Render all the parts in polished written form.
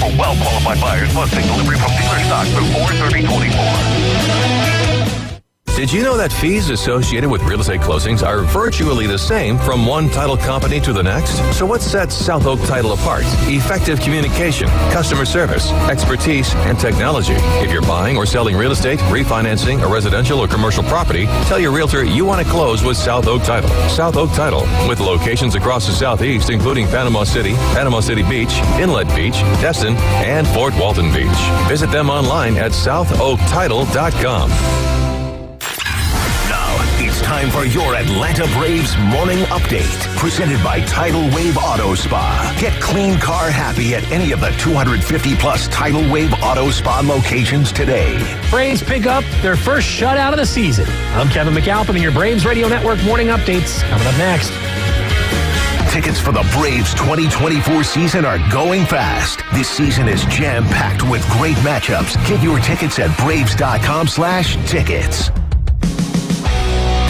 for well-qualified buyers must take delivery from dealer stock through 4/30/24. Did you know that fees associated with real estate closings are virtually the same from one title company to the next? So what sets South Oak Title apart? Effective communication, customer service, expertise, and technology. If you're buying or selling real estate, refinancing a residential or commercial property, tell your realtor you want to close with South Oak Title. South Oak Title, with locations across the Southeast, including Panama City Beach, Inlet Beach, Destin, and Fort Walton Beach. Visit them online at southoaktitle.com. It's time for your Atlanta Braves morning update, presented by Tidal Wave Auto Spa. Get clean car happy at any of the 250-plus Tidal Wave Auto Spa locations today. Braves pick up their first shutout of the season. I'm Kevin McAlpin, and your Braves Radio Network morning updates coming up next. Tickets for the Braves 2024 season are going fast. This season is jam-packed with great matchups. Get your tickets at braves.com/tickets.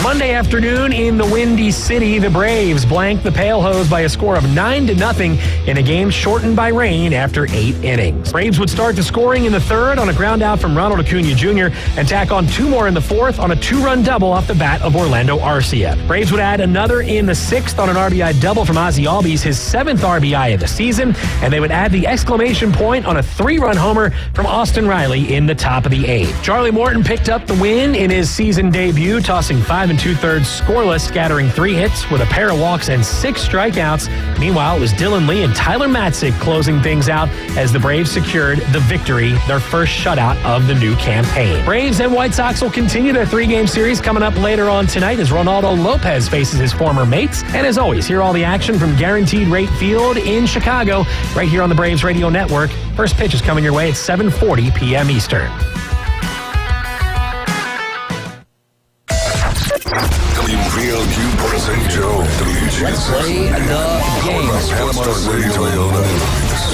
Monday afternoon in the Windy City, the Braves blanked the Pale Hose by a score of 9-0 in a game shortened by rain after 8 innings. Braves would start the scoring in the third on a ground out from Ronald Acuna Jr. and tack on 2 more in the fourth on a 2-run double off the bat of Orlando Arcia. Braves would add another in the sixth on an RBI double from Ozzie Albies, his 7th RBI of the season, and they would add the exclamation point on a 3-run homer from Austin Riley in the top of the 8th. Charlie Morton picked up the win in his season debut, tossing 5 2/3 scoreless, scattering 3 hits with a pair of walks and 6 strikeouts. Meanwhile, it was Dylan Lee and Tyler Matzik closing things out as the Braves secured the victory, their first shutout of the new campaign. Braves and White Sox will continue their 3-game series coming up later on tonight as Ronaldo Lopez faces his former mates. And as always, hear all the action from Guaranteed Rate Field in Chicago right here on the Braves Radio Network. First pitch is coming your way at 7:40 p.m. Eastern. WPLQ present Joe. Let's play the game.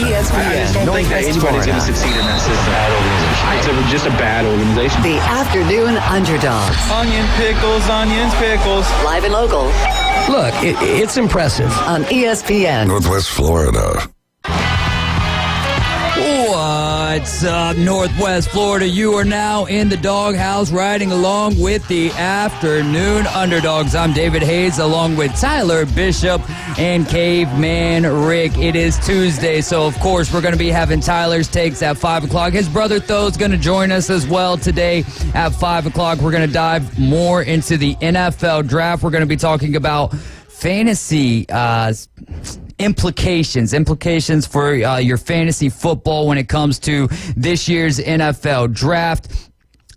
ESPN. I don't think that anybody's going to succeed in that system. It's just a bad organization. The Afternoon Underdogs. Onion, pickles, onions, pickles. Live and local. Look, it's impressive. On ESPN. Northwest Florida. What's up, Northwest Florida? You are now in the doghouse riding along with the Afternoon Underdogs. I'm David Hayes along with Tyler Bishop and Caveman Rick. It is Tuesday, so of course we're going to be having Tyler's takes at 5 o'clock. His brother Tho's going to join us as well today at 5 o'clock. We're going to dive more into the NFL draft. We're going to be talking about fantasy implications for your fantasy football when it comes to this year's NFL draft.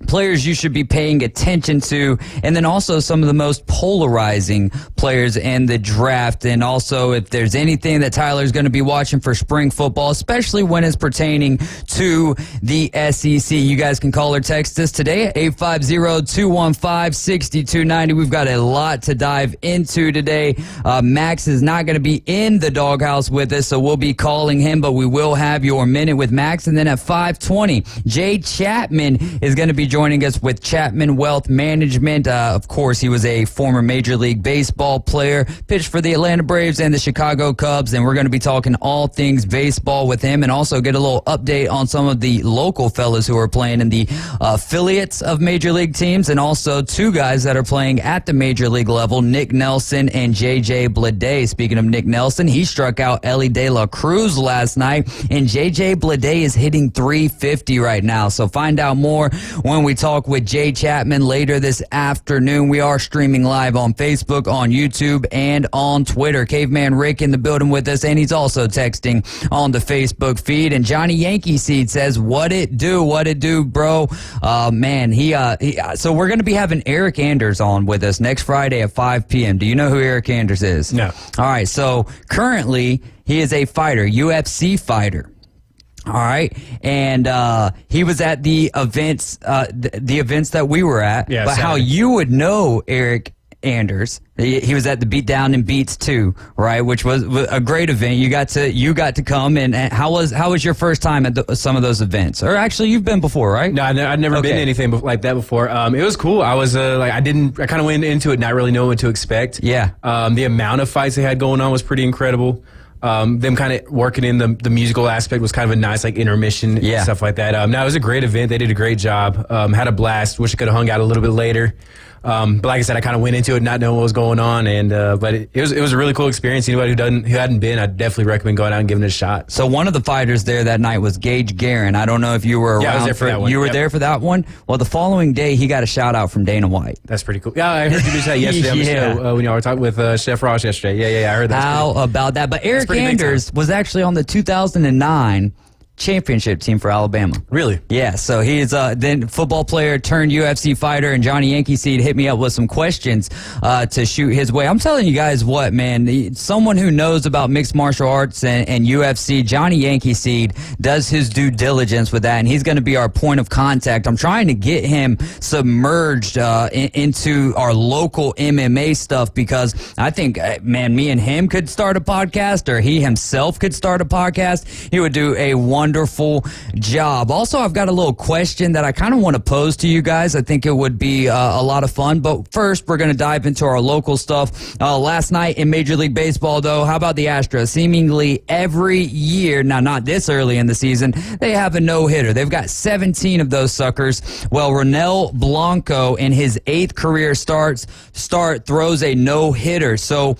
Players you should be paying attention to, and then also some of the most polarizing players in the draft. And also if there's anything that Tyler's going to be watching for spring football, especially when it's pertaining to the SEC. You guys can call or text us today at 850-215-6290. We've got a lot to dive into today. Max is not going to be in the doghouse with us, so we'll be calling him, but we will have your Minute with Max. And then at 5:20, Jay Chapman is going to be joining us with Chapman Wealth Management. Of course, he was a former Major League Baseball player, pitched for the Atlanta Braves and the Chicago Cubs, and we're going to be talking all things baseball with him and also get a little update on some of the local fellas who are playing in the affiliates of Major League teams, and also 2 guys that are playing at the Major League level, Nick Nelson and J.J. Bleday. Speaking of Nick Nelson, he struck out Ellie De La Cruz last night, and J.J. Bleday is hitting .350 right now. So find out more when we talk with Jay Chapman later this afternoon. We are streaming live on Facebook, on YouTube, and on Twitter. Caveman Rick in the building with us, and he's also texting on the Facebook feed. And Johnny Yankee Seed says, what it do, bro? Man, so we're going to be having Eric Anders on with us next Friday at 5 p.m. Do you know who Eric Anders is? No. All right, so currently he is a fighter, UFC fighter. All right, and he was at the events that we were at. Yeah, but Saturday. how you would know Eric Anders? He was at the Beatdown and Beats 2, right? Which was a great event. You got to come, and how was your first time at some of those events? Or actually, you've been before, right? No, I'd never been to anything like that before. It was cool. I was I kind of went into it not really knowing what to expect. Yeah. The amount of fights they had going on was pretty incredible. them kind of working in the musical aspect was kind of a nice like intermission and stuff like that. No, it was a great event. They did a great job. Had a blast. Wish I could have hung out a little bit later. But like I said, I kind of went into it not knowing what was going on, and but it was a really cool experience. Anybody who hadn't been, I'd definitely recommend going out and giving it a shot. So one of the fighters there that night was Gage Guerin. I don't know if you were around. Yeah, I was there for that one. You were there for that one? Well, the following day, he got a shout out from Dana White. That's pretty cool. Yeah, I heard you do that yesterday on the show when y'all were talking with Chef Ross yesterday. Yeah, I heard that. How about that? But Eric Anders was actually on the 2009 championship team for Alabama. Really? Yeah, so he's then football player turned UFC fighter, and Johnny Yankee Seed hit me up with some questions to shoot his way. I'm telling you guys what, man, someone who knows about mixed martial arts and UFC, Johnny Yankee Seed does his due diligence with that, and he's going to be our point of contact. I'm trying to get him submerged into our local MMA stuff because I think, man, me and him could start a podcast, or he himself could start a podcast. He would do a wonderful job. Also, I've got a little question that I kind of want to pose to you guys. I think it would be a lot of fun. But first, we're going to dive into our local stuff. Last night in Major League Baseball, though, how about the Astros? Seemingly every year, now not this early in the season, they have a no-hitter. They've got 17 of those suckers. Well, Ronel Blanco, in his 8th career start, throws a no-hitter. So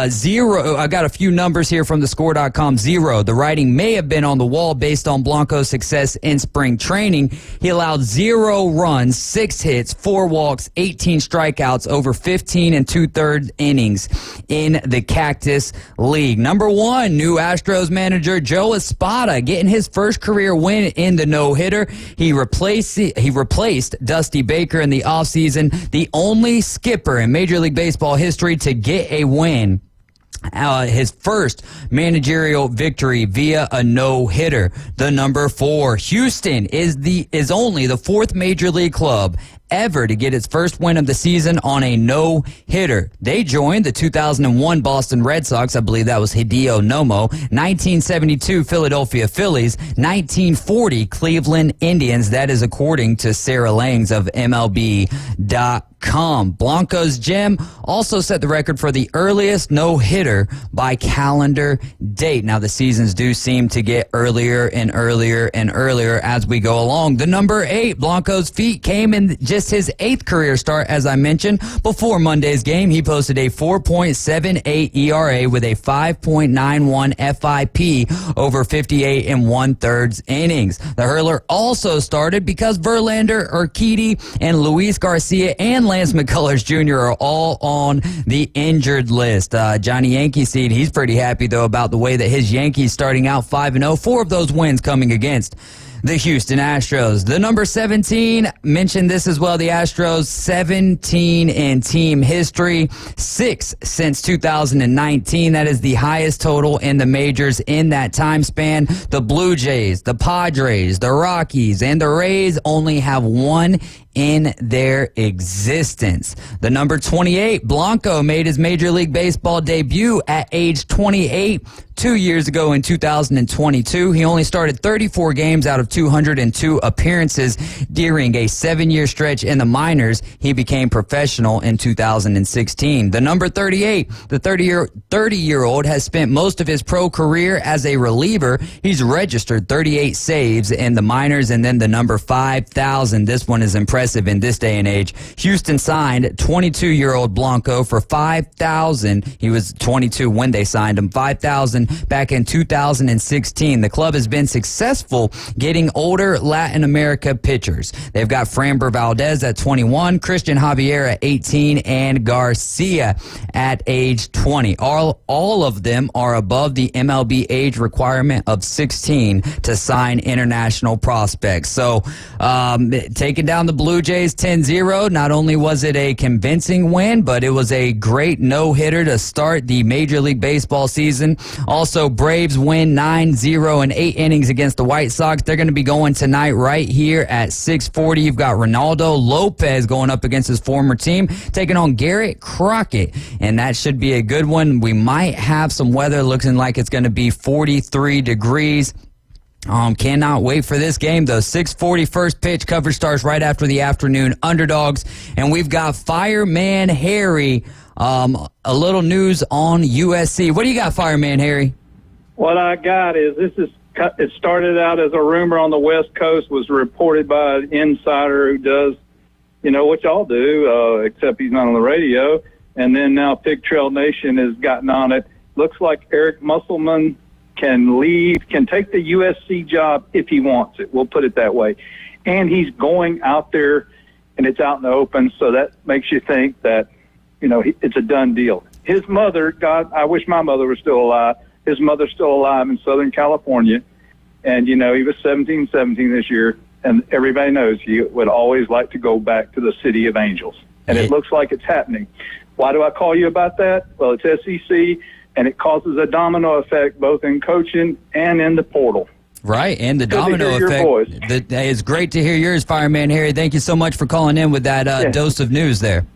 0, I got a few numbers here from thescore.com. 0. The writing may have been on the wall based on Blanco's success in spring training. He allowed 0 runs, 6 hits, 4 walks, 18 strikeouts over 15 2/3 innings in the Cactus League. Number 1, new Astros manager Joe Espada getting his first career win in the no-hitter. He replaced Dusty Baker in the offseason, the only skipper in Major League Baseball history to get a win. His first managerial victory via a no-hitter. The number 4, Houston is only the 4th major league club ever to get its first win of the season on a no-hitter. They joined the 2001 Boston Red Sox. I believe that was Hideo Nomo. 1972 Philadelphia Phillies. 1940 Cleveland Indians. That is according to Sarah Langs of MLB.com. Blanco's gem also set the record for the earliest no-hitter by calendar date. Now, the seasons do seem to get earlier and earlier and earlier as we go along. The number 8, Blanco's feet came in just his 8th career start, as I mentioned. Before Monday's game, he posted a 4.78 ERA with a 5.91 FIP over 58 1/3 innings. The hurler also started because Verlander, Urquidy, and Luis Garcia and Lance McCullers Jr. are all on the injured list. Johnny Yankee Seed, he's pretty happy, though, about the way that his Yankees starting out 5-0. 4 of those wins coming against the Houston Astros. The number 17, mentioned this as well, the Astros, 17 in team history, 6 since 2019. That is the highest total in the majors in that time span. The Blue Jays, the Padres, the Rockies, and the Rays only have 1 in their existence. The number 28, Blanco, made his Major League Baseball debut at age 28 2 years ago in 2022. He only started 34 games out of 202 appearances during a 7-year stretch in the minors. He became professional in 2016. The number 38, the 30-year-old has spent most of his pro career as a reliever. He's registered 38 saves in the minors. And then the number 5,000, this one is impressive in this day and age. Houston signed 22-year-old Blanco for $5,000. He was 22 when they signed him. $5,000 back in 2016. The club has been successful getting older Latin America pitchers. They've got Framber Valdez at 21, Christian Javier at 18, and Garcia at age 20. All of them are above the MLB age requirement of 16 to sign international prospects. So taking down the Blue Jays 10-0, not only was it a convincing win, but it was a great no-hitter to start the Major League Baseball season. Also, Braves win 9-0 in 8 innings against the White Sox. They're going to be going tonight right here at 6:40. You've got Ronaldo Lopez going up against his former team, taking on Garrett Crockett, and that should be a good one. We might have some weather, looking like it's going to be 43 degrees. Cannot wait for this game, though. 6:40 first pitch. Coverage starts right after the afternoon underdogs. And we've got Fireman Harry. A little news on USC. What do you got, Fireman Harry? What I got is it started out as a rumor on the West Coast, was reported by an insider who does, what y'all do, except he's not on the radio. And then now Pig Trail Nation has gotten on it. Looks like Eric Musselman can take the USC job if he wants it. We'll put it that way. And he's going out there, and it's out in the open, so that makes you think that, it's a done deal. His mother, God, I wish my mother was still alive. His mother's still alive in Southern California. And, he was 17 this year. And everybody knows he would always like to go back to the City of Angels. And it looks like it's happening. Why do I call you about that? Well, it's SEC, and it causes a domino effect both in coaching and in the portal. Right, and the domino effect. It's great to hear yours, Fireman Harry. Thank you so much for calling in with that dose of news there.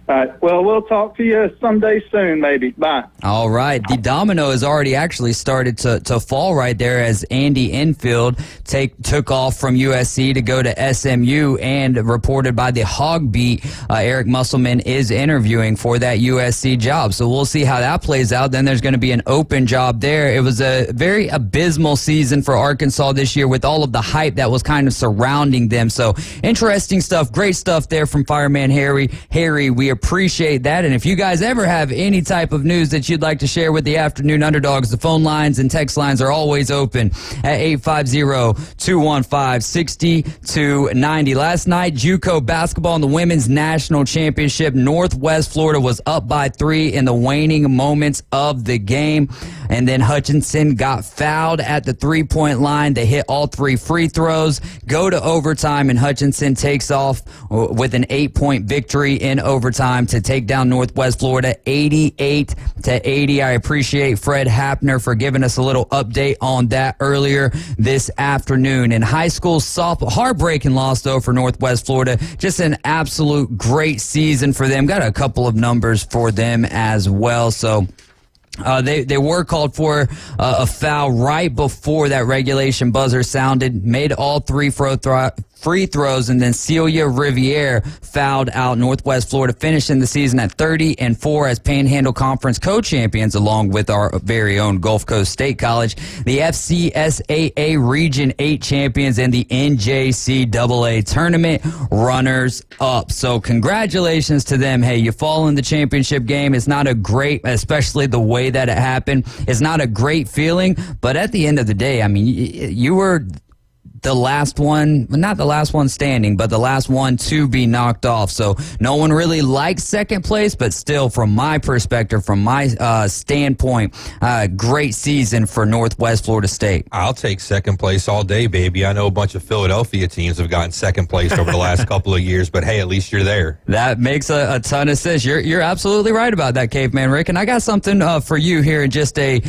All right. Well, we'll talk to you someday soon, maybe. Bye. All right. The domino has already actually started to fall right there as Andy Enfield took off from USC to go to SMU, and reported by the Hog Beat, Eric Musselman is interviewing for that USC job. So we'll see how that plays out. Then there's going to be an open job there. It was a very abysmal season for Arkansas this year with all of the hype that was kind of surrounding them. So interesting stuff. Great stuff there from Fireman Harry. Harry, we appreciate that. And if you guys ever have any type of news that you'd like to share with the Afternoon Underdogs, the phone lines and text lines are always open at 850-215-6290. Last night, JUCO basketball in the Women's National Championship. Northwest Florida was up by 3 in the waning moments of the game. And then Hutchinson got fouled at the three-point line. They hit all 3 free throws, go to overtime, and Hutchinson takes off with an 8-point victory in overtime to take down Northwest Florida 88-80. I appreciate Fred Hapner for giving us a little update on that earlier this afternoon. In high school softball, heartbreaking loss though for Northwest Florida. Just an absolute great season for them. Got a couple of numbers for them as well. So they were called for a foul right before that regulation buzzer sounded, made all 3 free throws, and then Celia Riviere fouled out. Northwest Florida finishing the season at 30-4 as Panhandle Conference co-champions, along with our very own Gulf Coast State College, the FCSAA Region 8 champions, and the NJCAA tournament runners-up. So congratulations to them. Hey, you fall in the championship game. It's not a great, especially the way that it happened, it's not a great feeling, but at the end of the day, I mean, you were the last one, not the last one standing, but the last one to be knocked off. So no one really likes second place, but still, from my perspective, from my standpoint, great season for Northwest Florida State. I'll take second place all day, baby. I know a bunch of Philadelphia teams have gotten second place over the last couple of years, but hey, at least you're there. That makes a ton of sense. You're absolutely right about that, Caveman Rick. And I got something for you here in just a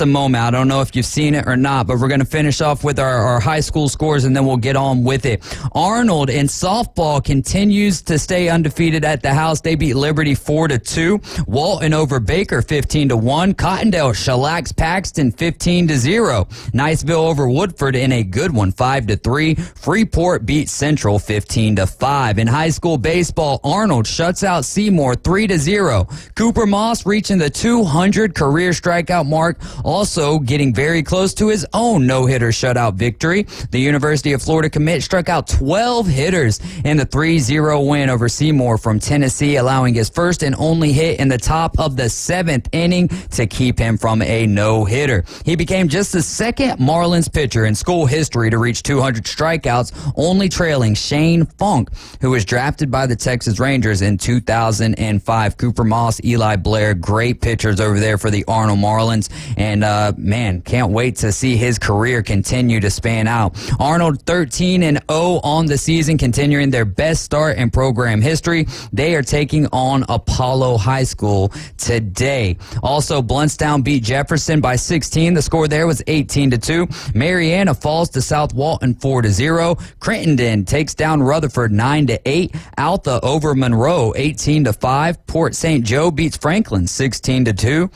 moment. I don't know if you've seen it or not, but we're going to finish off with our high school scores, and then we'll get on with it. Arnold in softball continues to stay undefeated at the house. They beat Liberty 4-2. Walton over Baker 15-1. Cottondale shellacks Paxton 15-0. Niceville over Woodford in a good one 5-3. Freeport beat Central 15-5. In high school baseball, Arnold shuts out Seymour 3-0. Cooper Moss reaching the 200 career strikeout mark, also getting very close to his own no-hitter shutout victory. The University of Florida commit struck out 12 hitters in the 3-0 win over Seymour from Tennessee, allowing his first and only hit in the top of the 7th inning to keep him from a no-hitter. He became just the second Marlins pitcher in school history to reach 200 strikeouts, only trailing Shane Funk, who was drafted by the Texas Rangers in 2005. Cooper Moss, Eli Blair, great pitchers over there for the Arnold Marlins, and man, can't wait to see his career continue to span out. Arnold 13-0 on the season, continuing their best start in program history. They are taking on Apollo High School today. Also, Bluntstown beat Jefferson by 16. The score there was 18-2. Mariana falls to South Walton 4-0. Crittenden takes down Rutherford 9-8. Alta over Monroe 18-5. Port St. Joe beats Franklin 16-2.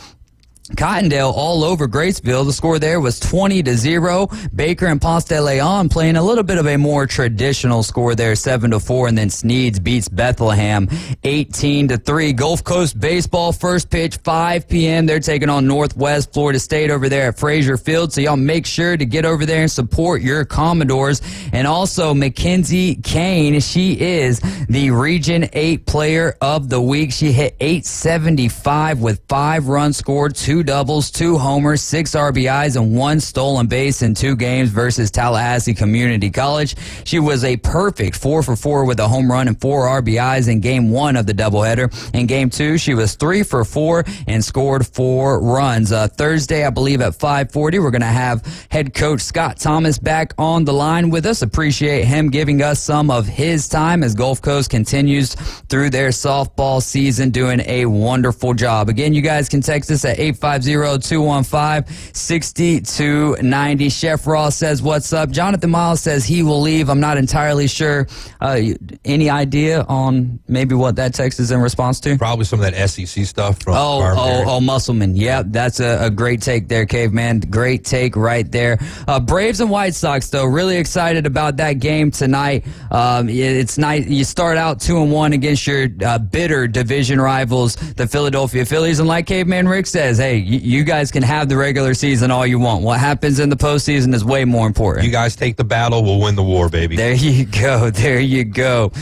Cottondale all over Graceville. The score there was 20-0. Baker and Ponce de Leon playing a little bit of a more traditional score there, 7-4. And then Sneeds beats Bethlehem 18-3. Gulf Coast baseball first pitch 5 p.m. They're taking on Northwest Florida State over there at Frazier Field. So y'all make sure to get over there and support your Commodores. And also Mackenzie Kane. She is the Region 8 Player of the Week. She hit .875 with 5 runs scored, 2 doubles, 2 homers, 6 RBIs, and 1 stolen base in 2 games versus Tallahassee Community College. She was a perfect 4 for 4 with a home run and 4 RBIs in Game 1 of the doubleheader. In Game 2, she was 3 for 4 and scored 4 runs. Thursday, I believe at 5:40, we're going to have head coach Scott Thomas back on the line with us. Appreciate him giving us some of his time as Gulf Coast continues through their softball season, doing a wonderful job. Again, you guys can text us at 850-215-6290. Chef Ross says, what's up? Jonathan Miles says he will leave. I'm not entirely sure. Any idea on maybe what that text is in response to? Probably some of that SEC stuff from Musselman. Yep, that's a great take there, Caveman. Great take right there. Braves and White Sox, though, really excited about that game tonight. It's nice. You start out 2-1 against your bitter division rivals, the Philadelphia Phillies, and like Caveman Rick says, hey, you guys can have the regular season all you want. What happens in the postseason is way more important. You guys take the battle, we'll win the war, baby. There you go. There you go.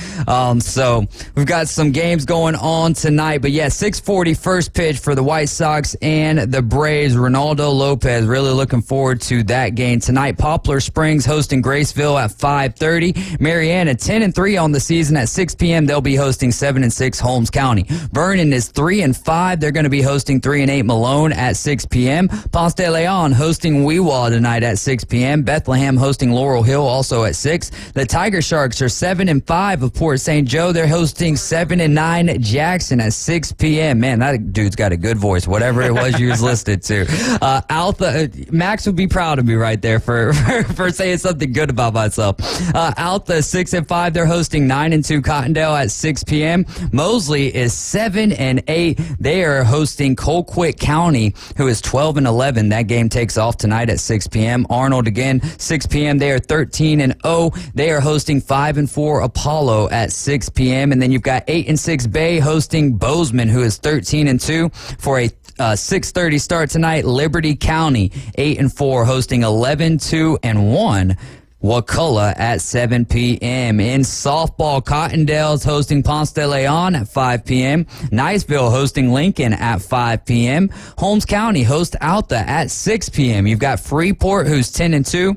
So we've got some games going on tonight. But yeah, 6:40 first pitch for the White Sox and the Braves. Ronaldo Lopez, really looking forward to that game tonight. Poplar Springs hosting Graceville at 5:30. Marietta 10-3 on the season at 6 p.m. They'll be hosting 7-6 Holmes County. Vernon is 3-5. They're going to be hosting 3-8 Malone at 6 p.m. Ponce de Leon hosting Weewa tonight at 6 p.m. Bethlehem hosting Laurel Hill also at 6. The Tiger Sharks are 7-5 of Port St. Joe. They're hosting 7-9 Jackson at 6 p.m. Man, that dude's got a good voice, whatever it was you was listed to. Alpha, Max would be proud of me right there for saying something good about myself. Alpha 6-5. They're hosting 9-2 Cottondale at 6 p.m. Mosley is 7-8. They are hosting Colquitt County, who is 12-11. That game takes off tonight at 6 p.m. Arnold again, 6 p.m. They are 13-0. They are hosting 5-4 Apollo at 6 p.m. And then you've got 8-6 Bay hosting Bozeman, who is 13-2 for a 6:30 start tonight. Liberty County 8-4 hosting 11-2-1. Wakulla at 7 p.m. In softball, Cottondale's hosting Ponce de Leon at 5 p.m. Niceville hosting Lincoln at 5 p.m. Holmes County hosts Alta at 6 p.m. You've got Freeport, who's 10-2.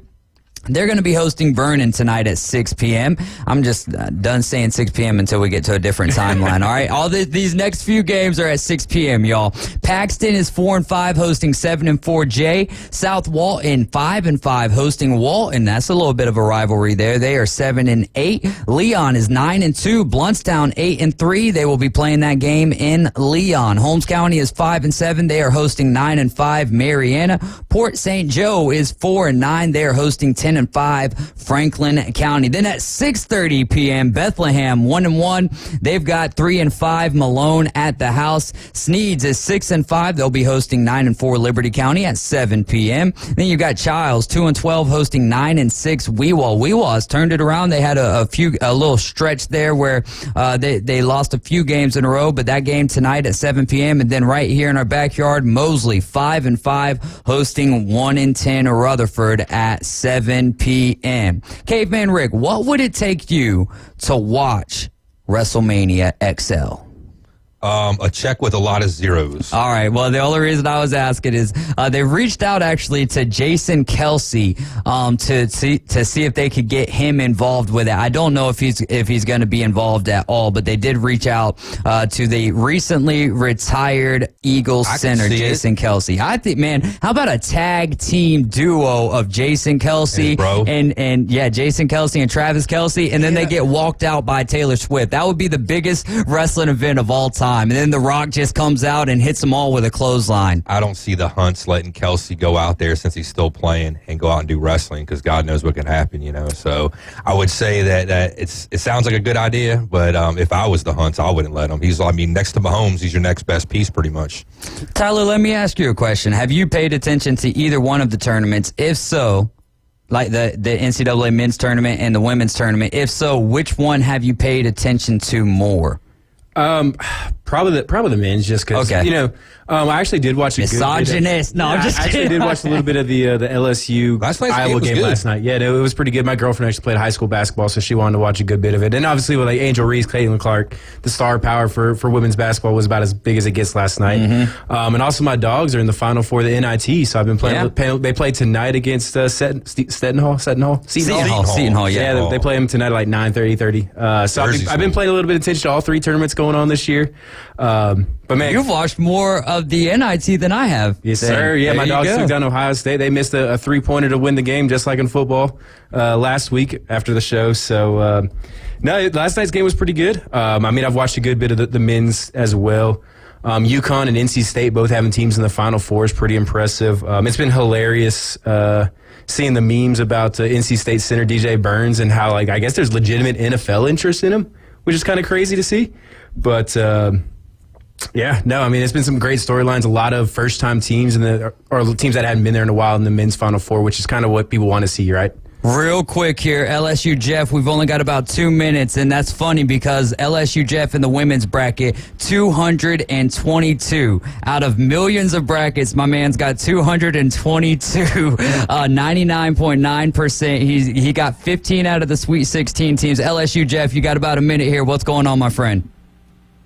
They're going to be hosting Vernon tonight at 6 p.m. I'm just done saying 6 p.m. until we get to a different timeline, all right? All these next few games are at 6 p.m., y'all. Paxton is 4-5 hosting 7-4 Jay. South Walton 5-5 hosting Walton. That's a little bit of a rivalry there. They are 7-8. Leon is 9-2. Bluntstown 8-3. They will be playing that game in Leon. Holmes County is 5-7. They are hosting 9-5 Marietta. Port St. Joe is 4-9. They are hosting 10-5 Franklin County. Then at 6:30 p.m., Bethlehem 1-1. They've got 3-5 Malone at the house. Sneeds is 6-5. They'll be hosting 9-4 Liberty County at 7 p.m. Then you've got Childs 2-12 hosting 9-6 Weewa. Weewa has turned it around. They had a little stretch there where they lost a few games in a row, but that game tonight at 7 p.m. And then right here in our backyard, Mosley 5-5 hosting 1-10 Rutherford at 7 p.m. Caveman Rick, what would it take you to watch WrestleMania XL? A check with a lot of zeros. All right. Well, the only reason I was asking is they reached out actually to Jason Kelsey to see if they could get him involved with it. I don't know if he's going to be involved at all, but they did reach out to the recently retired Eagles center, Jason Kelsey. I think, man, how about a tag team duo of Jason Kelsey and Jason Kelsey and Travis Kelsey, and then they get walked out by Taylor Swift. That would be the biggest wrestling event of all time. time. And then The Rock just comes out and hits them all with a clothesline. I don't see the Hunts letting Kelsey go out there since he's still playing and go out and do wrestling because God knows what can happen, you know. So I would say that it sounds like a good idea, but if I was the Hunts, I wouldn't let him. Next to Mahomes, he's your next best piece pretty much. Tyler, let me ask you a question. Have you paid attention to either one of the tournaments? If so, like the NCAA men's tournament and the women's tournament, if so, which one have you paid attention to more? Probably the men's, just because I actually did watch a misogynist. No, I'm just kidding. I actually did watch a little bit of the LSU Iowa game last night. Yeah, it was pretty good. My girlfriend actually played high school basketball, so she wanted to watch a good bit of it. And obviously, with Angel Reese, Caitlin Clark, the star power for women's basketball was about as big as it gets last night. Mm-hmm. And also, my dogs are in the Final Four of the NIT, so I've been playing. Yeah. They play tonight against Seton Hall. Seton Hall. Yeah, they play them tonight at like 9:30. So I've been playing a little bit of attention to all three tournaments going on this year. But man, you've watched more of the NIT than I have. Yes, sir. Yeah, my dogs took down Ohio State. They missed a 3-pointer to win the game, just like in football last week after the show. So, last night's game was pretty good. I've watched a good bit of the men's as well. UConn and NC State both having teams in the Final Four is pretty impressive. It's been hilarious seeing the memes about NC State center DJ Burns and how, I guess there's legitimate NFL interest in him, which is kind of crazy to see. But it's been some great storylines. A lot of first-time teams or teams that hadn't been there in a while in the men's Final Four, which is kind of what people want to see, right? Real quick here, LSU Jeff, we've only got about 2 minutes, and that's funny because LSU Jeff in the women's bracket, 222. Out of millions of brackets, my man's got 222, 99.9%. He got 15 out of the Sweet 16 teams. LSU Jeff, you got about a minute here. What's going on, my friend?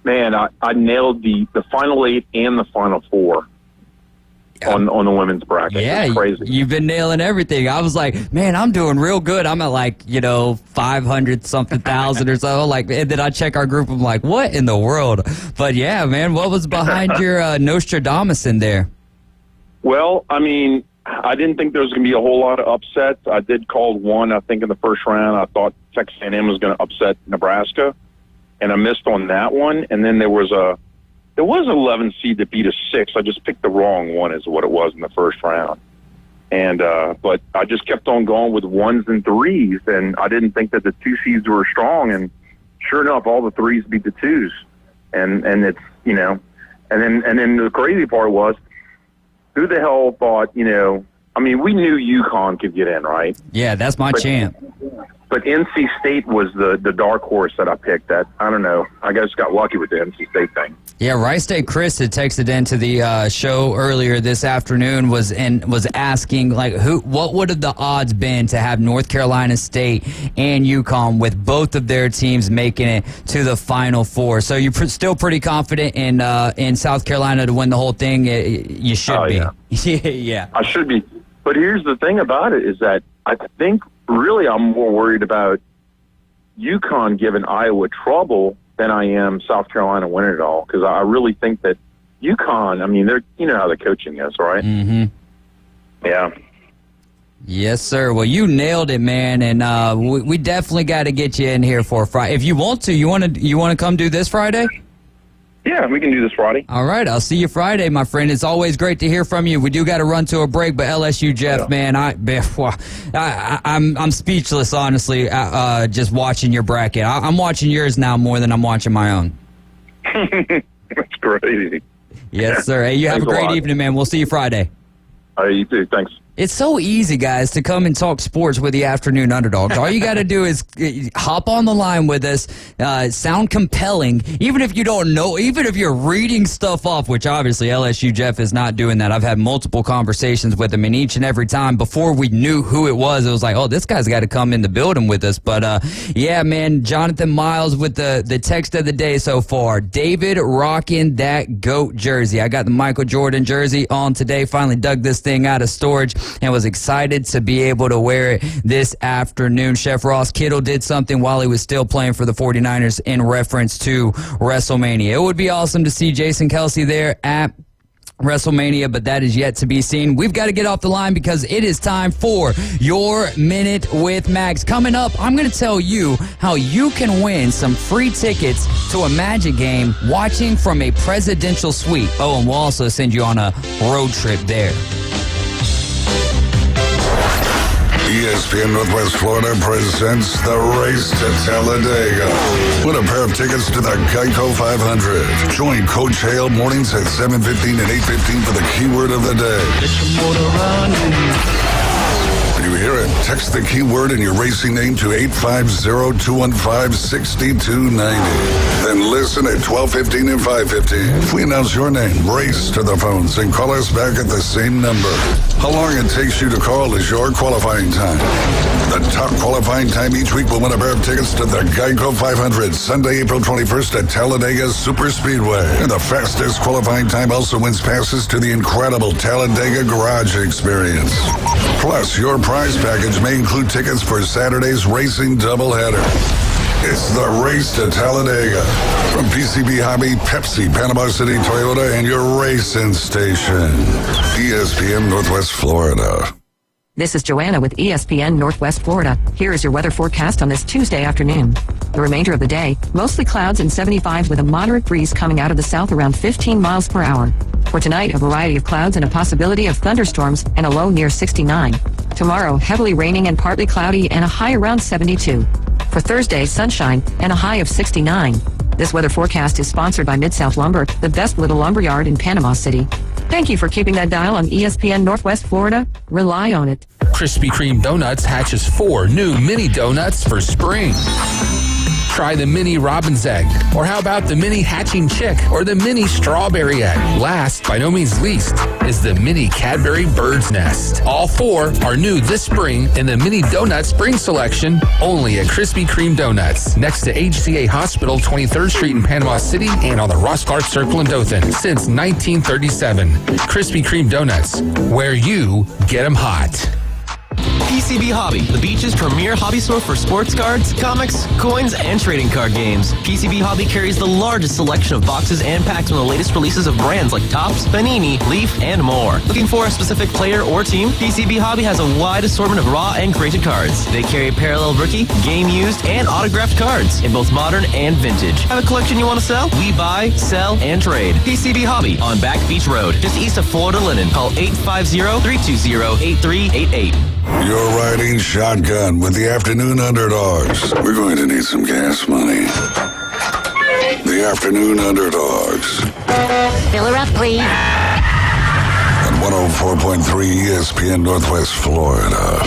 Man, I nailed the Final 8 and the Final 4 on the women's bracket. Yeah, crazy. You've been nailing everything. I was like, man, I'm doing real good. I'm at 500-something thousand or so. And then I check our group. I'm like, what in the world? But yeah, man, what was behind your Nostradamus in there? Well, I didn't think there was going to be a whole lot of upsets. I did call one, I think, in the first round. I thought Texas A&M was going to upset Nebraska, and I missed on that one. And then there was an 11 seed that beat a 6. I just picked the wrong one is what it was in the first round. And but I just kept on going with 1s and 3s, and I didn't think that the 2 seeds were strong. And sure enough, all the 3s beat the 2s. And it's, and then the crazy part was, who the hell thought, we knew UConn could get in, right? Yeah, that's my champ. But NC State was the dark horse that I picked. That I don't know. I guess got lucky with the NC State thing. Yeah, Rice State Chris had texted into the show earlier this afternoon was asking what would have the odds been to have North Carolina State and UConn with both of their teams making it to the Final Four. So you're still pretty confident in South Carolina to win the whole thing. You should be. Yeah. Yeah, I should be. But here's the thing about it is that I think. Really, I'm more worried about UConn giving Iowa trouble than I am South Carolina winning it all, because I really think that UConn, they're how the coaching is, right? Mm-hmm. Yeah. Yes, sir. Well, you nailed it, man, and we definitely got to get you in here for Friday. If you want to, you want to come do this Friday? Yeah, we can do this Friday. All right, I'll see you Friday, my friend. It's always great to hear from you. We do got to run to a break, but LSU Jeff, man, I'm speechless, honestly. Just watching your bracket, I'm watching yours now more than I'm watching my own. That's crazy. Yes, sir. Hey, you have a great evening, man. We'll see you Friday. You too. Thanks. It's so easy, guys, to come and talk sports with the Afternoon Underdogs. All you got to do is hop on the line with us, sound compelling, even if you don't know, even if you're reading stuff off, which obviously LSU Jeff is not doing that. I've had multiple conversations with him, and each and every time before we knew who it was like, oh, this guy's got to come in the building with us. But, yeah, man, Jonathan Miles with the text of the day so far. David rocking that GOAT jersey. I got the Michael Jordan jersey on today. Finally dug this thing out of storage and was excited to be able to wear it this afternoon. Chef Ross Kittle did something while he was still playing for the 49ers in reference to WrestleMania. It would be awesome to see Jason Kelsey there at WrestleMania, but that is yet to be seen. We've got to get off the line because it is time for Your Minute with Max. Coming up, I'm going to tell you how you can win some free tickets to a Magic game watching from a presidential suite. Oh, and we'll also send you on a road trip there. ESPN Northwest Florida presents The Race to Talladega. Win a pair of tickets to the Geico 500. Join Coach Hale mornings at 7:15 and 8:15 for the keyword of the day. When you hear it, text the keyword and your racing name to 850-215-6290. Then listen at 12:15 and 5:15. If we announce your name, race to the phones and call us back at the same number. How long it takes you to call is your qualifying time. The top qualifying time each week will win a pair of tickets to the Geico 500, Sunday, April 21st at Talladega Superspeedway. And the fastest qualifying time also wins passes to the incredible Talladega Garage Experience. Plus, your prize package may include tickets for Saturday's racing doubleheader. It's the Race to Talladega. From PCB Hobby, Pepsi, Panama City, Toyota, and your racing station. ESPN Northwest Florida. This is Joanna with ESPN Northwest Florida. Here is your weather forecast on this Tuesday afternoon. The remainder of the day, mostly clouds and 75 with a moderate breeze coming out of the south around 15 miles per hour. For tonight, a variety of clouds and a possibility of thunderstorms and a low near 69. Tomorrow, heavily raining and partly cloudy and a high around 72. For Thursday, sunshine and a high of 69. This weather forecast is sponsored by Mid-South Lumber, the best little lumberyard in Panama City. Thank you for keeping that dial on ESPN Northwest Florida. Rely on it. Krispy Kreme Donuts hatches 4 new mini donuts for spring. Try the mini robin's egg, or how about the mini hatching chick, or the mini strawberry egg. Last, by no means least, is the mini Cadbury bird's nest. All 4 are new this spring in the mini donut spring selection, only at Krispy Kreme Donuts, next to HCA Hospital, 23rd Street in Panama City, and on the Ross Clark Circle in Dothan since 1937. Krispy Kreme Donuts, where you get them hot. PCB Hobby, the beach's premier hobby store for sports cards, comics, coins, and trading card games. PCB Hobby carries the largest selection of boxes and packs from the latest releases of brands like Topps, Panini, Leaf, and more. Looking for a specific player or team? PCB Hobby has a wide assortment of raw and graded cards. They carry parallel rookie, game used, and autographed cards in both modern and vintage. Have a collection you want to sell? We buy, sell, and trade. PCB Hobby on Back Beach Road, just east of Florida Linen. Call 850-320-8388. You're riding shotgun with the Afternoon Underdogs. We're going to need some gas money. The Afternoon Underdogs. Fill her up, please. On 104.3 ESPN Northwest Florida.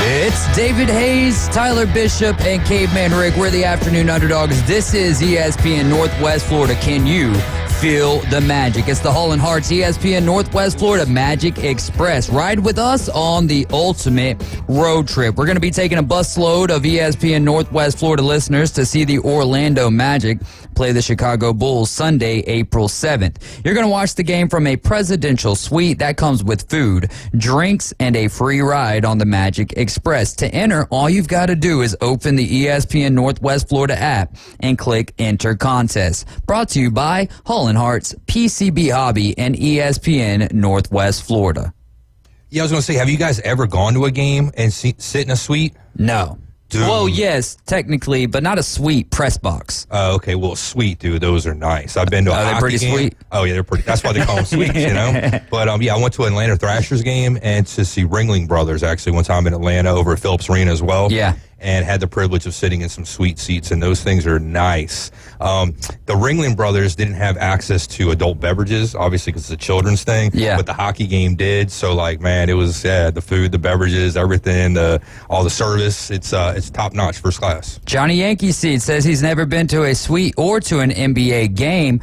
It's David Hayes, Tyler Bishop, and Caveman Rick. We're the Afternoon Underdogs. This is ESPN Northwest Florida. Can you feel the magic? It's the Hall & Hearts ESPN Northwest Florida Magic Express. Ride with us on the ultimate road trip. We're going to be taking a busload of ESPN Northwest Florida listeners to see the Orlando Magic play the Chicago Bulls Sunday, April 7th. You're going to watch the game from a presidential suite that comes with food, drinks, and a free ride on the Magic Express. To enter, all you've got to do is open the ESPN Northwest Florida app and click Enter Contest. Brought to you by Hall & Hearts, PCB Hobby, and ESPN Northwest Florida. Yeah, I was going to say, have you guys ever gone to a game and sit in a suite? No. Dude. Well, yes, technically, but not a suite press box. Oh, okay. Well, sweet, dude. Those are nice. I've been to a hockey they pretty game. Sweet? Oh, yeah, they're pretty. That's why they call them sweets, you know? But, yeah, I went to an Atlanta Thrashers game and to see Ringling Brothers, actually, one time in Atlanta over at Phillips Arena as well. Yeah. And had the privilege of sitting in some sweet seats, and those things are nice. The Ringling Brothers didn't have access to adult beverages, obviously, because it's a children's thing. Yeah. But the hockey game did. So, like, man, it was the food, the beverages, everything, all the service. It's top notch, first class. Johnny Yankee Seed says he's never been to a suite or to an NBA game.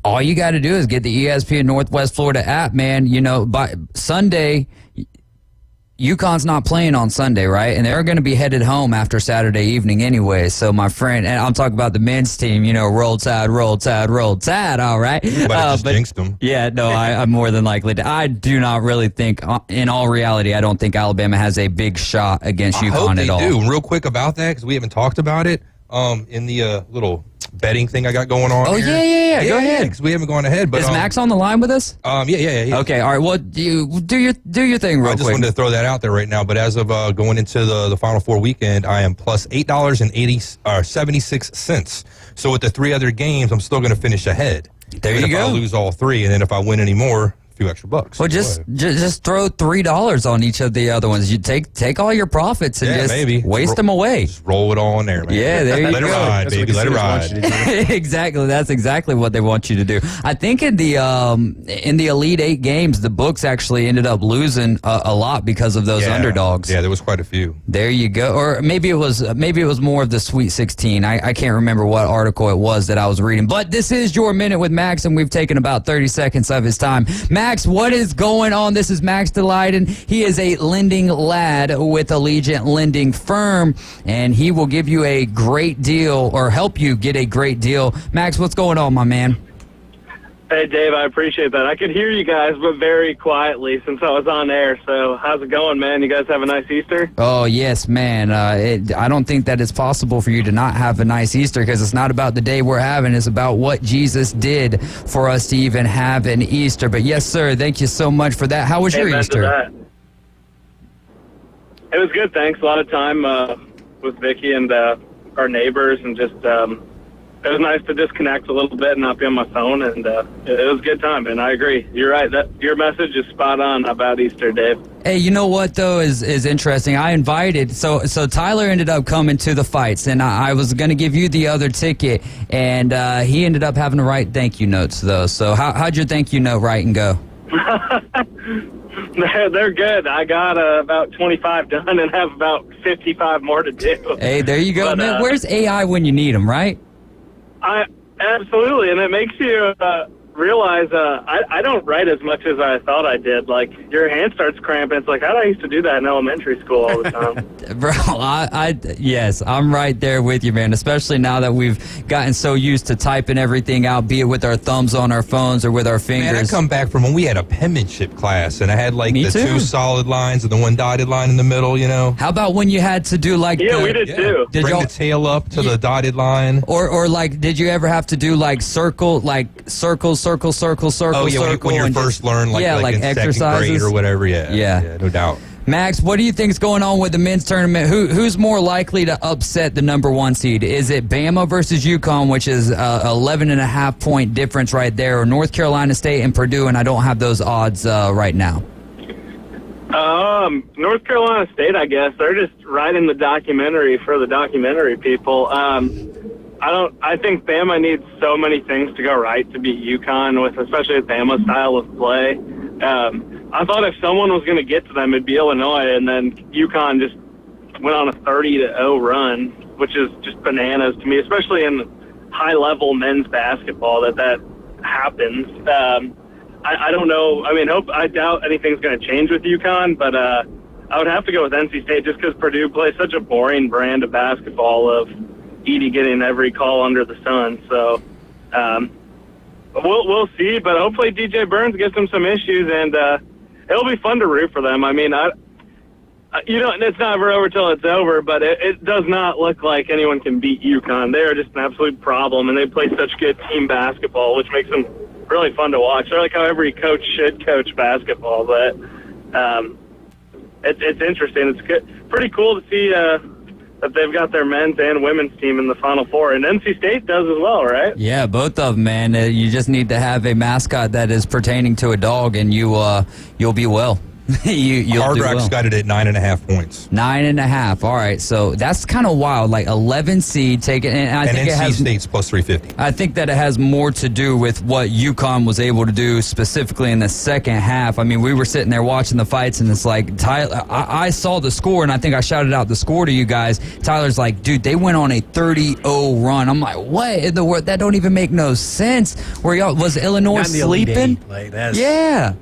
All you got to do is get the ESPN Northwest Florida app, man. You know, by Sunday, UConn's not playing on Sunday, right? And they're going to be headed home after Saturday evening anyway. So my friend, and I'm talking about the men's team, you know, roll tide, roll tide, roll tide, all right? But I just jinxed them. Yeah, no, I'm more than likely to. I do not really think, in all reality, I don't think Alabama has a big shot against UConn at all. I hope they do. Real quick about that, because we haven't talked about it, in the little betting thing I got going on. Oh, here. yeah. Go ahead. Because we haven't gone ahead. But is Max on the line with us? Yeah. Okay, all right. Well, do your thing real quick. I just wanted to throw that out there right now. But as of going into the Final Four weekend, I am plus $8.76. So with the 3 other games, I'm still going to finish ahead. There you go. If I lose all 3, and then if I win any more, a few extra bucks. Well, just throw $3 on each of the other ones. You take all your profits and waste them away. Just roll it all in there, man. Yeah, there you go. Let it ride, baby. Let it ride. Exactly. That's exactly what they want you to do. I think in the Elite 8 games, the books actually ended up losing a lot because of those underdogs. Yeah, there was quite a few. There you go. Or maybe it was more of the Sweet 16. I can't remember what article it was that I was reading. But this is your Minute with Max, and we've taken about 30 seconds of his time. Max, what is going on? This is Max Delyden. He is a lending lad with Allegiant Lending Firm, and he will give you a great deal or help you get a great deal. Max, what's going on, my man? Hey, Dave, I appreciate that. I could hear you guys, but very quietly since I was on air. So how's it going, man? You guys have a nice Easter? Oh, yes, man. I don't think that it's possible for you to not have a nice Easter because it's not about the day we're having. It's about what Jesus did for us to even have an Easter. But, yes, sir, thank you so much for that. How was your Easter? It was good, thanks. A lot of time with Vicky and our neighbors and just it was nice to disconnect a little bit and not be on my phone, and it was a good time, and I agree. You're right. Your message is spot on about Easter, Dave. Hey, you know what, though, is interesting? I invited, so Tyler ended up coming to the fights, and I was going to give you the other ticket, and he ended up having to write thank you notes, though. So how'd your thank you note write and go? They're good. I got about 25 done and have about 55 more to do. Hey, there you go, but, man. Where's AI when you need them, right? Absolutely, and it makes you realize I don't write as much as I thought I did. Like, your hand starts cramping. It's like, how did I used to do that in elementary school all the time? Bro, yes, I'm right there with you, man, especially now that we've gotten so used to typing everything out, be it with our thumbs on our phones or with our fingers. Man, I come back from when we had a penmanship class, and I had, like, the 2 solid lines and the 1 dotted line in the middle, you know? How about when you had to do, like... Yeah, we did, too. Bring the tail up to the dotted line. Or, like, did you ever have to do, like, circle, circle, oh, yeah, when you first learn, like in exercises. Second grade or whatever, yeah, no doubt. Max, what do you think's going on with the men's tournament? Who's more likely to upset the #1 seed? Is it Bama versus UConn, which is 11.5-point difference right there, or North Carolina State and Purdue? And I don't have those odds right now. North Carolina State, I guess. They're just writing the documentary for the documentary people. I think Bama needs so many things to go right to beat UConn, especially with Bama's style of play. I thought if someone was going to get to them, it'd be Illinois, and then UConn just went on a 30-0 run, which is just bananas to me, especially in high-level men's basketball that happens. I don't know. I mean, I doubt anything's going to change with UConn, but I would have to go with NC State just because Purdue plays such a boring brand of basketball of Edie getting every call under the sun. So we'll see, but hopefully DJ Burns gives them some issues, and it'll be fun to root for them. I mean, it's never over till it's over, but it does not look like anyone can beat UConn. They are just an absolute problem, and they play such good team basketball, which makes them really fun to watch. They're like how every coach should coach basketball, but it's interesting. It's good, pretty cool to see that they've got their men's and women's team in the Final Four, and NC State does as well, right? Yeah, both of them, man. You just need to have a mascot that is pertaining to a dog, and you'll be well. Hard Rock's got it at 9.5 points. 9.5. All right, so that's kind of wild. Like 11 seed taken, and I think NC it has State's plus 350. I think that it has more to do with what UConn was able to do specifically in the second half. I mean, we were sitting there watching the fights, and it's like Tyler. I saw the score, and I think I shouted out the score to you guys. Tyler's like, "Dude, they went on a 30-0 run." I'm like, "What in the world? That don't even make no sense." Where y'all was Illinois sleeping? Yeah.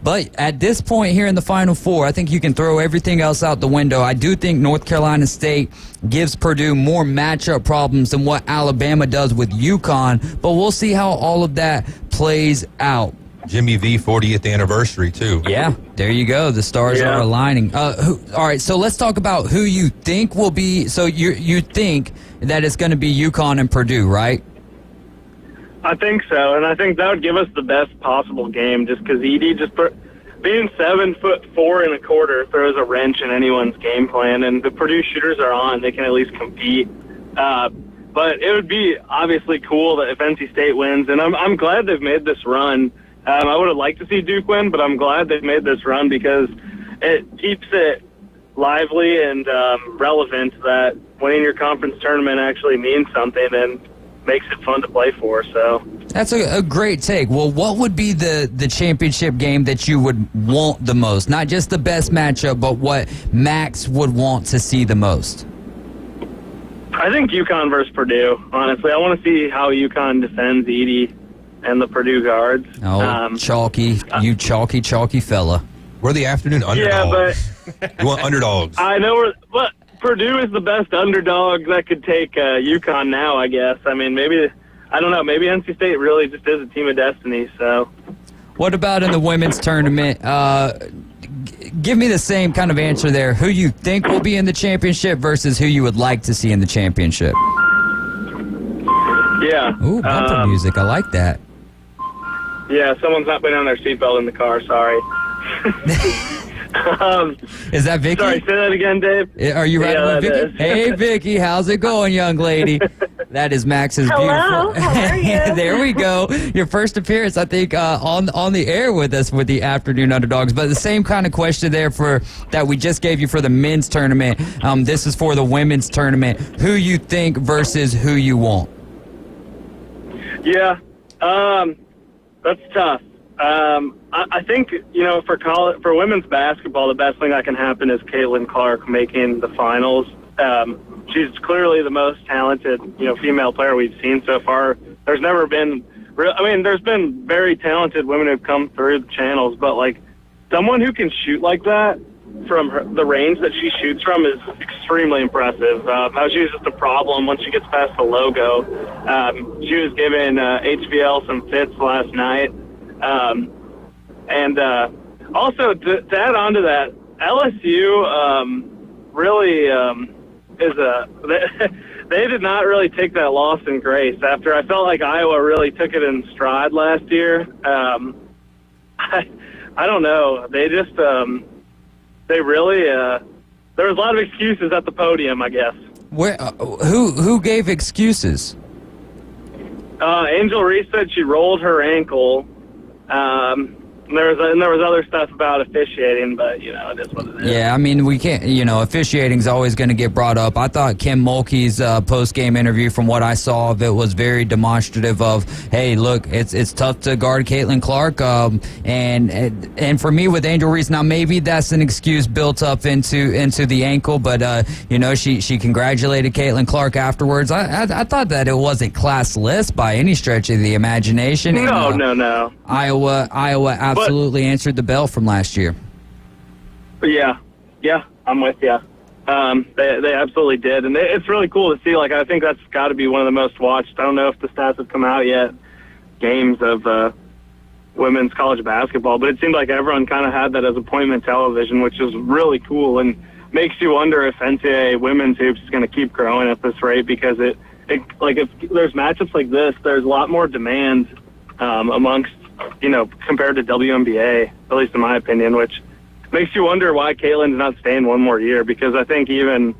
But at this point here in the Final Four, I think you can throw everything else out the window. I do think North Carolina State gives Purdue more matchup problems than what Alabama does with UConn, but we'll see how all of that plays out. Jimmy V 40th anniversary, too. Yeah, there you go. The stars are aligning. All right, so let's talk about who you think will be. So you think that it's going to be UConn and Purdue, right? I think so, and I think that would give us the best possible game just because Edie being 7'4" and a quarter throws a wrench in anyone's game plan, and the Purdue shooters are on. They can at least compete. But it would be obviously cool that if NC State wins, and I'm glad they've made this run. I would have liked to see Duke win, but I'm glad they've made this run because it keeps it lively and relevant that winning your conference tournament actually means something and makes it fun to play for. So that's a great take. Well, what would be the championship game that you would want the most? Not just the best matchup, but what Max would want to see the most? I think UConn versus Purdue, honestly. I want to see how UConn defends Edie and the Purdue guards. Oh, chalky fella. We're the afternoon underdogs. Yeah, but you want underdogs. I know, but Purdue is the best underdog that could take UConn now, I guess. I mean, maybe, I don't know, maybe NC State really just is a team of destiny, so. What about in the women's tournament? Give me the same kind of answer there. Who you think will be in the championship versus who you would like to see in the championship? Yeah. Ooh, bumper music. I like that. Yeah, someone's not putting on their seatbelt in the car. Sorry. Is that Vicky? Sorry, say that again, Dave. Are you riding with Vicky? Is. Hey, Vicky, how's it going, young lady? That is Max's Hello, beautiful. how are you? There we go. Your first appearance, I think, on the air with us with the Afternoon Underdogs. But the same kind of question there that we just gave you for the men's tournament. This is for the women's tournament. Who you think versus who you want? Yeah, that's tough. I think, for women's basketball, the best thing that can happen is Caitlin Clark making the finals. She's clearly the most talented, female player we've seen so far. There's never been, there's been very talented women who've come through the channels, but someone who can shoot like that from the range that she shoots from is extremely impressive. How she was just a problem once she gets past the logo. She was giving HBL some fits last night. And also to add on to that, LSU really is they did not really take that loss in grace after I felt like Iowa really took it in stride last year. I don't know. They just they really there was a lot of excuses at the podium, I guess. Where who gave excuses? Angel Reese said she rolled her ankle. There was other stuff about officiating, but it is what it is. Yeah, we can't. Officiating's always going to get brought up. I thought Kim Mulkey's post-game interview, from what I saw of it, was very demonstrative of, hey, look, it's tough to guard Caitlin Clark, and for me with Angel Reese, now maybe that's an excuse built up into the ankle, but she congratulated Caitlin Clark afterwards. I thought that it wasn't classless by any stretch of the imagination. No. Iowa absolutely answered the bell from last year. Yeah, I'm with you. They absolutely did, and it's really cool to see. I think that's got to be one of the most watched. I don't know if the stats have come out yet. Games of women's college basketball, but it seemed like everyone kind of had that as appointment television, which is really cool and makes you wonder if NCAA women's hoops is going to keep growing at this rate because if there's matchups like this, there's a lot more demand amongst. Compared to WNBA, at least in my opinion, which makes you wonder why Caitlin's not staying one more year, because I think even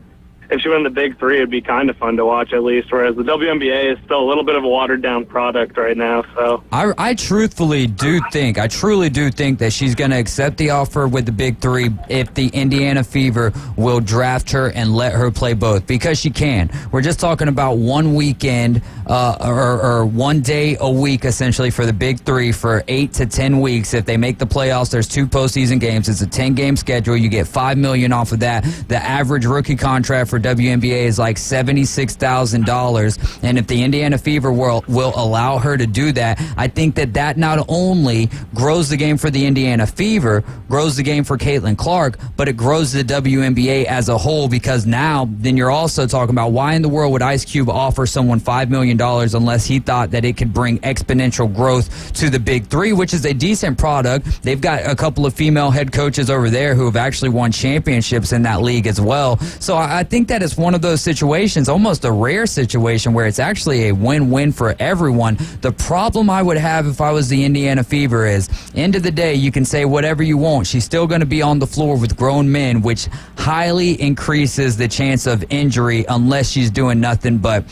if she won the Big Three, it'd be kind of fun to watch at least, whereas the WNBA is still a little bit of a watered-down product right now. So I truly do think that she's going to accept the offer with the Big Three if the Indiana Fever will draft her and let her play both, because she can. We're just talking about one weekend or 1 day a week, essentially, for the Big Three for 8 to 10 weeks. If they make the playoffs, there's 2 postseason games. It's a 10-game schedule. You get $5 million off of that. The average rookie contract for WNBA is like $76,000, and if the Indiana Fever will allow her to do that, I think that not only grows the game for the Indiana Fever, grows the game for Caitlin Clark, but it grows the WNBA as a whole, because now then you're also talking about why in the world would Ice Cube offer someone $5 million unless he thought that it could bring exponential growth to the Big Three, which is a decent product. They've got a couple of female head coaches over there who have actually won championships in that league as well. So I think that it's one of those situations, almost a rare situation, where it's actually a win-win for everyone. The problem I would have if I was the Indiana Fever is, end of the day, you can say whatever you want. She's still going to be on the floor with grown men, which highly increases the chance of injury unless she's doing nothing but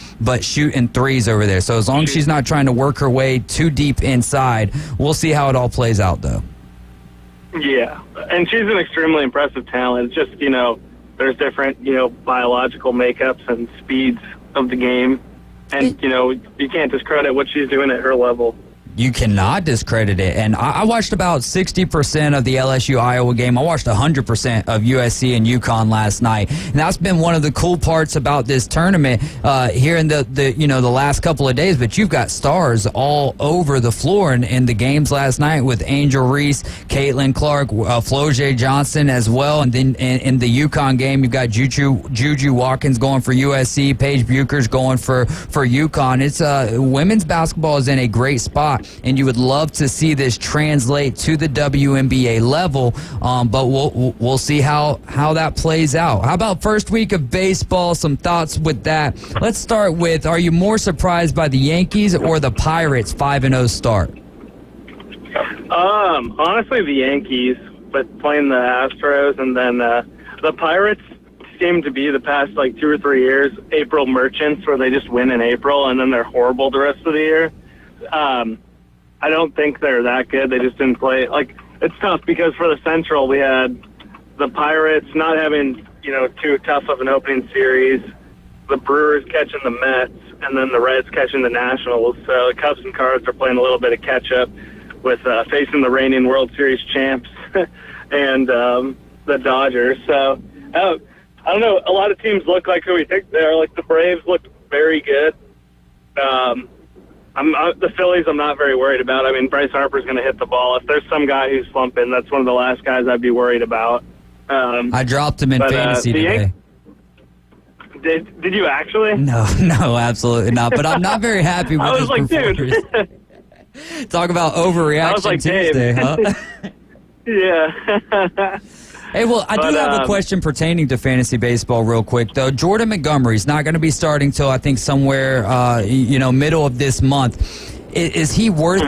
shooting threes over there. So as long as she's not trying to work her way too deep inside, we'll see how it all plays out, though. Yeah, and she's an extremely impressive talent. It's just, there's different, biological makeups and speeds of the game. And, you can't discredit what she's doing at her level. You cannot discredit it. And I watched about 60% of the LSU-Iowa game. I watched 100% of USC and UConn last night. And that's been one of the cool parts about this tournament here in the last couple of days. But you've got stars all over the floor in the games last night with Angel Reese, Caitlin Clark, Floje Johnson as well. And then in the UConn game, you've got Juju Watkins going for USC, Paige Buchers going for UConn. It's women's basketball is in a great spot. And you would love to see this translate to the WNBA level, but we'll see how that plays out. How about first week of baseball? Some thoughts with that. Let's start with: are you more surprised by the Yankees or the Pirates' 5-0 start? Honestly, the Yankees, but playing the Astros, and then the Pirates seem to be the past 2 or 3 years April merchants, where they just win in April and then they're horrible the rest of the year. I don't think they're that good. They just didn't play. It's tough because for the Central, we had the Pirates not having, too tough of an opening series, the Brewers catching the Mets, and then the Reds catching the Nationals. So the Cubs and Cards are playing a little bit of catch-up with facing the reigning World Series champs and the Dodgers. So, I don't know. A lot of teams look like who we think they are. The Braves look very good. The Phillies, I'm not very worried about. I mean, Bryce Harper's going to hit the ball. If there's some guy who's slumping, that's one of the last guys I'd be worried about. I dropped him in fantasy today. Did you actually? No, absolutely not. But I'm not very happy with his performance. Dude. Talk about overreaction Tuesday, huh? Yeah. Hey, well, I do have a question pertaining to fantasy baseball real quick, though. Jordan Montgomery's not going to be starting till, I think, somewhere, middle of this month. Is he worth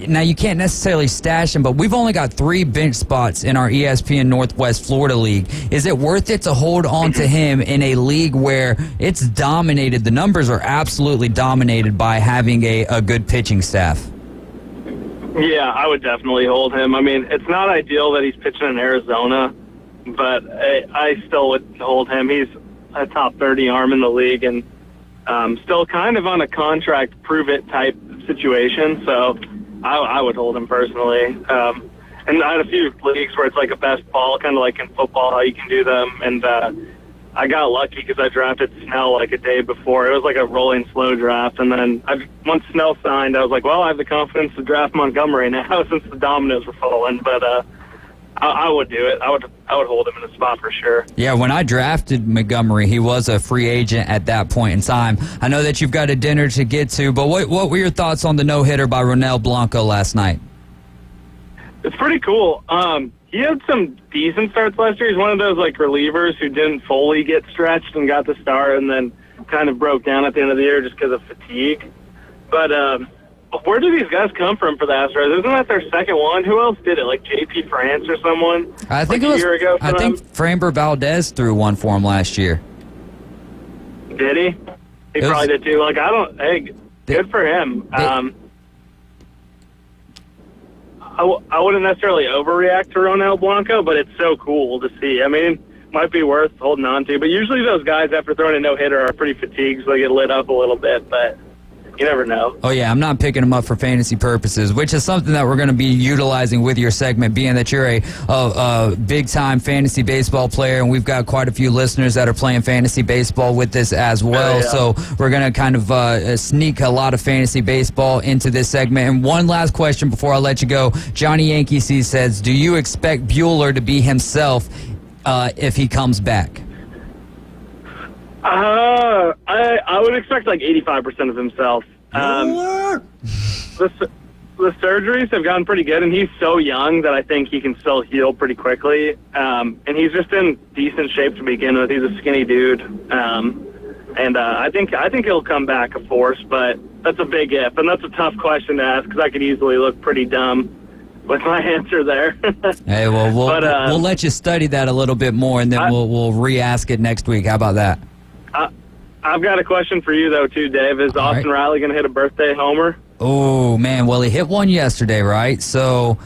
Now, you can't necessarily stash him, but we've only got 3 bench spots in our ESPN Northwest Florida League. Is it worth it to hold on to him in a league where it's dominated? The numbers are absolutely dominated by having a good pitching staff. Yeah, I would definitely hold him. I mean, it's not ideal that he's pitching in Arizona, but I still would hold him. He's a top 30 arm in the league and still kind of on a contract prove-it type situation, so I would hold him personally. And I had a few leagues where it's like a best ball, kind of like in football, how you can do them, and I got lucky because I drafted Snell a day before. It was like a rolling slow draft, and then once Snell signed, I was like, well, I have the confidence to draft Montgomery now since the dominoes were falling. But I would do it. I would hold him in a spot for sure. Yeah, when I drafted Montgomery, he was a free agent at that point in time. I know that you've got a dinner to get to, but what were your thoughts on the no-hitter by Ronel Blanco last night? It's pretty cool. He had some decent starts last year. He's one of those relievers who didn't fully get stretched and got the start and then kind of broke down at the end of the year just because of fatigue. But where do these guys come from for the Astros? Isn't that their second one? Who else did it? J.P. France or someone? I think it was. A year ago I think Framber Valdez threw one for him last year. Did he? He probably did too. Good for him. I wouldn't necessarily overreact to Ronel Blanco, but it's so cool to see. I mean, it might be worth holding on to. But usually those guys, after throwing a no-hitter, are pretty fatigued, so they get lit up a little bit. But you never know. Oh, yeah, I'm not picking them up for fantasy purposes, which is something that we're going to be utilizing with your segment, being that you're a big-time fantasy baseball player, and we've got quite a few listeners that are playing fantasy baseball with this as well. Yeah. So we're going to kind of sneak a lot of fantasy baseball into this segment. And one last question before I let you go. Johnny Yankee C says, do you expect Bueller to be himself if he comes back? I would expect 85% of himself. the surgeries have gotten pretty good, and he's so young that I think he can still heal pretty quickly. And he's just in decent shape to begin with. He's a skinny dude. And I think he'll come back a force, but that's a big if, and that's a tough question to ask because I could easily look pretty dumb with my answer there. Hey, well, we'll let you study that a little bit more, and then we'll re-ask it next week. How about that? I've got a question for you, though, too, Dave. Is Austin Riley going to hit a birthday homer? Oh, man. Well, he hit one yesterday, right? So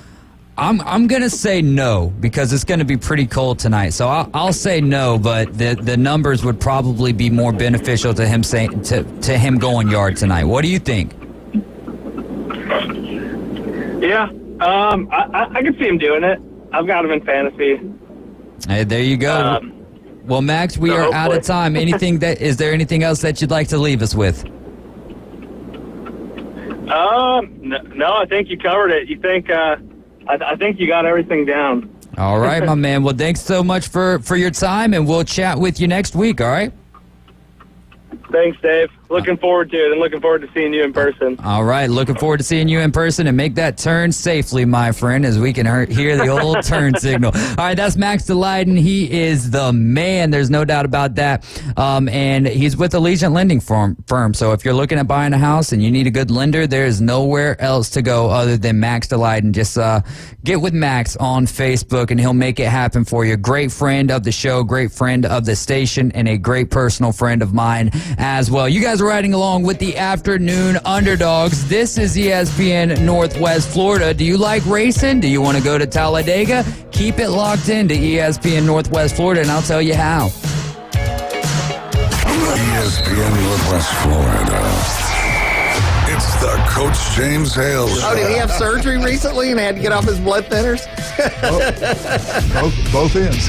I'm going to say no because it's going to be pretty cold tonight. So I'll say no, but the numbers would probably be more beneficial to him to him going yard tonight. What do you think? Yeah, I could see him doing it. I've got him in fantasy. Hey, there you go. Well, Max, we are out of time. Is there anything else that you'd like to leave us with? No, I think you covered it. You think I think you got everything down. All right, my man. Well, thanks so much for your time, and we'll chat with you next week, all right? Thanks, Dave. Looking forward to it, and looking forward to seeing you in person. All right, looking forward to seeing you in person, and make that turn safely, my friend, as we can hear the old turn signal. All right, that's Max DeLayden. He is the man. There's no doubt about that. And he's with Allegiant Lending Firm. So if you're looking at buying a house and you need a good lender, there is nowhere else to go other than Max DeLayden. Just get with Max on Facebook, and he'll make it happen for you. Great friend of the show, great friend of the station, and a great personal friend of mine as well. You guys are riding along with the Afternoon Underdogs. This is ESPN Northwest Florida. Do you like racing? Do you want to go to Talladega? Keep it locked in to ESPN Northwest Florida, and I'll tell you how. ESPN Northwest Florida. It's the Coach James Hale Show. Oh, did he have surgery recently and had to get off his blood thinners? Both ends.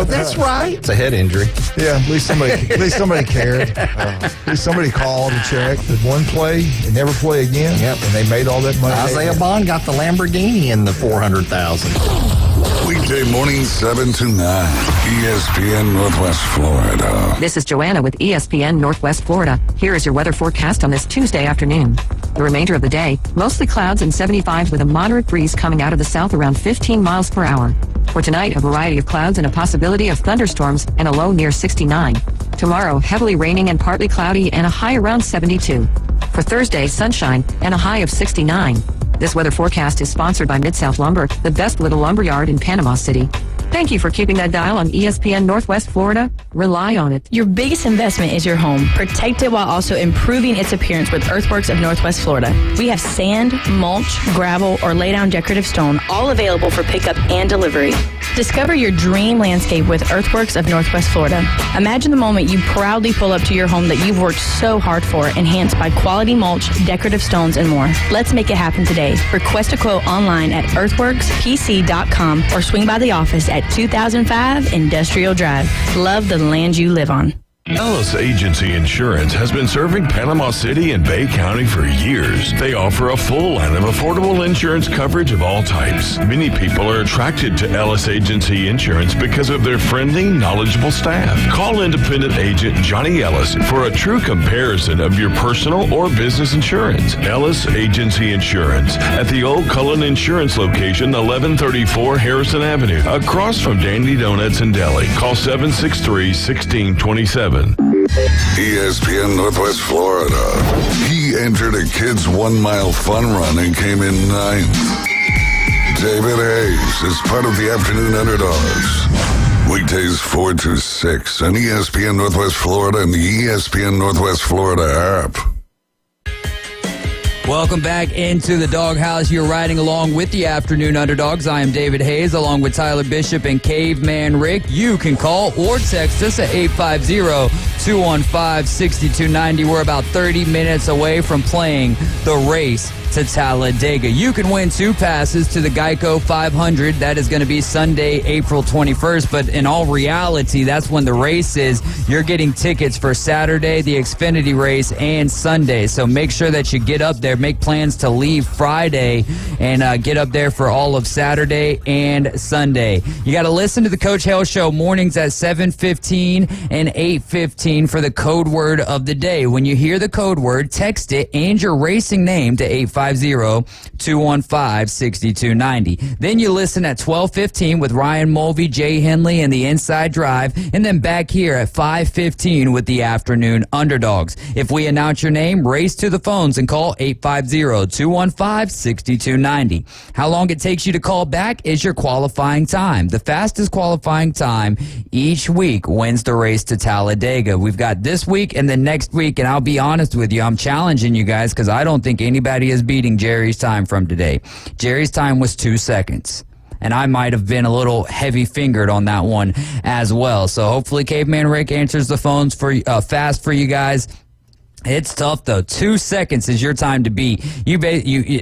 That's right. It's a head injury. Yeah, at least somebody cared. At least somebody called and checked. Did one play and never play again? Yep. And they made all that money. Isaiah Bond got the Lamborghini in the $400,000. Weekday morning 7 to 9. ESPN Northwest Florida. This is Joanna with ESPN Northwest Florida. Here is your weather forecast on this Tuesday afternoon. The remainder of the day, mostly clouds and 75 with a moderate breeze coming out of the south around 15 miles per hour. For tonight, a variety of clouds and a possibility of thunderstorms and a low near 69. Tomorrow, heavily raining and partly cloudy and a high around 72. For Thursday, sunshine and a high of 69. This weather forecast is sponsored by Mid-South Lumber, the best little lumber yard in Panama City. Thank you for keeping that dial on ESPN Northwest Florida. Rely on it. Your biggest investment is your home. Protect it while also improving its appearance with Earthworks of Northwest Florida. We have sand, mulch, gravel, or lay-down decorative stone, all available for pickup and delivery. Discover your dream landscape with Earthworks of Northwest Florida. Imagine the moment you proudly pull up to your home that you've worked so hard for, enhanced by quality mulch, decorative stones, and more. Let's make it happen today. Request a quote online at earthworkspc.com or swing by the office at 2005 Industrial Drive. Love the land you live on. Ellis Agency Insurance has been serving Panama City and Bay County for years. They offer a full line of affordable insurance coverage of all types. Many people are attracted to Ellis Agency Insurance because of their friendly, knowledgeable staff. Call independent agent Johnny Ellis for a true comparison of your personal or business insurance. Ellis Agency Insurance at the Old Cullen Insurance location, 1134 Harrison Avenue, across from Dandy Donuts and Deli. Call 763-1627. ESPN Northwest Florida. He entered a kids' 1 mile fun run and came in 9th. David Hayes is part of the Afternoon Underdogs. Weekdays 4 to 6 on ESPN Northwest Florida and the ESPN Northwest Florida app. Welcome back into the Doghouse. You're riding along with the Afternoon Underdogs. I am David Hayes, along with Tyler Bishop and Caveman Rick. You can call or text us at 850-215-6290. We're about 30 minutes away from playing the race to Talladega. You can win 2 passes to the Geico 500. That is going to be Sunday, April 21st. But in all reality, that's when the race is. You're getting tickets for Saturday, the Xfinity race, and Sunday. So make sure that you get up there. Make plans to leave Friday and get up there for all of Saturday and Sunday. You got to listen to the Coach Hale Show mornings at 7:15 and 8:15 for the code word of the day. When you hear the code word, text it and your racing name to 850-215-6290. Then you listen at 12:15 with Ryan Mulvey, Jay Henley, and the Inside Drive, and then back here at 5:15 with the Afternoon Underdogs. If we announce your name, race to the phones and call 850-215-6290. How long it takes you to call back is your qualifying time. The fastest qualifying time each week wins the race to Talladega. We've got this week and then next week, and I'll be honest with you, I'm challenging you guys because I don't think anybody is beating Jerry's time from today. Jerry's time was 2 seconds. And I might have been a little heavy-fingered on that one as well. So hopefully Caveman Rick answers the phones for fast for you guys. It's tough, though. 2 seconds is your time to beat.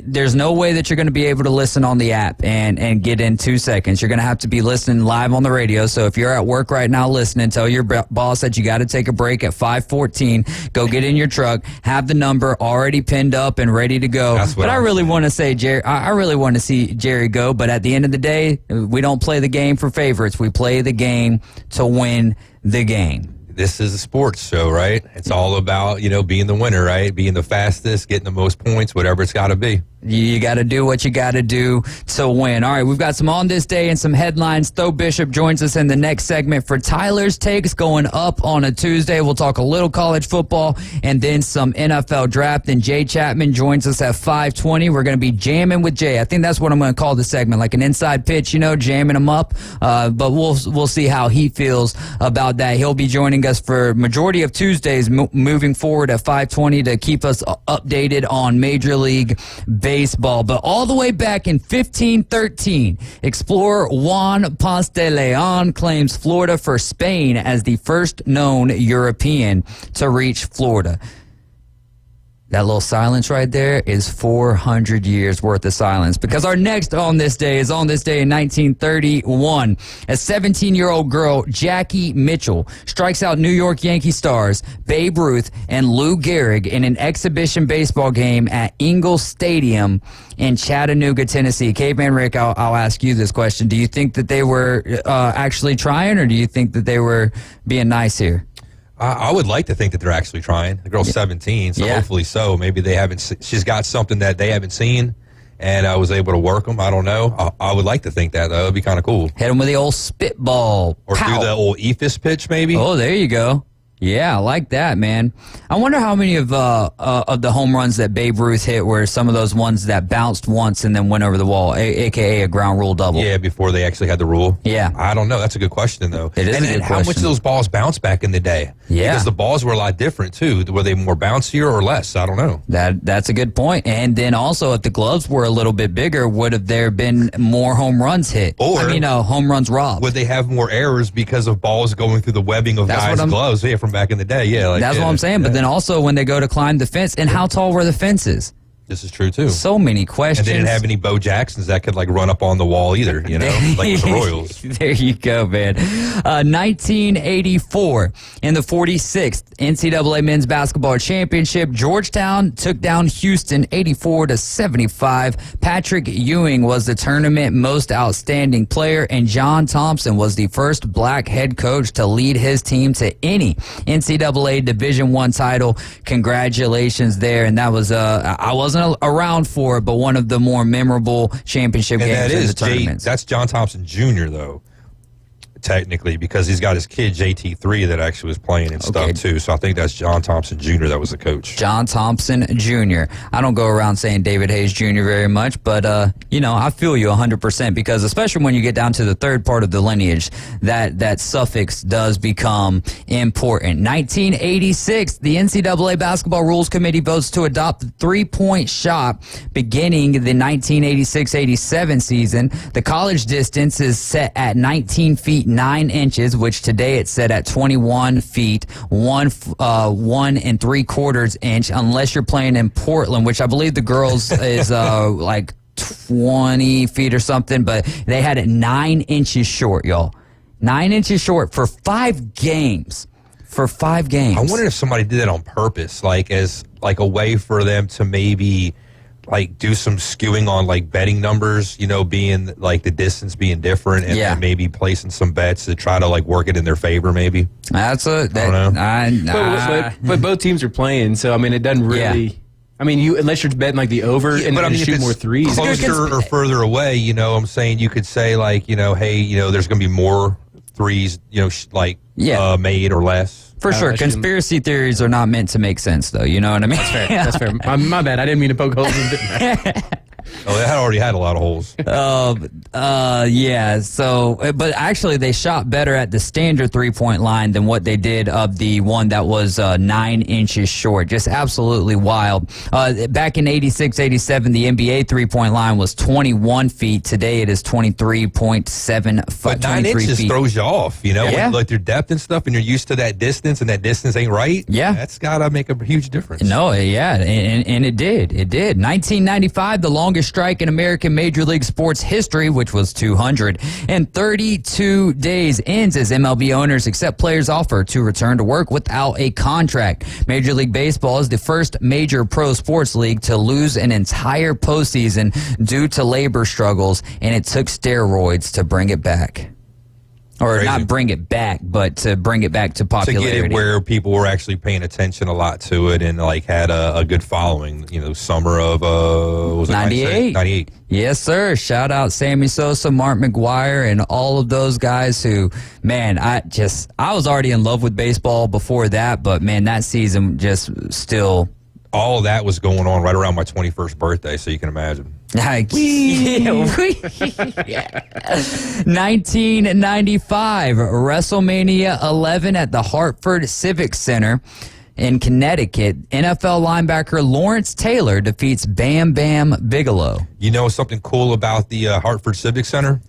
There's no way that you're going to be able to listen on the app and get in 2 seconds. You're going to have to be listening live on the radio. So if you're at work right now listening, tell your boss that you got to take a break at 5:14. Go get in your truck. Have the number already pinned up and ready to go. But I really want to say, Jerry, I really want to see Jerry go. But at the end of the day, we don't play the game for favorites. We play the game to win the game. This is a sports show, right? It's all about, being the winner, right? Being the fastest, getting the most points, whatever it's got to be. You got to do what you got to do to win. All right, we've got some On This Day and some headlines. Tho Bishop joins us in the next segment for Tyler's Takes going up on a Tuesday. We'll talk a little college football and then some NFL draft. Then Jay Chapman joins us at 5:20. We're going to be jamming with Jay. I think that's what I'm going to call the segment, like an inside pitch, jamming him up. But we'll see how he feels about that. He'll be joining us for majority of Tuesdays moving forward at 5:20 to keep us updated on Major League Baseball. But all the way back in 1513, explorer Juan Ponce de Leon claims Florida for Spain as the first known European to reach Florida. That little silence right there is 400 years worth of silence, because our next On This Day is On This Day in 1931. A 17-year-old girl, Jackie Mitchell, strikes out New York Yankee stars Babe Ruth and Lou Gehrig in an exhibition baseball game at Ingalls Stadium in Chattanooga, Tennessee. Caveman Rick, I'll ask you this question. Do you think that they were actually trying, or do you think that they were being nice here? I would like to think that they're actually trying. The girl's 17, so hopefully so. Maybe they haven't. She's got something that they haven't seen, and I was able to work them. I don't know. I would like to think that, though. It'd be kind of cool. Hit them with the old spitball. Or Pow. do the old ephus pitch, maybe. Oh, there you go. Yeah, I like that, man. I wonder how many of the home runs that Babe Ruth hit were some of those ones that bounced once and then went over the wall, a.k.a. a ground rule double. Yeah, before they actually had the rule. Yeah. I don't know. That's a good question, though. It is a good and how question. much did those balls bounce back in the day? Yeah. Because the balls were a lot different, too. Were they more bouncier or less? I don't know. That's a good point. And then also, if the gloves were a little bit bigger, would have there been more home runs hit? Or home runs robbed. Would they have more errors because of balls going through the webbing of guys' gloves? Yeah, from back in the day. Yeah. That's what I'm saying. But then also when they go to climb the fence, and how tall were the fences? This is true, too. So many questions. And they didn't have any Bo Jacksons that could, run up on the wall either, like with the Royals. There you go, man. 1984, in the 46th NCAA Men's Basketball Championship, Georgetown took down Houston 84-75. Patrick Ewing was the tournament most outstanding player, and John Thompson was the first black head coach to lead his team to any NCAA Division I title. Congratulations there. And that was, I wasn't around for it, but one of the more memorable championship games in the tournaments. That's John Thompson Jr., though, technically, because he's got his kid, JT3, that actually was playing and stuff, too. So I think that's John Thompson Jr. that was the coach. John Thompson Jr. I don't go around saying David Hayes Jr. very much, but, I feel you 100%, because especially when you get down to the third part of the lineage, that suffix does become important. 1986, the NCAA Basketball Rules Committee votes to adopt the three-point shot beginning the 1986-87 season. The college distance is set at 19 feet 9 inches, which today it's set at 21 feet 1 3/4 inch, unless you're playing in Portland, which I believe the girls is like 20 feet or something, but they had it 9 inches short, y'all. 9 inches short for 5 games. For 5 games. I wonder if somebody did that on purpose, as a way for them to maybe do some skewing on betting numbers, being the distance being different, and maybe placing some bets to try to work it in their favor, maybe. I don't know. But both teams are playing, so it doesn't really I mean, unless you're betting like the over and but I mean, shoot more threes. Closer or further away, I'm saying you could say like, hey, there's going to be more threes, made or less. For sure. Conspiracy theories are not meant to make sense, though. You know what I mean? That's fair. My bad. I didn't mean to poke holes in it. Oh, they had already had a lot of holes. Yeah. So, but actually, they shot better at the standard 3-point line than what they did of the one that was 9 inches short. Just absolutely wild. Back in 86, 87, the NBA 3-point line was 21 feet. Today, it is 23.7. But 9 inches feet. Throws you off, Yeah. With like their depth and stuff, and you're used to that distance, and that distance ain't right. Yeah. That's got to make a huge difference. No, yeah, and it did. It did. 1995, the longest strike in American Major League sports history, which was 232 days, ends as MLB owners accept players' offer to return to work without a contract. Major League Baseball is the first major pro sports league to lose an entire postseason due to labor struggles, and it took steroids to bring it back. Or Crazy. not bring it back, but to bring it back to popularity. To get it where people were actually paying attention a lot to it and like had a good following, summer of was it 98. 98. Yes, sir. Shout out Sammy Sosa, Mark McGuire, and all of those guys who, man, I was already in love with baseball before that, but man, that season just still. All of that was going on right around my 21st birthday, so you can imagine. 1995, WrestleMania 11 at the Hartford Civic Center in Connecticut. NFL linebacker Lawrence Taylor defeats Bam Bam Bigelow. You know something cool about the Hartford Civic Center?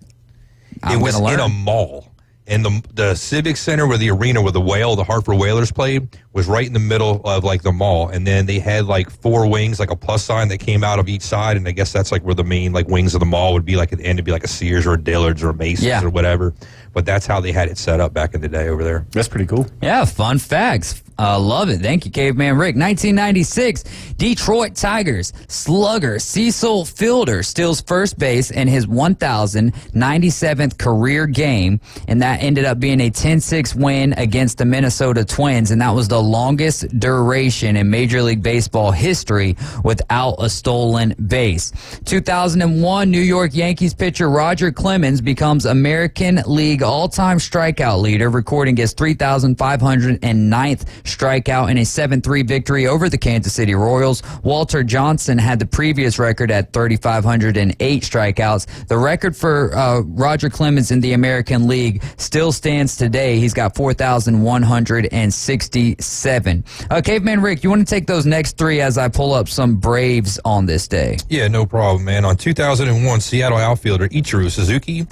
It was in a mall. And the Civic Center where the arena where the Hartford Whalers played was right in the middle of like the mall. And then they had like 4 wings, like a plus sign that came out of each side. And I guess that's like where the main like wings of the mall would be. Like at the end, it'd be like a Sears or a Dillard's or a Macy's or whatever. But that's how they had it set up back in the day over there. That's pretty cool. Yeah, fun facts. Love it. Thank you, Caveman Rick. 1996, Detroit Tigers slugger Cecil Fielder steals first base in his 1,097th career game, and that ended up being a 10-6 win against the Minnesota Twins, and that was the longest duration in Major League Baseball history without a stolen base. 2001, New York Yankees pitcher Roger Clemens becomes American League all-time strikeout leader, recording his 3,509th strikeout in a 7-3 victory over the Kansas City Royals. Walter Johnson had the previous record at 3,508 strikeouts. The record for Roger Clemens in the American League still stands today. He's got 4,167. Caveman Rick, you want to take those next 3 as I pull up some Braves on this day? Yeah, no problem, man. On 2001, Seattle outfielder Ichiro Suzuki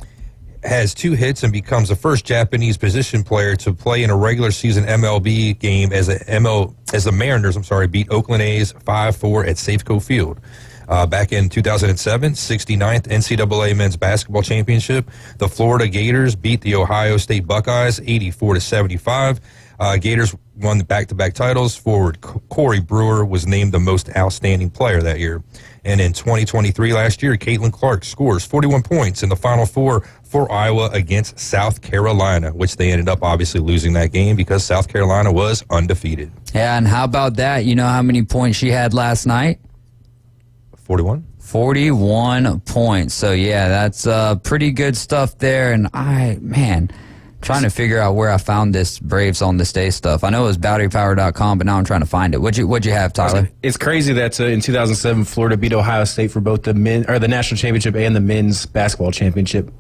has 2 hits and becomes the first Japanese position player to play in a regular season MLB game as the Mariners, beat Oakland A's 5-4 at Safeco Field. Back in 2007, 69th NCAA Men's Basketball Championship, the Florida Gators beat the Ohio State Buckeyes 84-75. Gators won the back-to-back titles. Forward Corey Brewer was named the most outstanding player that year. And in 2023, last year, Caitlin Clark scores 41 points in the Final Four for Iowa against South Carolina, which they ended up obviously losing that game because South Carolina was undefeated. Yeah, and how about that? You know how many points she had last night? 41. 41 points. So, yeah, that's pretty good stuff there. And trying to figure out where I found this Braves on this day stuff. I know it was batterypower.com, but now I'm trying to find it. What'd you have, Tyler? It's crazy that in 2007, Florida beat Ohio State for both the the national championship and the men's basketball championship.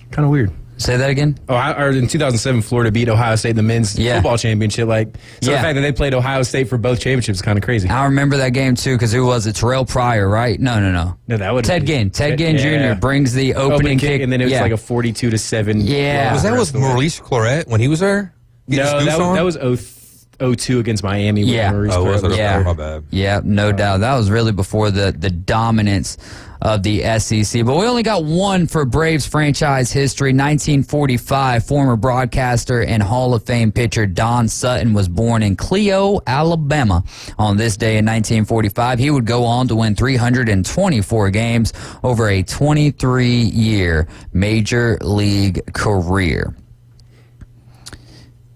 Kind of weird. Say that again? In 2007, Florida beat Ohio State in the men's football championship. The fact that they played Ohio State for both championships is kind of crazy. I remember that game, too, because who was it? Terrell Pryor, right? No. No, that would Ted Ginn. Ted Ginn Jr. brings the opening kick. And then it was like a 42-7. Yeah. Was that Maurice Clarett when he was there? No, that was 0-2 against Miami. Yeah. My bad. Yeah, no doubt. That was really before the dominance of the SEC. But we only got one for Braves franchise history. 1945, former broadcaster and Hall of Fame pitcher Don Sutton was born in Clio, Alabama. On this day in 1945, he would go on to win 324 games over a 23-year Major League career.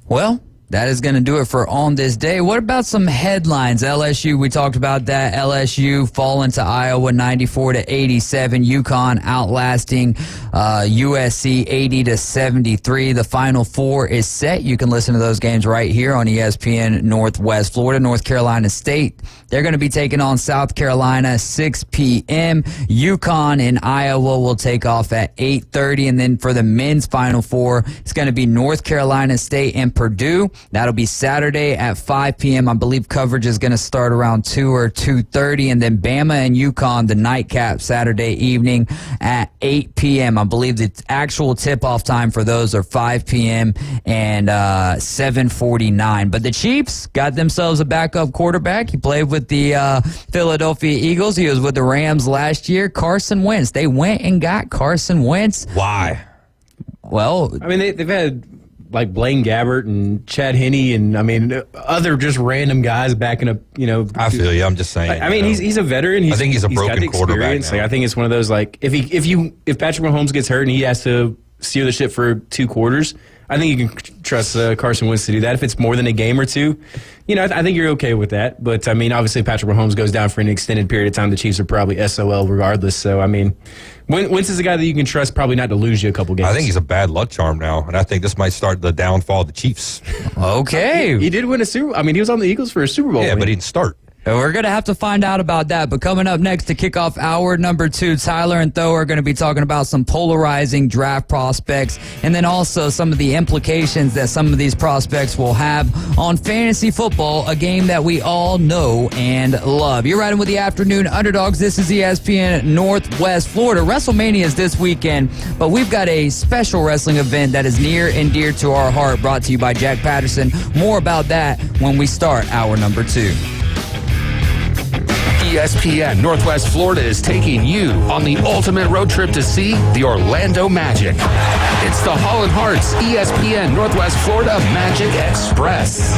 Well, That is going to do it for On This Day. What about some headlines? LSU, we talked about that. LSU falling to Iowa 94-87. UConn outlasting USC 80-73. The Final Four is set. You can listen to those games right here on ESPN Northwest Florida. North Carolina State, they're going to be taking on South Carolina 6 p.m. UConn and Iowa will take off at 8:30. And then for the men's Final Four, it's going to be North Carolina State and Purdue. That'll be Saturday at 5 p.m. I believe coverage is going to start around 2 or 2:30. And then Bama and UConn, the nightcap, Saturday evening at 8 p.m. I believe the actual tip-off time for those are 5 p.m. and 7:49. But the Chiefs got themselves a backup quarterback. He played with the Philadelphia Eagles. He was with the Rams last year. Carson Wentz. They went and got Carson Wentz. Why? Well, I mean, they've had like Blaine Gabbert and Chad Henne and, I mean, other just random guys backing up, I feel you. I'm just saying. I mean, he's a veteran. I think he's a broken quarterback now. Like, I think it's one of those, like, if Patrick Mahomes gets hurt and he has to steer the ship for 2 quarters, I think you can trust Carson Wentz to do that. If it's more than a game or two, I think you're okay with that. But, I mean, obviously, if Patrick Mahomes goes down for an extended period of time, the Chiefs are probably SOL regardless. So, I mean, Wentz is a guy that you can trust probably not to lose you a couple games. I think he's a bad luck charm now, and I think this might start the downfall of the Chiefs. Okay. He did win a Super Bowl. I mean, he was on the Eagles for a Super Bowl. Yeah, but he didn't start. We're going to have to find out about that. But coming up next to kick off hour number 2, Tyler and Tho are going to be talking about some polarizing draft prospects and then also some of the implications that some of these prospects will have on fantasy football, a game that we all know and love. You're riding with the Afternoon Underdogs. This is ESPN Northwest Florida. WrestleMania is this weekend, but we've got a special wrestling event that is near and dear to our heart, brought to you by Jack Patterson. More about that when we start hour number 2. ESPN Northwest Florida is taking you on the ultimate road trip to see the Orlando Magic. It's the Holland Hearts ESPN Northwest Florida Magic Express.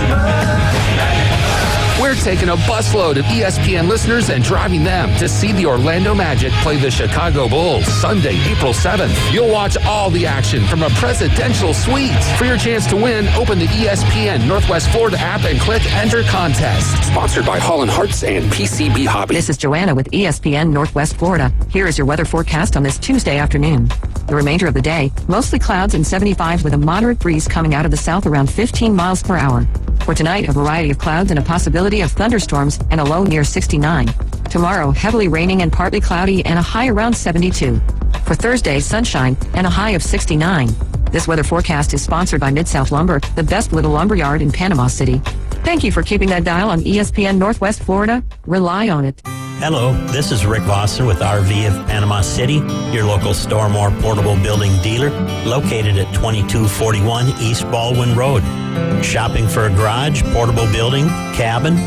We're taking a busload of ESPN listeners and driving them to see the Orlando Magic play the Chicago Bulls Sunday, April 7th. You'll watch all the action from a presidential suite. For your chance to win, open the ESPN Northwest Florida app and click Enter Contest. Sponsored by Holland Hearts and PCB Hobby. This is Joanna with ESPN Northwest Florida. Here is your weather forecast on this Tuesday afternoon. The remainder of the day, mostly clouds and 75 with a moderate breeze coming out of the south around 15 miles per hour. For tonight, a variety of clouds and a possibility of thunderstorms and a low near 69. Tomorrow, heavily raining and partly cloudy and a high around 72. For Thursday, sunshine and a high of 69. This weather forecast is sponsored by Mid-South Lumber, the best little lumber yard in Panama City. Thank you for keeping that dial on ESPN Northwest Florida. Rely on it. Hello, this is Rick Vossen with RV of Panama City, your local Stormore portable building dealer, located at 2241 East Baldwin Road. Shopping for a garage, portable building, cabin?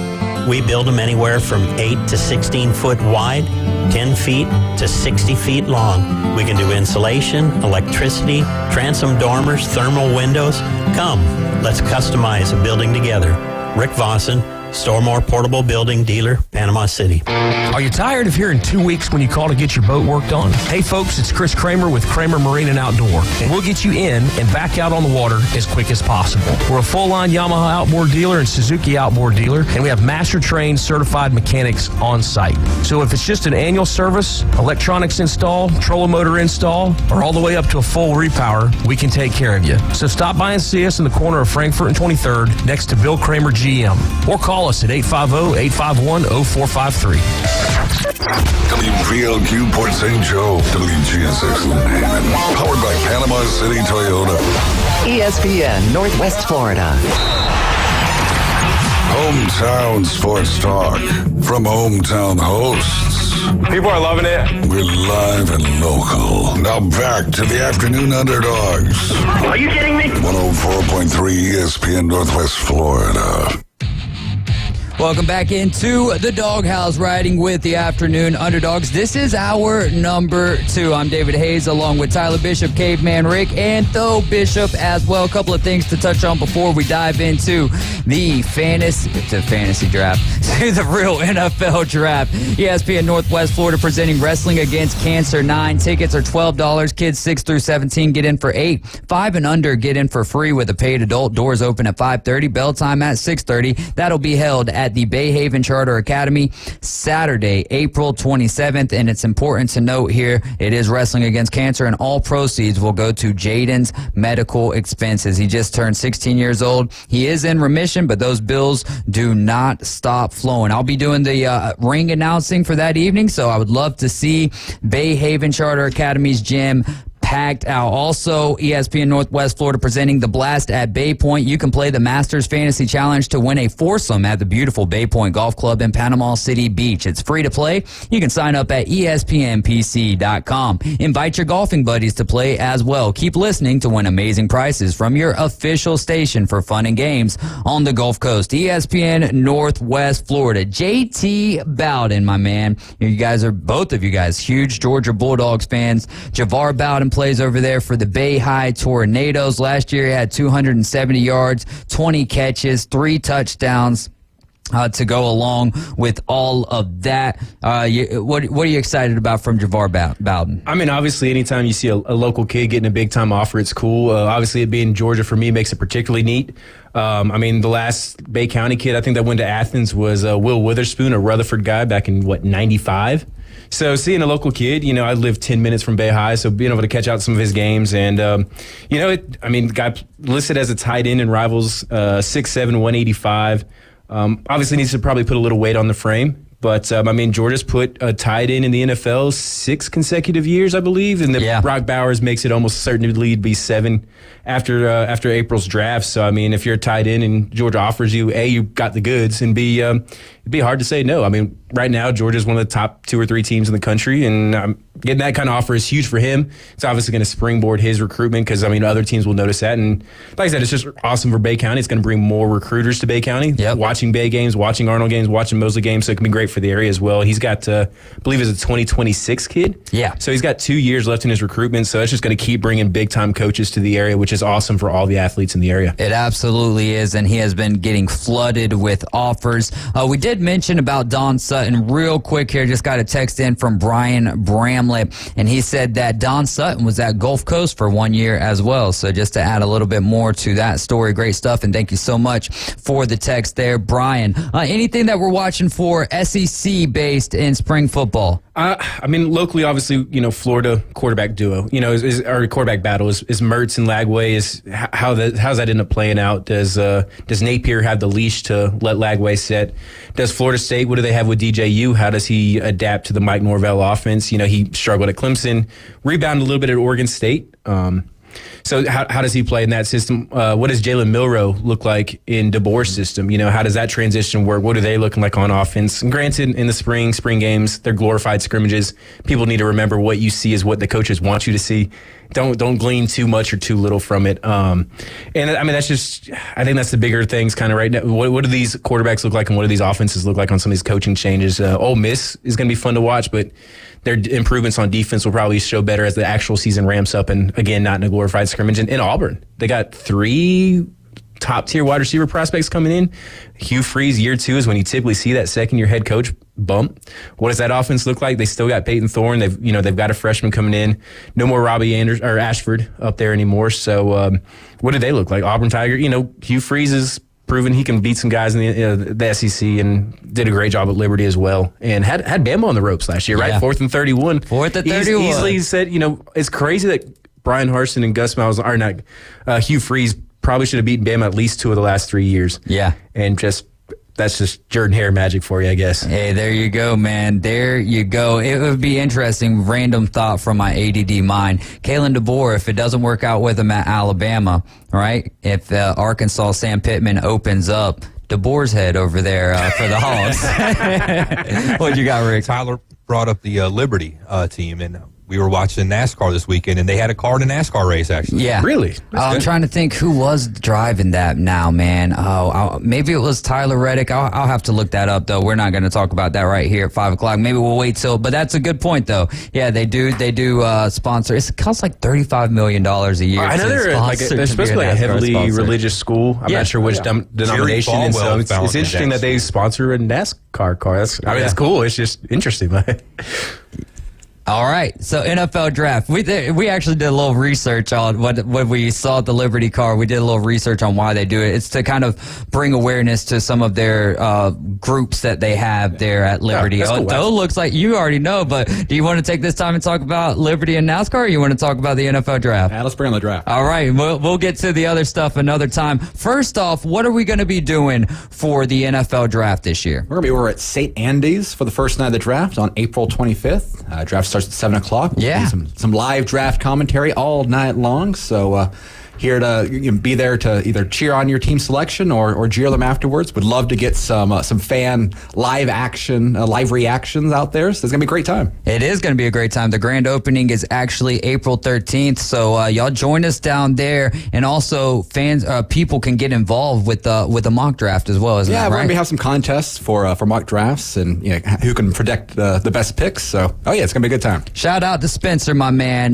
We build them anywhere from 8 to 16 foot wide, 10 feet to 60 feet long. We can do insulation, electricity, transom dormers, thermal windows. Come, let's customize a building together. Rick Vossen, Stormore Portable Building Dealer, Panama City. Are you tired of hearing 2 weeks when you call to get your boat worked on? Hey folks, it's Chris Kramer with Kramer Marine and Outdoor, and we'll get you in and back out on the water as quick as possible. We're a full-line Yamaha outboard dealer and Suzuki outboard dealer, and we have master-trained certified mechanics on site. So if it's just an annual service, electronics install, trolling motor install, or all the way up to a full repower, we can take care of you. So stop by and see us in the corner of Frankfurt and 23rd next to Bill Kramer GM, or call us at 850-851-0453. WPLQ Port St. Joe, WGSX Haven, powered by Panama City Toyota. ESPN Northwest Florida. Hometown sports talk from hometown hosts. People are loving it. We're live and local. Now back to the Afternoon Underdogs. Are you kidding me? 104.3 ESPN Northwest Florida. Welcome back into the Doghouse, riding with the Afternoon Underdogs. This is our number 2. I'm David Hayes, along with Tyler Bishop, Caveman Rick, and Tho Bishop as well. A couple of things to touch on before we dive into the fantasy draft, to the real NFL draft. ESPN Northwest Florida presenting Wrestling Against Cancer 9. Tickets are $12. Kids 6 through 17 get in for $8. 5 and under get in for free with a paid adult. Doors open at 5:30. Bell time at 6:30. That'll be held at the Bay Haven Charter Academy Saturday, April 27th. And it's important to note here, it is Wrestling Against Cancer, and all proceeds will go to Jaden's medical expenses. He just turned 16 years old. He is in remission, but those bills do not stop flowing. I'll be doing the ring announcing for that evening, so I would love to see Bay Haven Charter Academy's gym packed out. Also, ESPN Northwest Florida presenting the Blast at Bay Point. You can play the Masters Fantasy Challenge to win a foursome at the beautiful Bay Point Golf Club in Panama City Beach. It's free to play. You can sign up at espnpc.com. Invite your golfing buddies to play as well. Keep listening to win amazing prizes from your official station for fun and games on the Gulf Coast. ESPN Northwest Florida. JT Bowden, my man. Both of you guys, huge Georgia Bulldogs fans. Javar Bowden plays over there for the Bay High Tornadoes. Last year he had 270 yards, 20 catches, 3 touchdowns. To go along with all of that. What are you excited about from Javar Bowden? I mean, obviously, anytime you see a local kid getting a big-time offer, it's cool. Obviously, it being Georgia for me makes it particularly neat. I mean, the last Bay County kid I think that went to Athens was Will Witherspoon, a Rutherford guy back in, 95? So seeing a local kid, I live 10 minutes from Bay High, so being able to catch out some of his games. And, guy listed as a tight end in Rivals, 6'7", 185. Obviously needs to probably put a little weight on the frame. But, Georgia's put a tight end in the NFL 6 consecutive years, I believe. And Brock Bowers makes it almost certainly be 7 after April's draft. So, if you're a tight end and Georgia offers you, A, you got the goods, and B, it'd be hard to say no. Right now, Georgia's one of the top 2 or 3 teams in the country, and getting that kind of offer is huge for him. It's obviously going to springboard his recruitment because, other teams will notice that. And like I said, it's just awesome for Bay County. It's going to bring more recruiters to Bay County, watching Bay games, watching Arnold games, watching Mosley games, so it can be great for the area as well. He's got, I believe he's a 2026 kid. Yeah. So he's got 2 years left in his recruitment, so it's just going to keep bringing big-time coaches to the area, which is awesome for all the athletes in the area. It absolutely is, and he has been getting flooded with offers. We did mention about Don Sutton real quick here. Just got a text in from Brian Bramlett, and he said that Don Sutton was at Gulf Coast for 1 year as well. So just to add a little bit more to that story, great stuff, and thank you so much for the text there, Brian. Anything that we're watching for SEC-based in spring football? Locally, obviously, Florida quarterback duo, our quarterback battle is Mertz and Lagway. How's that end up playing out? Does Napier have the leash to let Lagway sit? Does Florida State, what do they have with DJU? How does he adapt to the Mike Norvell offense? He struggled at Clemson, rebounded a little bit at Oregon State. So how does he play in that system? What does Jalen Milroe look like in DeBoer's system? How does that transition work? What are they looking like on offense? And granted, in the spring games, they're glorified scrimmages. People need to remember what you see is what the coaches want you to see. Don't glean too much or too little from it. That's just, I think that's the bigger things kind of right now. What do these quarterbacks look like, and what do these offenses look like on some of these coaching changes? Ole Miss is going to be fun to watch, but their improvements on defense will probably show better as the actual season ramps up, and again, not in a glorified scrimmage. In Auburn, they got 3 top-tier wide receiver prospects coming in. Hugh Freeze, year 2 is when you typically see that second-year head coach bump. What does that offense look like? They still got Peyton Thorne. They've got a freshman coming in. No more Robbie Ashford up there anymore. So what do they look like? Auburn Tiger. Hugh Freeze has proven he can beat some guys in the SEC, and did a great job at Liberty as well. And had Bama on the ropes last year, right? 4th and 31. 4th and 31. Easily said, it's crazy that Brian Harsin and Gus Miles are not. Hugh Freeze probably should have beaten Bama at least 2 of the last 3 years. Yeah. And that's just Jordan-Hare magic for you, I guess. Hey, there you go, man. There you go. It would be interesting, random thought from my ADD mind. Kalen DeBoer, if it doesn't work out with him at Alabama, right? If Arkansas Sam Pittman opens up DeBoer's head over there for the Hogs. What you got, Rick? Tyler brought up the Liberty team, and we were watching NASCAR this weekend, and they had a car in a NASCAR race, actually. Yeah. Really? I'm trying to think who was driving that now, man. Maybe it was Tyler Reddick. I'll have to look that up, though. We're not going to talk about that right here at 5 o'clock. Maybe we'll wait till, but that's a good point, though. Yeah, they do sponsor. It costs like $35 million a year. I know they're supposed to be a heavily religious school. I'm not sure which denomination. And so it's interesting that they sponsor a NASCAR car. That's cool. It's just interesting. All right, so NFL draft. We actually did a little research on what we saw at the Liberty car. We did a little research on why they do it. It's to kind of bring awareness to some of their groups that they have there at Liberty. Cool. Although it looks like you already know, but do you want to take this time and talk about Liberty and NASCAR, or you want to talk about the NFL draft? Let's bring on the draft. All right, we'll get to the other stuff another time. First off, what are we going to be doing for the NFL draft this year? We're going to be over at St. Andy's for the first night of the draft on April 25th. Draft starts at 7 o'clock. Yeah. Some live draft commentary all night long. So here to be there to either cheer on your team selection or cheer them afterwards. Would love to get some fan live action, live reactions out there. So it's going to be a great time. It is going to be a great time. The grand opening is actually April 13th. So y'all join us down there. And also fans, people can get involved with the mock draft as well, isn't that right? Yeah, we're going to have some contests for mock drafts and who can predict the best picks. So, it's going to be a good time. Shout out to Spencer, my man.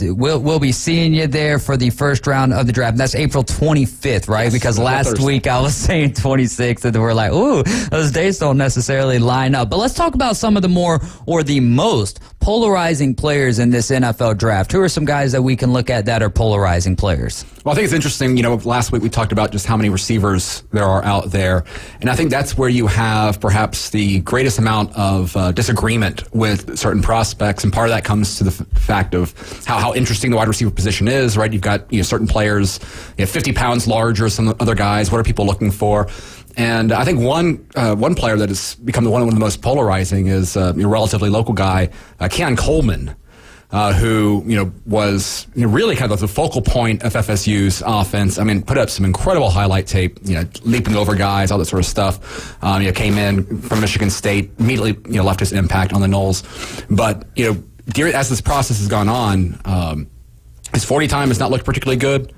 We'll be seeing you there for the first round of the draft. And that's April 25th, right? Yes, because last week I was saying 26th, and we're like, ooh, those dates don't necessarily line up. But let's talk about some of the more or the most polarizing players in this NFL draft. Who are some guys that we can look at that are polarizing players? Well, I think it's interesting. Last week we talked about just how many receivers there are out there. And I think that's where you have perhaps the greatest amount of disagreement with certain prospects. And part of that comes to the fact of how interesting the wide receiver position is, right? You've got certain players 50 pounds larger, some other guys. What are people looking for? And I think one player that has become one of the most polarizing is a relatively local guy, Keon Coleman. Who was really kind of the focal point of FSU's offense. I mean, put up some incredible highlight tape, leaping over guys, all that sort of stuff. Came in from Michigan State, immediately left his impact on the Noles. But as this process has gone on, his 40 time has not looked particularly good.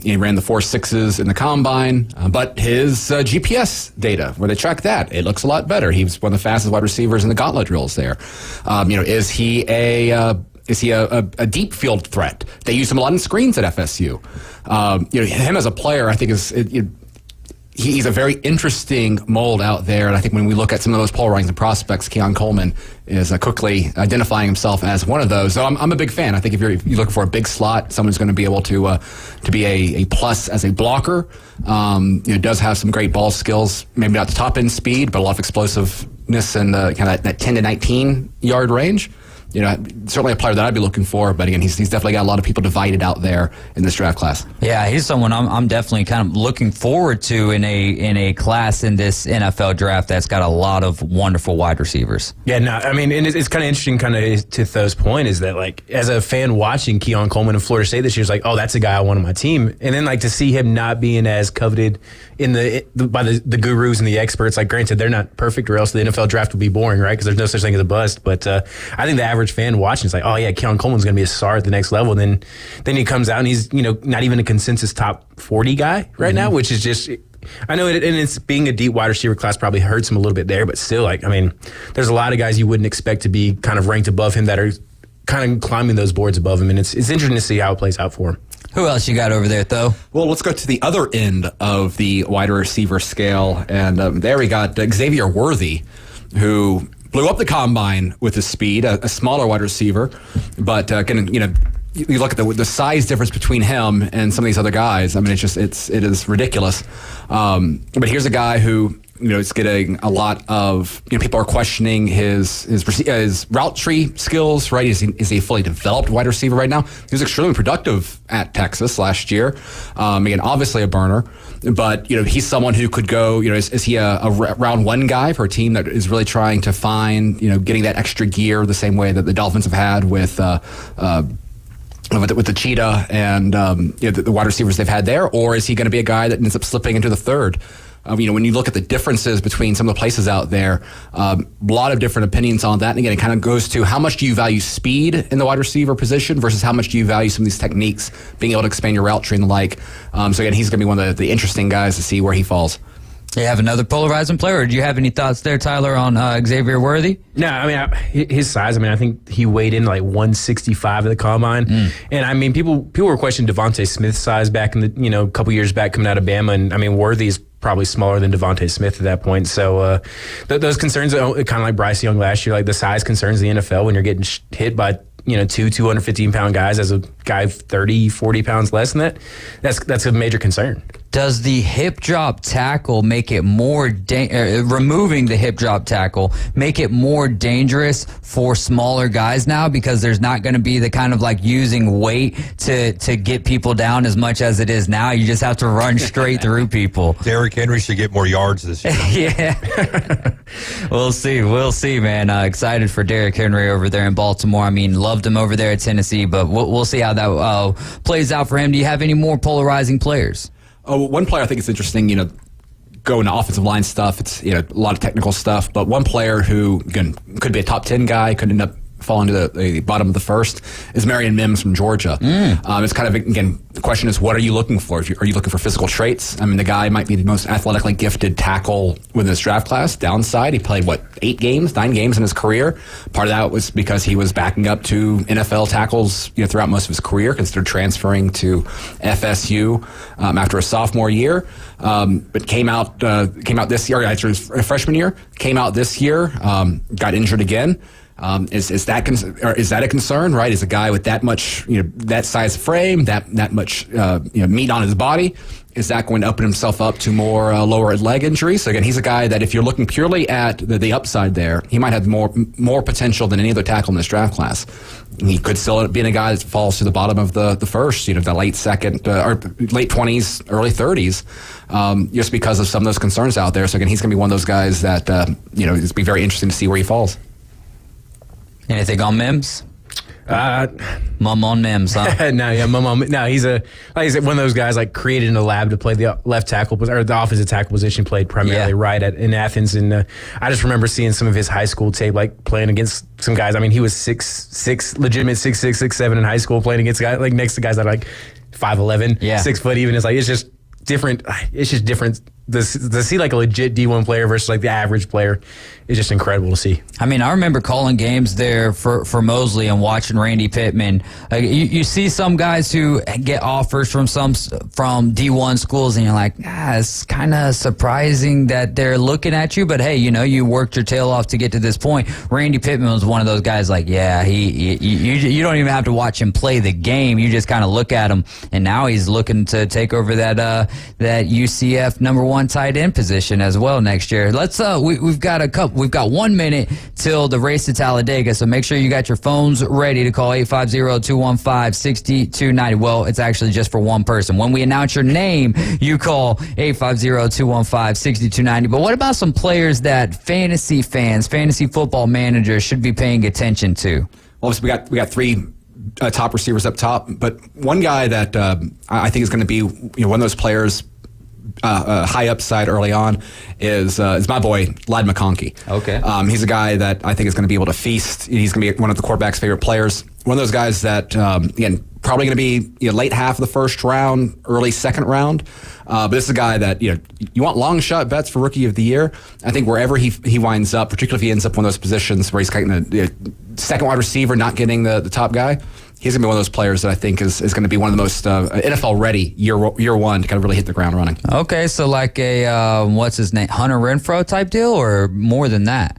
He ran the 4.6s in the combine, but his GPS data, where they track that, it looks a lot better. He was one of the fastest wide receivers in the gauntlet drills there. Is he a deep field threat? They use him a lot in screens at FSU. Him as a player, I think he's a very interesting mold out there. And I think when we look at some of those polarizing prospects, Keon Coleman is quickly identifying himself as one of those. So I'm a big fan. I think if you're looking for a big slot, someone who's going to be able to be a plus as a blocker, does have some great ball skills, maybe not the top end speed, but a lot of explosiveness in the kind of that 10 to 19 yard range. Certainly a player that I'd be looking for, but again, he's definitely got a lot of people divided out there in this draft class. Yeah, he's someone I'm definitely kind of looking forward to in a class in this NFL draft that's got a lot of wonderful wide receivers. Yeah, no, I mean, and it's kind of interesting, kind of to Tho's point, is that like as a fan watching Keon Coleman in Florida State this year, it's like, oh, that's a guy I want on my team, and then like to see him not being as coveted by the gurus and the experts. Like, granted, they're not perfect, or else the NFL draft would be boring, right? Because there's no such thing as a bust. But I think the average fan watching is like, oh yeah, Keon Coleman's going to be a star at the next level. And then he comes out and he's not even a consensus top 40 guy right now, which is just. I know and it's being a deep wide receiver class probably hurts him a little bit there, but still, like, I mean, there's a lot of guys you wouldn't expect to be kind of ranked above him that are kind of climbing those boards above him, and it's interesting to see how it plays out for him. Who else you got over there, though? Well, let's go to the other end of the wide receiver scale, and there we got Xavier Worthy, who blew up the combine with his speed, a smaller wide receiver, but you look at the size difference between him and some of these other guys. I mean, it is ridiculous. But here's a guy who is getting a lot of people are questioning his route tree skills. Right? Is he a fully developed wide receiver right now? He was extremely productive at Texas last year. Again, obviously a burner, but he's someone who could go. Is he a round one guy for a team that is really trying to find getting that extra gear the same way that the Dolphins have had with the Cheetah and the wide receivers they've had there, or is he going to be a guy that ends up slipping into the third when you look at the differences between some of the places out there, a lot of different opinions on that. And again, it kind of goes to how much do you value speed in the wide receiver position versus how much do you value some of these techniques, being able to expand your route tree and the like. So again, he's going to be one of the interesting guys to see where he falls. You have another polarizing player, or do you have any thoughts there, Tyler, on Xavier Worthy? No, I mean, his size, I think he weighed in like 165 at the combine. And I mean, people were questioning Devontae Smith's size back in the, a couple years back coming out of Bama. And I mean, Worthy is probably smaller than Devontae Smith at that point. So those concerns, kind of like Bryce Young last year, like the size concerns the NFL when you're getting hit by 215-pound guys as a guy 30, 40 pounds less than that. That's a major concern. Does the hip drop tackle make it more removing the hip drop tackle make it more dangerous for smaller guys now, because there's not going to be the kind of like using weight to get people down as much as it is now? You just have to run straight through people. Derrick Henry should get more yards this year. Yeah. We'll see, man. Excited for Derrick Henry over there in Baltimore. I mean, loved him over there at Tennessee, but we'll see how that plays out for him. Do you have any more polarizing players? One player I think it's interesting, go into offensive line stuff. It's, a lot of technical stuff, but one player who, again, could be a top 10 guy, could end up falling to the bottom of the first, is Marion Mims from Georgia. It's kind of, again, the question is, what are you looking for? Are you looking for physical traits? I mean, the guy might be the most athletically gifted tackle within this draft class. Downside, he played, 9 games in his career. Part of that was because he was backing up to NFL tackles, throughout most of his career, considered transferring to FSU after a sophomore year. But came out this year, after his freshman year, came out this year, got injured again. Is that a concern, right? Is a guy with that much, that size frame, that much, meat on his body, is that going to open himself up to more lower leg injuries? So again, he's a guy that if you're looking purely at the upside there, he might have more potential than any other tackle in this draft class. He could still be a guy that falls to the bottom of the first, the late second or late 20s, early 30s, just because of some of those concerns out there. So again, he's going to be one of those guys that it's going to be very interesting to see where he falls. Anything on Mims? Mum on Mims, huh? No, he's one of those guys like created in a lab to play the left tackle or the offensive tackle position, played primarily right in Athens. And I just remember seeing some of his high school tape, like playing against some guys. I mean, he was 6'6", legitimate 6'6", 6'7" in high school, playing against guys like next to guys that are like 5'11", 6 foot even. It's just different. It's just different. To see like a legit D1 player versus like the average player is just incredible to see. I mean, I remember calling games there for Mosley and watching Randy Pittman. You see some guys who get offers from D1 schools, and you're like, it's kind of surprising that they're looking at you. But hey, you worked your tail off to get to this point. Randy Pittman was one of those guys. Like, you don't even have to watch him play the game. You just kind of look at him, and now he's looking to take over that UCF number 1 tight end position as well next year. Let's we've got 1 minute till the race to Talladega, so make sure you got your phones ready to call 850-215-6290. Well, it's actually just for one person. When we announce your name, you call 850-215-6290. But what about some players that fantasy fans, fantasy football managers should be paying attention to? Well, we got 3 top receivers up top, but one guy that I think is going to be one of those players high upside early on is my boy Ladd McConkey. Okay. He's a guy that I think is going to be able to feast. He's going to be one of the quarterback's favorite players. One of those guys that again, probably going to be late half of the first round, early second round. But this is a guy that you want long shot bets for rookie of the year. I think wherever he winds up, particularly if he ends up one of those positions where he's kind of second wide receiver, not getting the top guy, he's going to be one of those players that I think is going to be one of the most NFL ready year one to kind of really hit the ground running. Okay, so like a what's his name, Hunter Renfrow type deal, or more than that?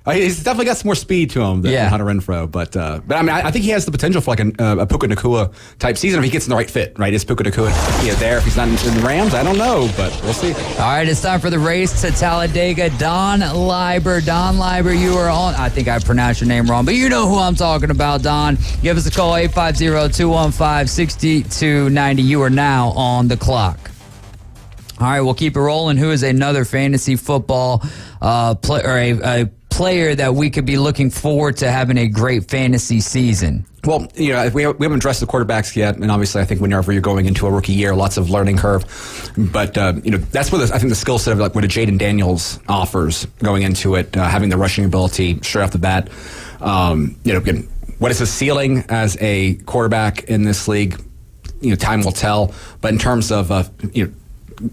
He's definitely got some more speed to him than Hunter Renfrow, but I mean, I think he has the potential for like a Puka Nacua type season if he gets in the right fit. Right, is Puka Nacua there? If he's not in the Rams, I don't know, but we'll see. All right, it's time for the race to Talladega. Don Leiber, you are on. I think I pronounced your name wrong, but you know who I'm talking about, Don. Give us a call 850-215-6290. You are now on the clock. All right, we'll keep it rolling. Who is another fantasy football player, a player that we could be looking forward to having a great fantasy season? Well, we haven't addressed the quarterbacks yet, and obviously I think whenever you're going into a rookie year, lots of learning curve. But, that's where I think the skill set of like what a Jaden Daniels offers going into it, having the rushing ability straight off the bat. Again, what is his ceiling as a quarterback in this league? Time will tell. But in terms of,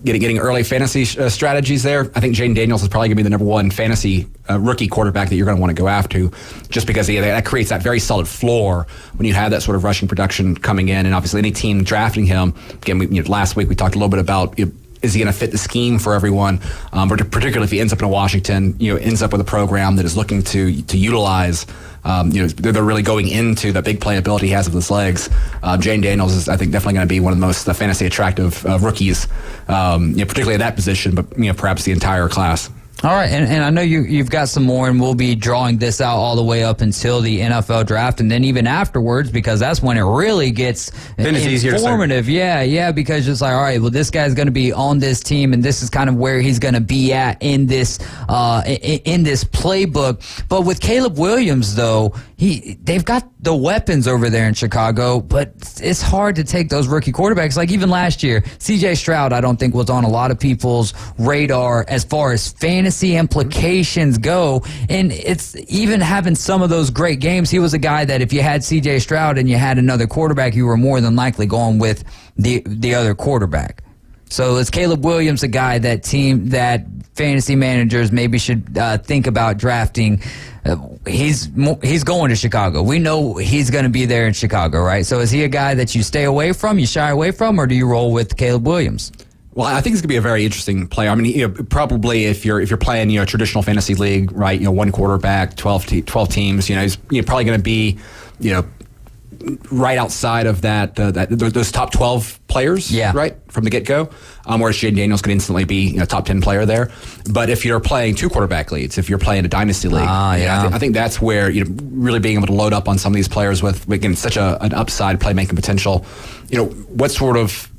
getting early fantasy strategies there, I think Jaden Daniels is probably going to be the number one fantasy rookie quarterback that you're going to want to go after, just because that creates that very solid floor when you have that sort of rushing production coming in. And obviously any team drafting him, again, last week we talked a little bit about, is he going to fit the scheme for everyone? Particularly if he ends up in Washington, ends up with a program that is looking to utilize, they're really going into the big playability he has with his legs. Jaden Daniels is, I think, definitely going to be one of the most fantasy attractive rookies, particularly at that position, but perhaps the entire class. All right, and I know you've got some more, and we'll be drawing this out all the way up until the NFL draft, and then even afterwards, because that's when it really gets informative. Yeah, because it's like, all right, well, this guy's going to be on this team, and this is kind of where he's going to be at in this playbook. But with Caleb Williams, though, they've got the weapons over there in Chicago, but it's hard to take those rookie quarterbacks. Like even last year, C.J. Stroud, I don't think was on a lot of people's radar as far as fantasy implications go. And it's even having some of those great games. He was a guy that if you had C.J. Stroud and you had another quarterback, you were more than likely going with the other quarterback. So is Caleb Williams a guy that fantasy managers maybe should think about drafting? He's going to Chicago. We know he's going to be there in Chicago, right? So is he a guy that you stay away from, you shy away from, or do you roll with Caleb Williams? Well, I think he's going to be a very interesting player. I mean, probably if you're playing a traditional fantasy league, right? One quarterback, 12 teams. He's probably going to be right outside of those top 12 players, right, from the get-go, whereas Jaden Daniels could instantly be top 10 player there. But if you're playing two quarterback leagues, if you're playing a dynasty league, I think that's where really being able to load up on some of these players with, again, such an upside playmaking potential. What sort of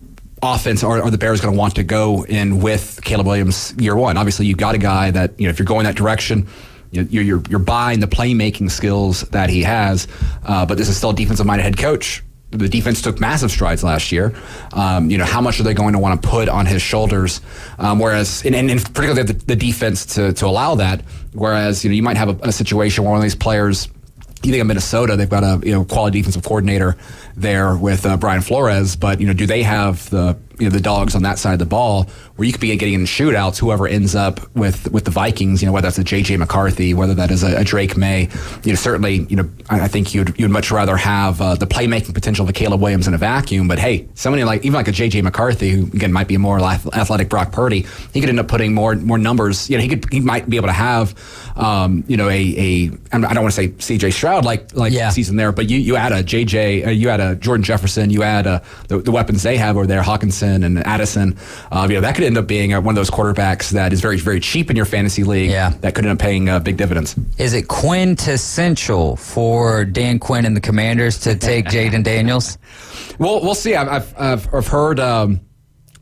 offense are the Bears going to want to go in with Caleb Williams year one? Obviously, you've got a guy that, if you're going that direction, you're buying the playmaking skills that he has, but this is still a defensive-minded head coach. The defense took massive strides last year. How much are they going to want to put on his shoulders? Whereas, and particularly the defense to allow that. Whereas, you might have a situation where one of these players, you think of Minnesota, they've got a quality defensive coordinator there with Brian Flores, but do they have the dogs on that side of the ball where you could be getting in shootouts, whoever ends up with the Vikings, whether that's a J.J. McCarthy, whether that is a Drake May, certainly, I think you'd much rather have the playmaking potential of a Caleb Williams in a vacuum, but hey, somebody even like a J.J. McCarthy, who again might be a more athletic Brock Purdy, he could end up putting more numbers, he might be able to have, I don't want to say C.J. Stroud like season there, but you add a J.J., you add a Jordan Jefferson, you add the weapons they have over there, Hawkinson and Addison, that could end up being one of those quarterbacks that is very, very cheap in your fantasy league that could end up paying big dividends. Is it quintessential for Dan Quinn and the Commanders to take Jaden Daniels? Well, we'll see. I've heard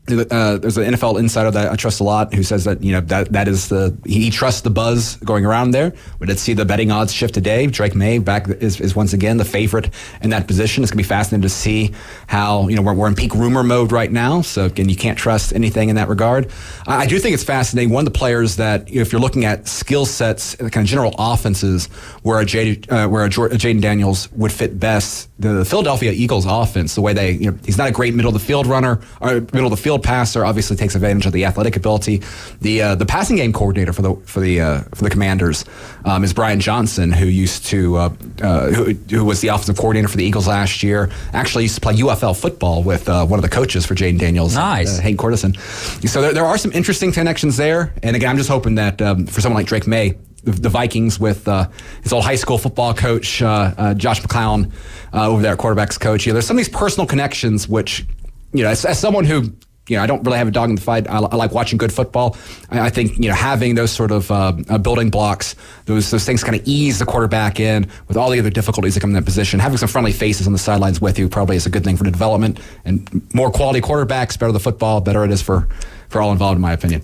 there's an NFL insider that I trust a lot who says that that is he trusts the buzz going around there. We did see the betting odds shift today. Drake May back is once again the favorite in that position. It's gonna be fascinating to see how we're in peak rumor mode right now. So again, you can't trust anything in that regard. I do think it's fascinating. One of the players that if you're looking at skill sets, kind of general offenses where a Jaden Daniels would fit best, the Philadelphia Eagles offense, the way they he's not a great middle of the field runner or middle of the field passer, obviously takes advantage of the athletic ability. The passing game coordinator for the Commanders is Brian Johnson, who used to who was the offensive coordinator for the Eagles last year. Actually used to play UFL football with one of the coaches for Jaden Daniels, Hank Cortison. So there are some interesting connections there. And again, I'm just hoping that for someone like Drake May, the Vikings with his old high school football coach Josh McClown over there, quarterbacks coach. There's some of these personal connections which as someone who I don't really have a dog in the fight. I like watching good football. I think having those sort of building blocks, those things kind of ease the quarterback in with all the other difficulties that come in that position. Having some friendly faces on the sidelines with you probably is a good thing for the development. And more quality quarterbacks, better the football, better it is for for all involved, in my opinion.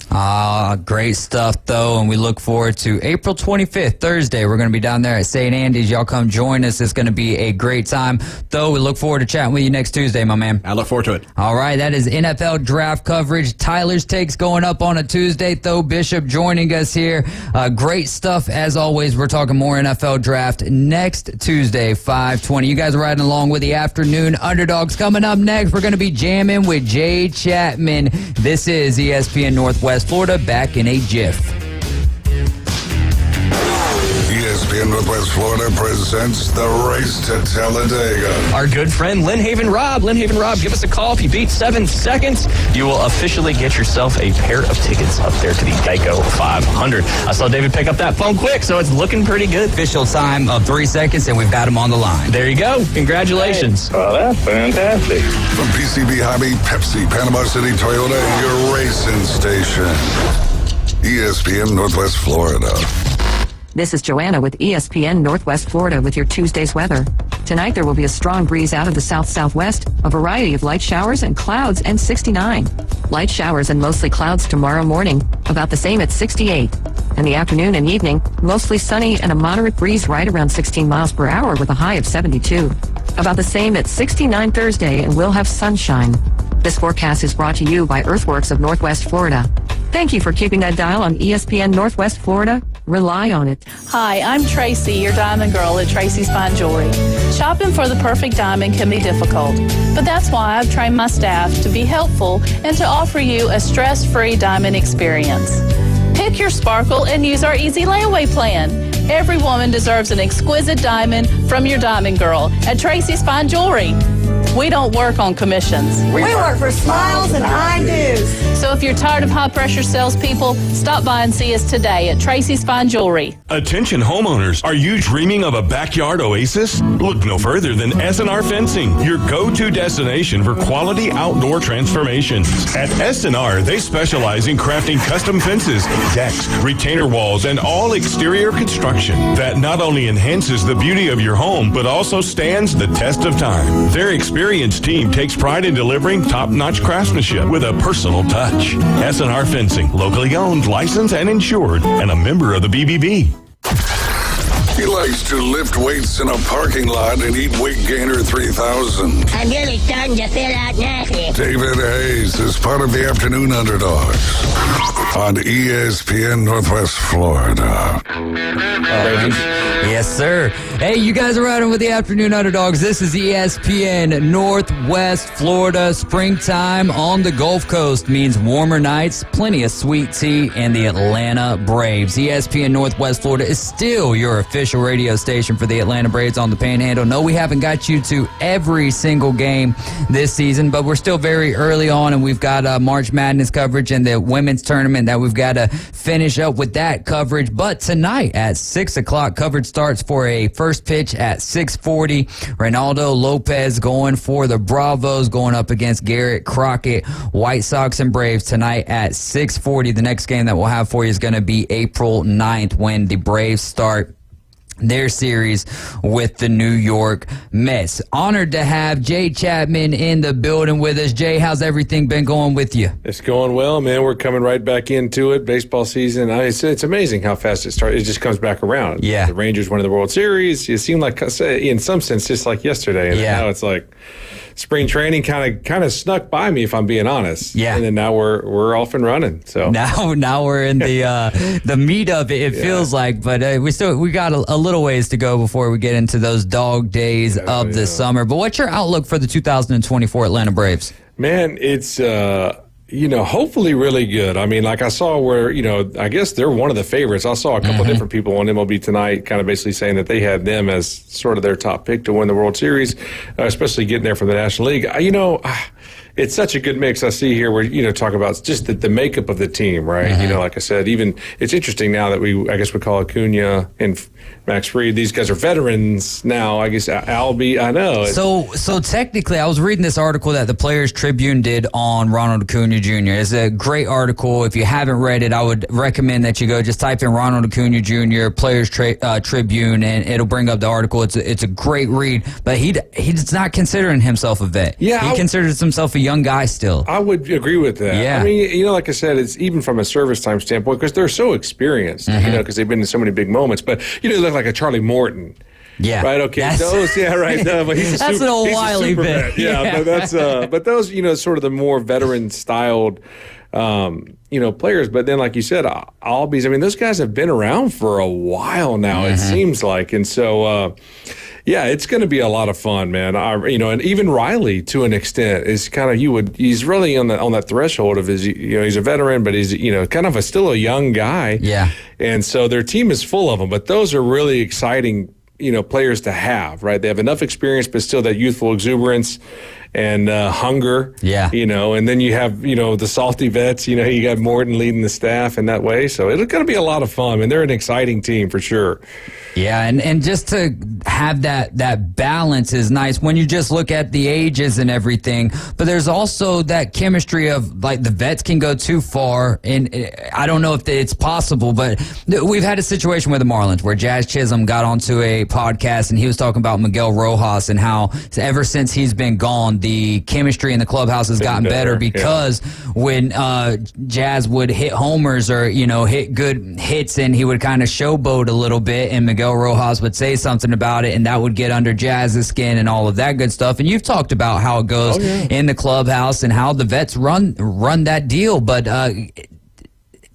Great stuff, though, and we look forward to April 25th, Thursday. We're going to be down there at St. Andy's. Y'all come join us. It's going to be a great time, though. We look forward to chatting with you next Tuesday, my man. I look forward to it. All right, that is NFL draft coverage. Tyler's Takes going up on a Tuesday, though. Bishop joining us here. Great stuff, as always. We're talking more NFL draft next Tuesday, 5:20. You guys are riding along with the Afternoon Underdogs. Coming up next, we're going to be jamming with Jay Chapman. This is ESPN Northwest Florida, back in a jiff. ESPN Northwest Florida presents the Race to Talladega. Our good friend Lynn Haven Rob. Lynn Haven Rob, give us a call. If you beat 7 seconds, you will officially get yourself a pair of tickets up there to the Geico 500. I saw David pick up that phone quick, so it's looking pretty good. Official time of 3 seconds, and we've got him on the line. There you go. Congratulations. Oh, that's fantastic. From PCB Hobby, Pepsi, Panama City, Toyota, your racing station. ESPN Northwest Florida. This is Joanna with ESPN Northwest Florida with your Tuesday's weather. Tonight there will be a strong breeze out of the south-southwest, a variety of light showers and clouds, and 69. Light showers and mostly clouds tomorrow morning, about the same at 68. In the afternoon and evening, mostly sunny and a moderate breeze right around 16 miles per hour with a high of 72. About the same at 69 Thursday, and we'll have sunshine. This forecast is brought to you by Earthworks of Northwest Florida. Thank you for keeping that dial on ESPN Northwest Florida. Rely on it. Hi, I'm Tracy, your diamond girl at Tracy's Fine Jewelry. Shopping for the perfect diamond can be difficult, but that's why I've trained my staff to be helpful and to offer you a stress-free diamond experience. Pick your sparkle and use our easy layaway plan. Every woman deserves an exquisite diamond from your diamond girl at Tracy's Fine Jewelry. We don't work on commissions. We work for smiles and high dues. So if you're tired of high-pressure salespeople, stop by and see us today at Tracy's Fine Jewelry. Attention homeowners, are you dreaming of a backyard oasis? Look no further than S&R Fencing, your go-to destination for quality outdoor transformations. At S&R, they specialize in crafting custom fences, decks, retainer walls, and all exterior construction that not only enhances the beauty of your home, but also stands the test of time. Their experienced team takes pride in delivering top-notch craftsmanship with a personal touch. S&R Fencing, locally owned, licensed, and insured, and a member of the BBB. He likes to lift weights in a parking lot and eat Weight Gainer 3000. I'm really starting to feel out nasty. David Hayes is part of the Afternoon Underdogs on ESPN Northwest Florida. Yes, sir. Hey, you guys are riding with the Afternoon Underdogs. This is ESPN Northwest Florida. Springtime on the Gulf Coast means warmer nights, plenty of sweet tea, and the Atlanta Braves. ESPN Northwest Florida is still your official radio station for the Atlanta Braves on the Panhandle. No, we haven't got you to every single game this season, but we're still very early on, and we've got March Madness coverage and the women's tournament that we've got to finish up with that coverage. But tonight at 6 o'clock, coverage starts for a first pitch at 6:40. Reynaldo Lopez going for the Bravos, going up against Garrett Crockett. White Sox and Braves tonight at 6:40. The next game that we'll have for you is going to be April 9th when the Braves start their series with the New York Mets. Honored to have Jay Chapman in the building with us. Jay, how's everything been going with you? It's going well, man. We're coming right back into it. Baseball season. It's amazing how fast it starts. It just comes back around. Yeah. The Rangers won the World Series. It seemed like, in some sense, just like yesterday. And now it's like spring training kind of snuck by me, if I'm being honest. Yeah. And then now we're off and running. So now we're in the meat of it. It feels like, but we got a little ways to go before we get into those dog days of the summer. But what's your outlook for the 2024 Atlanta Braves? Man, it's hopefully really good. I mean, like I saw where, I guess they're one of the favorites. I saw a couple of different people on MLB Tonight kind of basically saying that they had them as sort of their top pick to win the World Series, especially getting there from the National League. It's such a good mix I see here where, talk about just the makeup of the team, right? Like I said, even it's interesting now that we call Acuna and Max Fried. These guys are veterans now. I guess Albie, I know. So technically, I was reading this article that the Players Tribune did on Ronald Acuna Jr. It's a great article. If you haven't read it, I would recommend that you go just type in Ronald Acuna Jr. Players Tribune, and it'll bring up the article. It's a great read, but he's not considering himself a vet. Yeah, he considers himself a young guy still. I would agree with that. Yeah. I mean, like I said, it's even from a service time standpoint because they're so experienced, because they've been in so many big moments. But, they look like a Charlie Morton. Yeah. Right. Okay. But he's that's an old Wiley bit. Yeah. But those, sort of the more veteran styled, players. But then, like you said, Albies. I mean, those guys have been around for a while now. It seems like, and so. It's going to be a lot of fun, man. And even Riley, to an extent, is kind of he's really on that threshold of he's a veteran, but he's kind of still a young guy. Yeah. And so their team is full of them, but those are really exciting, players to have, right? They have enough experience, but still that youthful exuberance and hunger. Yeah. And then you have, the salty vets, you got Morton leading the staff in that way. So it's going to be a lot of fun, and they're an exciting team for sure. Yeah, and just to have that balance is nice when you just look at the ages and everything. But there's also that chemistry of, like, the vets can go too far, and I don't know if it's possible, but we've had a situation with the Marlins where Jazz Chisholm got onto a podcast and he was talking about Miguel Rojas and how ever since he's been gone, the chemistry in the clubhouse has gotten better because when Jazz would hit homers or, hit good hits, and he would kind of showboat a little bit, and Miguel Rojas would say something about it, and that would get under Jazz's skin and all of that good stuff. And you've talked about how it goes in the clubhouse and how the vets run that deal, but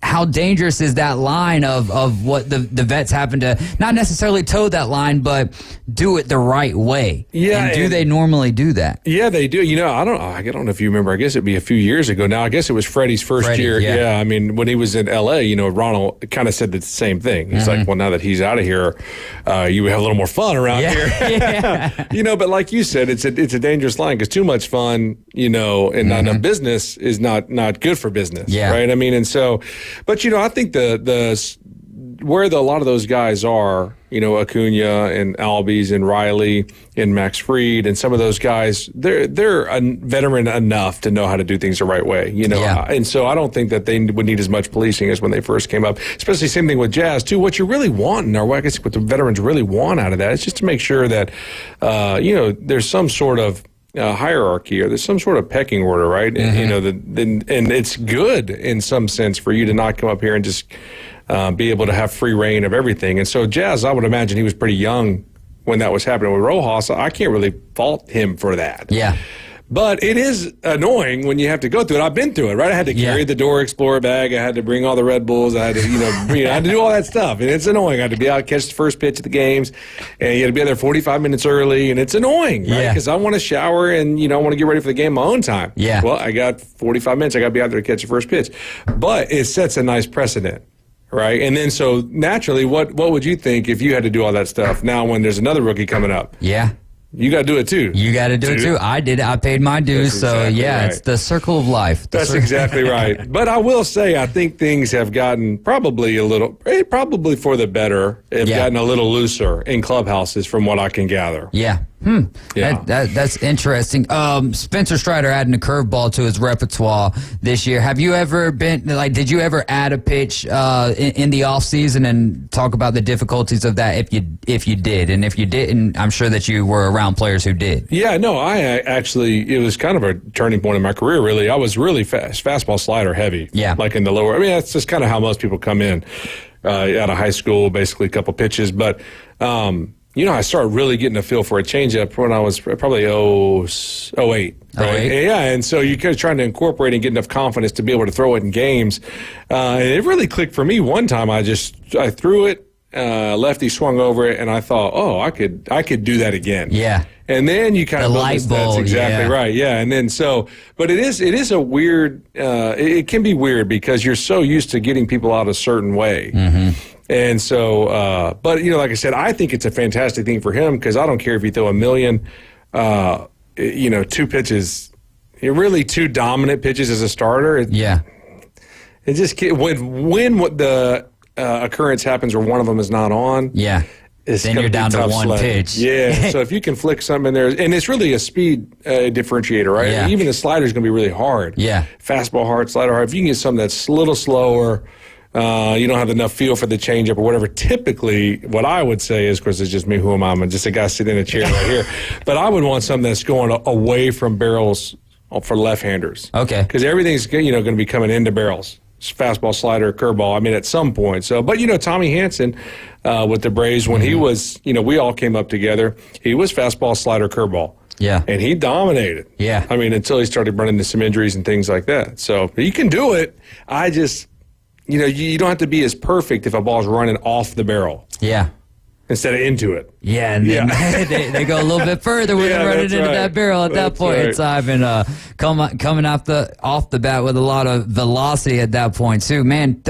how dangerous is that line of what the vets having to not necessarily toe that line, but do it the right way? Yeah. And do they normally do that? Yeah, they do. I don't know if you remember. I guess it'd be a few years ago now. I guess it was Freddie's first year. Yeah. I mean, when he was in L.A., Ronald kind of said the same thing. He's like, well, now that he's out of here, you have a little more fun around here. Yeah. But like you said, it's a dangerous line because too much fun, and not enough business is not good for business. Yeah. Right. I mean, and so. But I think where a lot of those guys are, Acuna and Albies and Riley and Max Fried and some of those guys, they're a veteran enough to know how to do things the right way, And so I don't think that they would need as much policing as when they first came up. Especially same thing with Jazz too. What you really want, or I guess what the veterans really want out of that, is just to make sure that there's some sort of hierarchy, or there's some sort of pecking order, right? And it's good in some sense for you to not come up here and just be able to have free reign of everything. And so Jazz, I would imagine he was pretty young when that was happening with Rojas. I can't really fault him for that. Yeah. But it is annoying when you have to go through it. I've been through it, right? I had to carry the Door Explorer bag. I had to bring all the Red Bulls. I had to, I had to do all that stuff. And it's annoying. I had to be out, catch the first pitch of the games. And you had to be there 45 minutes early. And it's annoying, right? Because I want to shower and, I want to get ready for the game my own time. Yeah. Well, I got 45 minutes. I got to be out there to catch the first pitch. But it sets a nice precedent. Right. And then so naturally, what would you think if you had to do all that stuff now when there's another rookie coming up? Yeah. You got to do it too. You got to do it too. I did. I paid my dues. Exactly right. It's the circle of life. That's exactly right. But I will say, I think things have gotten probably for the better, gotten a little looser in clubhouses from what I can gather. Yeah. Yeah. That's interesting. Spencer Strider adding a curveball to his repertoire this year. Have you ever did you ever add a pitch in the off season and talk about the difficulties of that if you did? And if you didn't, I'm sure that you were around players who did. Yeah, no, it was kind of a turning point in my career, really. I was really fastball slider heavy. Yeah. Like in the lower, that's just kind of how most people come in out of high school, basically a couple pitches. But, I started really getting a feel for a changeup when I was probably 08. Right? Yeah, and so you're kind of trying to incorporate and get enough confidence to be able to throw it in games. And it really clicked for me one time. I threw it, lefty swung over it, and I thought, I could do that again. Yeah. And then you kind of light bulb. That's exactly right. Yeah. And then but it is a weird. It can be weird because you're so used to getting people out a certain way. Mm-hmm. And so, but like I said, I think it's a fantastic thing for him because I don't care if you throw a million, two pitches, really two dominant pitches as a starter. It just when what the occurrence happens where one of them is not on. Yeah. Then you're down to one pitch. Yeah. So if you can flick something in there, and it's really a speed differentiator, right? Yeah. Even the slider is going to be really hard. Yeah. Fastball hard, slider hard. If you can get something that's a little slower, you don't have enough feel for the changeup or whatever. Typically, what I would say is, of course, it's just me. Who am I? I'm just a guy sitting in a chair right here. But I would want something that's going away from barrels for left-handers. Okay. Because everything's going to be coming into barrels. Fastball, slider, curveball. I mean, at some point. So, but Tommy Hansen with the Braves, when he was, we all came up together. He was fastball, slider, curveball. Yeah. And he dominated. Yeah. I mean, until he started running into some injuries and things like that. So he can do it. I just, you don't have to be as perfect if a ball's running off the barrel. Yeah. Instead of into it. Yeah, and then they go a little bit further when they're running into that barrel at that point in time, and coming off the bat with a lot of velocity at that point too. Man,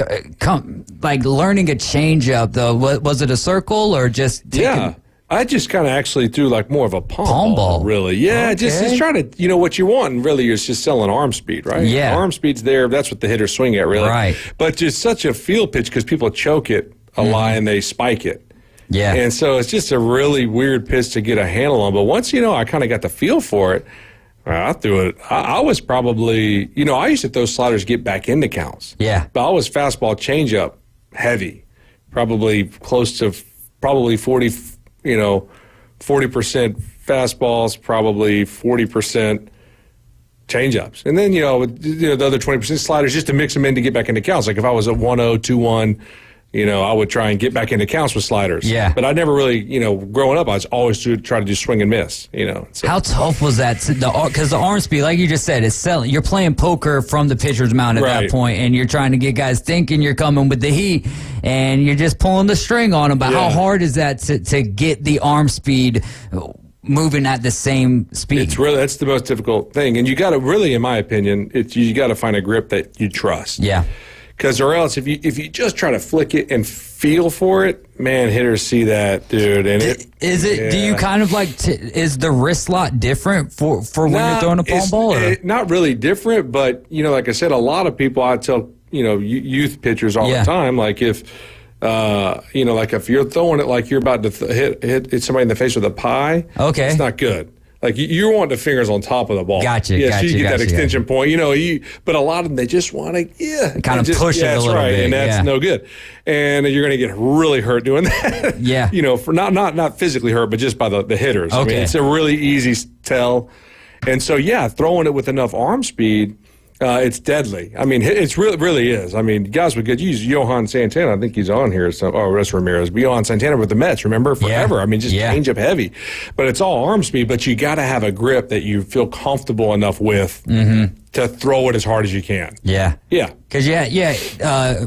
like learning a changeup though, was it a circle or just taking? I just kind of actually threw like more of a palm ball, really. Yeah, Okay. just trying to, what you want, and really, you're just selling arm speed, right? Yeah. Arm speed's there. That's what the hitters swing at, really. Right. But just such a field pitch because people choke it a lot and they spike it. Yeah. And so it's just a really weird pitch to get a handle on. But once, I kind of got the feel for it, I threw it. I was probably, I used to throw sliders, get back into counts. Yeah. But I was fastball changeup heavy, probably close to 40, 40% fastballs, probably 40% changeups. And then, the other 20% sliders just to mix them in to get back into counts. Like if I was at 1-0, 2-1, I would try and get back into counts with sliders. Yeah. But I never really, growing up, I was always try to do swing and miss, So. How tough was that? Because the arm speed, like you just said, is selling. You're playing poker from the pitcher's mound at that point, and you're trying to get guys thinking you're coming with the heat, and you're just pulling the string on them. But how hard is that to get the arm speed moving at the same speed? That's the most difficult thing. And you got to really, in my opinion, you got to find a grip that you trust. Yeah. Because or else, if you just try to flick it and feel for it, man, hitters see that, dude. And do you kind of like? Is the wrist slot different for when you're throwing a palm ball? Or? Not really different, but like I said, a lot of people I tell youth pitchers all the time, like if like if you're throwing it like you're about to hit somebody in the face with a pie, okay, it's not good. Like you want the fingers on top of the ball. Gotcha. So you get that extension point. but a lot of them, they just want to, kind of push it a little bit. And that's no good. And you're going to get really hurt doing that. Yeah. For not physically hurt, but just by the hitters. Okay. I mean, it's a really easy tell. And so, throwing it with enough arm speed, it's deadly. I mean, it's really is. I mean, guys would get use Johan Santana. I think he's on here. That's Ramirez. But Johan Santana with the Mets, remember, forever. Yeah. I mean, just change up heavy. But it's all arm speed, but you got to have a grip that you feel comfortable enough with to throw it as hard as you can. Yeah. Yeah. Because,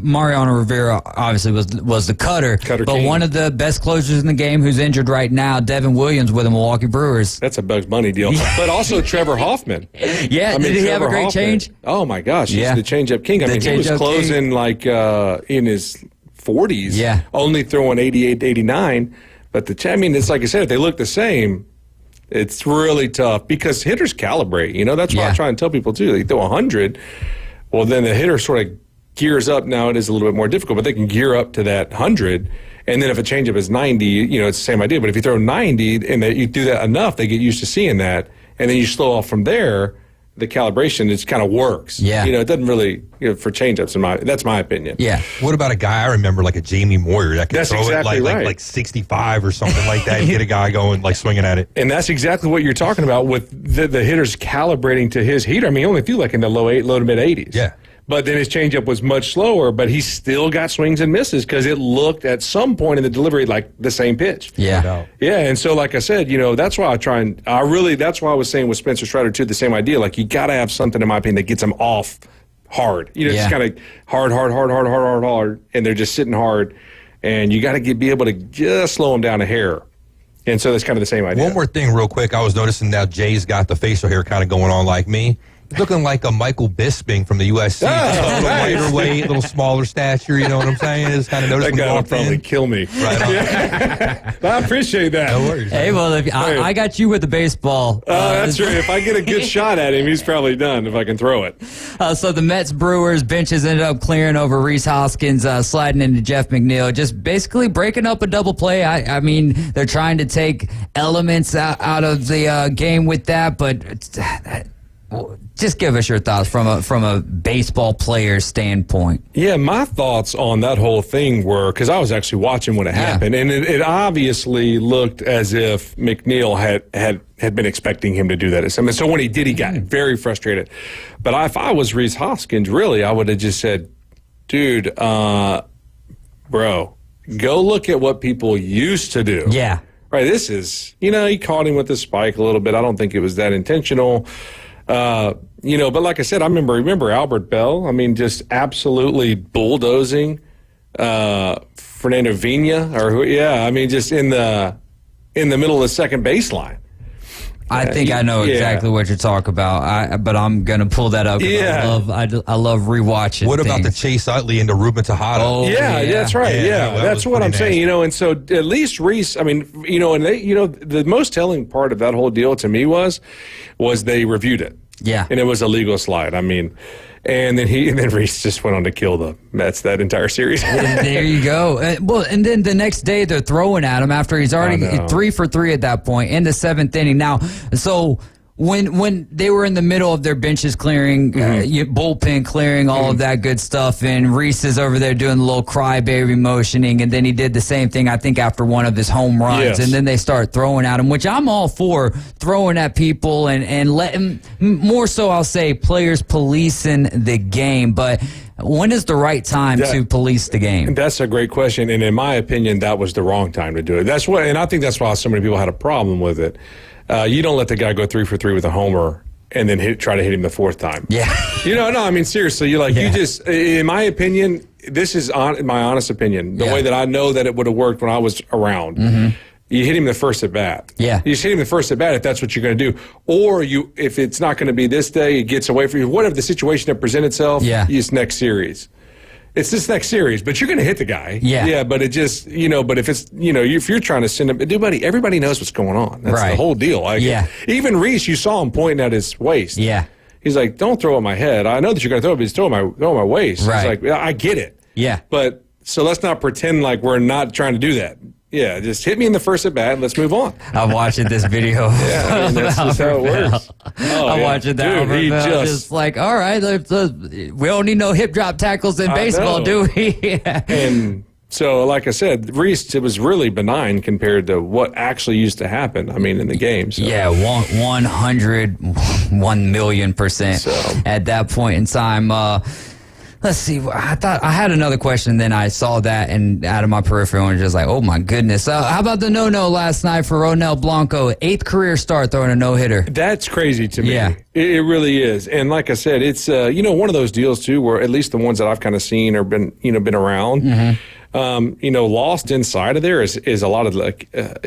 Mariano Rivera obviously was the cutter but king. one of the best closers in the game who's injured right now, Devin Williams with the Milwaukee Brewers. That's a Bugs Bunny deal. But also Trevor Hoffman. Yeah, did he have a great change? Oh, my gosh. He's the changeup king. I mean, he was closing like in his 40s. Yeah. Only throwing 88 to 89. But it's like I said, if they look the same, it's really tough because hitters calibrate. That's why I try and tell people, too. They throw 100. Well, then the hitter sort of gears up. Now it is a little bit more difficult, but they can gear up to that 100. And then if a changeup is 90, it's the same idea. But if you throw 90 and you do that enough, they get used to seeing that. And then you slow off from there, the calibration just kind of works. Yeah. It doesn't really, for changeups, that's my opinion. Yeah. What about a guy I remember like a Jamie Moyer that could That's throw exactly it right. like 65 or something like that and get a guy going, like swinging at it? And that's exactly what you're talking about with the hitters calibrating to his heater. I mean, he only threw like in the low to mid 80s. Yeah. But then his changeup was much slower, but he still got swings and misses because it looked at some point in the delivery like the same pitch. Yeah. Yeah, and so like I said, that's why that's why I was saying with Spencer Strider too, the same idea. Like you got to have something, in my opinion, that gets them off hard. Just kind of hard, and they're just sitting hard, and you got to be able to just slow them down a hair. And so that's kind of the same idea. One more thing real quick. I was noticing now Jay's got the facial hair kind of going on like me. Looking like a Michael Bisping from the USC. A little lighter weight, a little smaller stature, you know what I'm saying? Just kind of noticing that guy would probably kill me. Right on. I appreciate that. No worries. Hey, well, I got you with the baseball. That's right. If I get a good shot at him, he's probably done if I can throw it. So the Mets-Brewers benches ended up clearing over Rhys Hoskins, sliding into Jeff McNeil, just basically breaking up a double play. I mean, they're trying to take elements out of the game with that, but just give us your thoughts from a baseball player standpoint. Yeah, my thoughts on that whole thing were, because I was actually watching when it happened, and it obviously looked as if McNeil had been expecting him to do that. I mean, so when he did, he got very frustrated. But if I was Reese Hoskins, really, I would have just said, dude, bro, go look at what people used to do. Yeah. Right, this is, he caught him with the spike a little bit. I don't think it was that intentional. But like I said, I remember Albert Bell. I mean, just absolutely bulldozing Fernando Vina, just in the middle of the second baseline. I think I know exactly what you're talking about. But I'm gonna pull that up. I love rewatching. What about the Chase Utley into Ruben Tejada? Oh, yeah, that's right. Yeah, that's what I'm saying. And so at least Reese. I mean, and the most telling part of that whole deal to me was they reviewed it. Yeah, and it was a legal slide. I mean. And then Reese just went on to kill the Mets that entire series. There you go. And then the next day they're throwing at him after he's already 3 for 3 at that point in the 7th inning. Now, so when they were in the middle of their benches clearing, bullpen clearing, all of that good stuff, and Reese is over there doing the little crybaby motioning, and then he did the same thing, I think, after one of his home runs, and then they start throwing at him, which I'm all for, throwing at people and letting, more so I'll say, players policing the game, but when is the right time to police the game? That's a great question, and in my opinion, that was the wrong time to do it. And I think that's why so many people had a problem with it. You don't let the guy go 3 for 3 with a homer and then try to hit him the 4th time. Yeah. I mean, seriously, you just, in my opinion, this is my honest opinion, the way that I know that it would have worked when I was around. You hit him the first at bat. Yeah. You just hit him the first at bat if that's what you're going to do. Or if it's not going to be this day, it gets away from you. Whatever the situation that presents itself, it's next series. It's this next series, but you're going to hit the guy. Yeah. Yeah, but it just, but if it's, if you're trying to send him, everybody knows what's going on. That's the whole deal. Even Reese, you saw him pointing at his waist. Yeah. He's like, don't throw at my head. I know that you're going to throw it, but he's throwing at my waist. Right. He's like, I get it. Yeah. But so let's not pretend like we're not trying to do that. Yeah, just hit me in the first at bat and let's move on. I'm watching this video. That's just how it works. I'm watching that. Dude, just like, all right, we don't need no hip drop tackles in baseball, do we? And so, like I said, Reese, it was really benign compared to what actually used to happen. I mean, in the game. So. Yeah, 1,000,000% at that point in time. Let's see. I thought I had another question, then I saw that and out of my peripheral and just like, oh my goodness. How about the no-no last night for Ronel Blanco? 8th career start throwing a no-hitter. That's crazy to me. Yeah. It really is. And like I said, it's one of those deals too, where at least the ones that I've kind of seen or been around. Lost inside of there is a lot of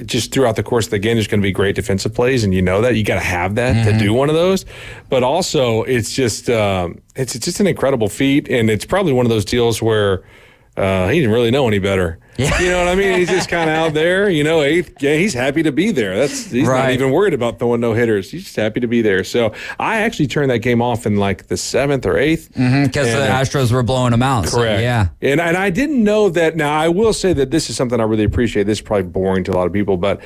just throughout the course of the game. There's going to be great defensive plays, and that you got to have that to do one of those. But also, it's just it's just an incredible feat, and it's probably one of those deals where he didn't really know any better. Yeah. You know what I mean? He's just kind of out there, 8th. Yeah, he's happy to be there. He's not even worried about throwing no hitters. He's just happy to be there. So I actually turned that game off in like the 7th or 8th. Because the Astros were blowing them out. Correct. So, yeah. And I didn't know that. Now, I will say that this is something I really appreciate. This is probably boring to a lot of people. But,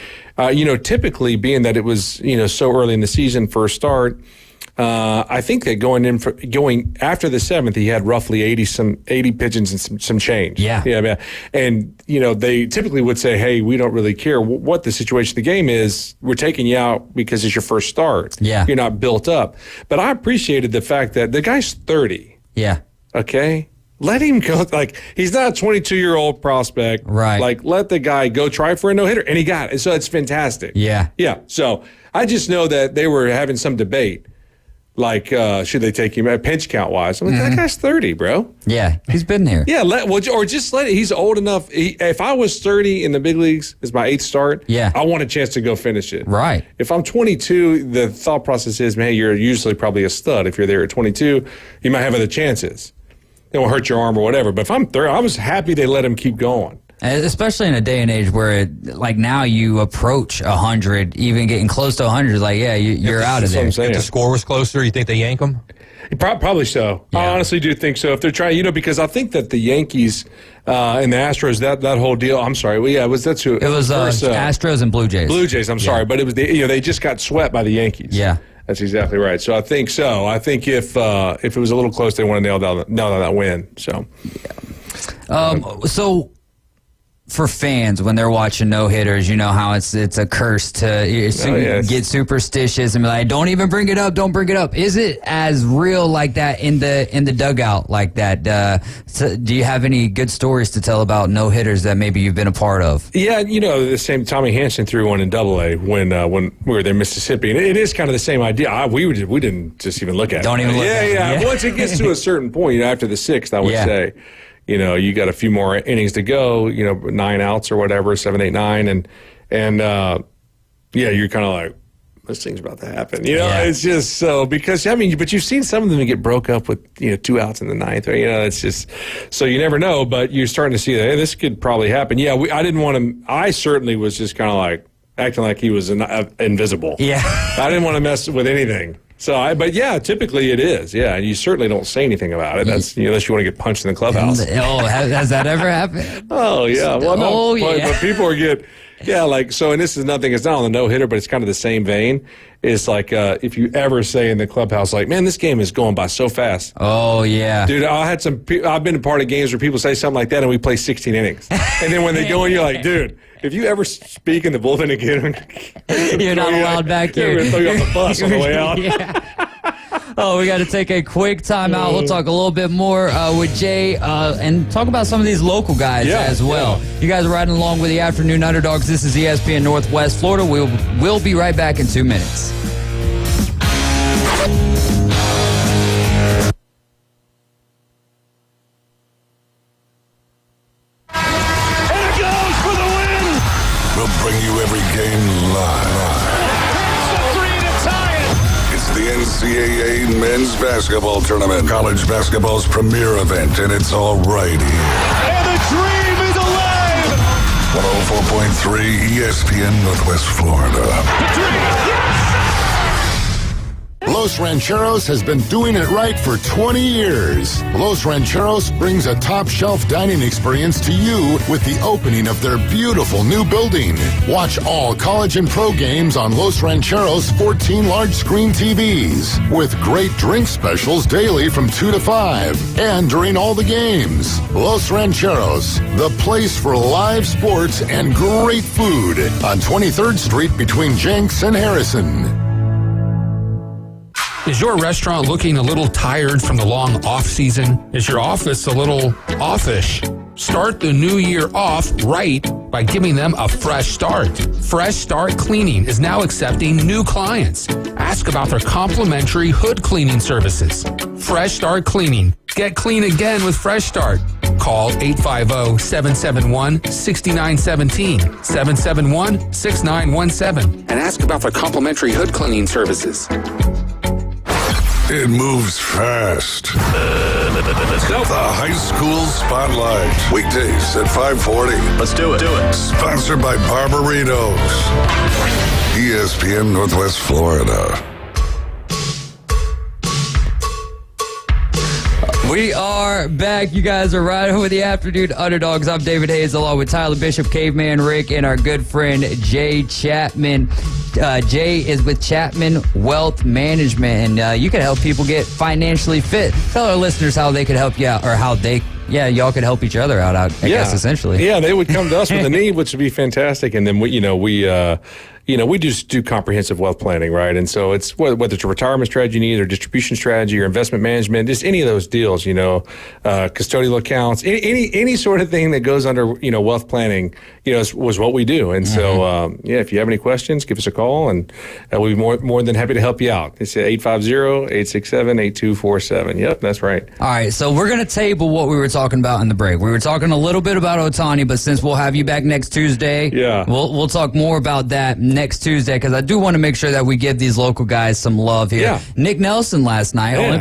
typically being that it was, so early in the season, first start, I think that going after the 7th, he had roughly 80 pigeons and some change. Yeah. And they typically would say, "Hey, we don't really care what the situation of the game is. We're taking you out because it's your first start. Yeah, you're not built up." But I appreciated the fact that the guy's 30. Yeah. Okay. Let him go. Like, he's not a 22-year-old prospect. Right. Like, let the guy go try for a no-hitter, and he got it. So it's fantastic. Yeah. Yeah. So I just know that they were having some debate. Like, should they take him at pinch count wise? I'm like, that guy's 30, bro. Yeah, he's been there. Yeah, or just let it. He's old enough. If I was 30 in the big leagues, it's my 8th start. Yeah, I want a chance to go finish it. Right. If I'm 22, the thought process is, man, you're usually probably a stud. If you're there at 22, you might have other chances. It won't hurt your arm or whatever. But if I'm 30, I was happy they let him keep going. Especially in a day and age where, now you approach 100, even getting close to 100, you're out of there. If the score was closer, you think they yank him? Probably so. Yeah. I honestly do think so. If they're trying, because I think that the Yankees and the Astros, that whole deal. I'm sorry. Well, yeah, that's who it was. Astros and Blue Jays. Blue Jays. I'm sorry, but it was they just got swept by the Yankees. Yeah. That's exactly right. So I think so. I think if it was a little close, they want to nail down that win. So, so for fans when they're watching no hitters, you know how it's a curse to get superstitious and be like, don't even bring it up, don't bring it up. Is it as real like that in the dugout like that? So do you have any good stories to tell about no hitters that maybe you've been a part of? Yeah, the same Tommy Hansen threw one in AA when we were there in Mississippi, and it is kind of the same idea. We didn't just even look at it. Don't even look at it. Yeah. Once it gets to a certain point, after the sixth, I would say. You got a few more innings to go, 9 outs or whatever, 7, 8, 9. And you're kind of like, this thing's about to happen. It's just so, because, but you've seen some of them get broke up with, 2 outs in the ninth. Or, it's just, so you never know, but you're starting to see that, hey, this could probably happen. Yeah, I didn't want to, I certainly was just kind of like acting like he was invisible. Yeah. I didn't want to mess with anything. So, but typically it is. Yeah, and you certainly don't say anything about it. That's unless you want to get punched in the clubhouse. Has that ever happened? Oh yeah. Well, no. But people get so. And this is nothing. It's not on the no hitter, but it's kind of the same vein. It's like if you ever say in the clubhouse, like, man, this game is going by so fast. Oh yeah, dude. I've been a part of games where people say something like that, and we play 16 innings, and then when they go in, you're like, dude. If you ever speak in the bullpen again, you're not allowed back here. We're going to throw you off the bus on the way out. We got to take a quick timeout. We'll talk a little bit more with Jay and talk about some of these local guys as well. You guys are riding along with the Afternoon Underdogs. This is ESPN Northwest Florida. We'll be right back in 2 minutes. We'll bring you every game live. It's the NCAA Men's Basketball Tournament, college basketball's premier event, and it's all right here. And the dream is alive! 104.3 ESPN Northwest Florida. The dream, Los Rancheros has been doing it right for 20 years. Los Rancheros brings a top-shelf dining experience to you with the opening of their beautiful new building. Watch all college and pro games on Los Rancheros' 14 large-screen TVs with great drink specials daily from 2 to 5 and during all the games. Los Rancheros, the place for live sports and great food on 23rd Street between Jenks and Harrison. Is your restaurant looking a little tired from the long off season? Is your office a little offish? Start the new year off right by giving them a fresh start. Fresh Start Cleaning is now accepting new clients. Ask about their complimentary hood cleaning services. Fresh Start Cleaning. Get clean again with Fresh Start. Call 850-771-6917, 771-6917, and ask about their complimentary hood cleaning services. It moves fast. The High School Spotlight. Weekdays at 5:40. Let's do it. Sponsored by Barbaritos. ESPN Northwest Florida. We are back. You guys are riding with the Afternoon Underdogs. I'm David Hayes along with Tyler Bishop, Caveman Rick, and our good friend Jay Chapman. Jay is with Chapman Wealth Management, and you can help people get financially fit. Tell our listeners how they could help you out, or how y'all could help each other out, I guess, essentially. Yeah, they would come to us with a need, which would be fantastic. And then we just do comprehensive wealth planning, right? And so it's whether it's a retirement strategy need or distribution strategy or investment management, just any of those deals, custodial accounts, any sort of thing that goes under, wealth planning, was what we do. And so, if you have any questions, give us a call, and we'll be more than happy to help you out. It's 850-867-8247. Yep, that's right. All right, so we're going to table what we were talking about in the break. We were talking a little bit about Ohtani, but since we'll have you back next Tuesday, we'll talk more about that next Tuesday, because I do want to make sure that we give these local guys some love here. Yeah. Nick Nelson last night only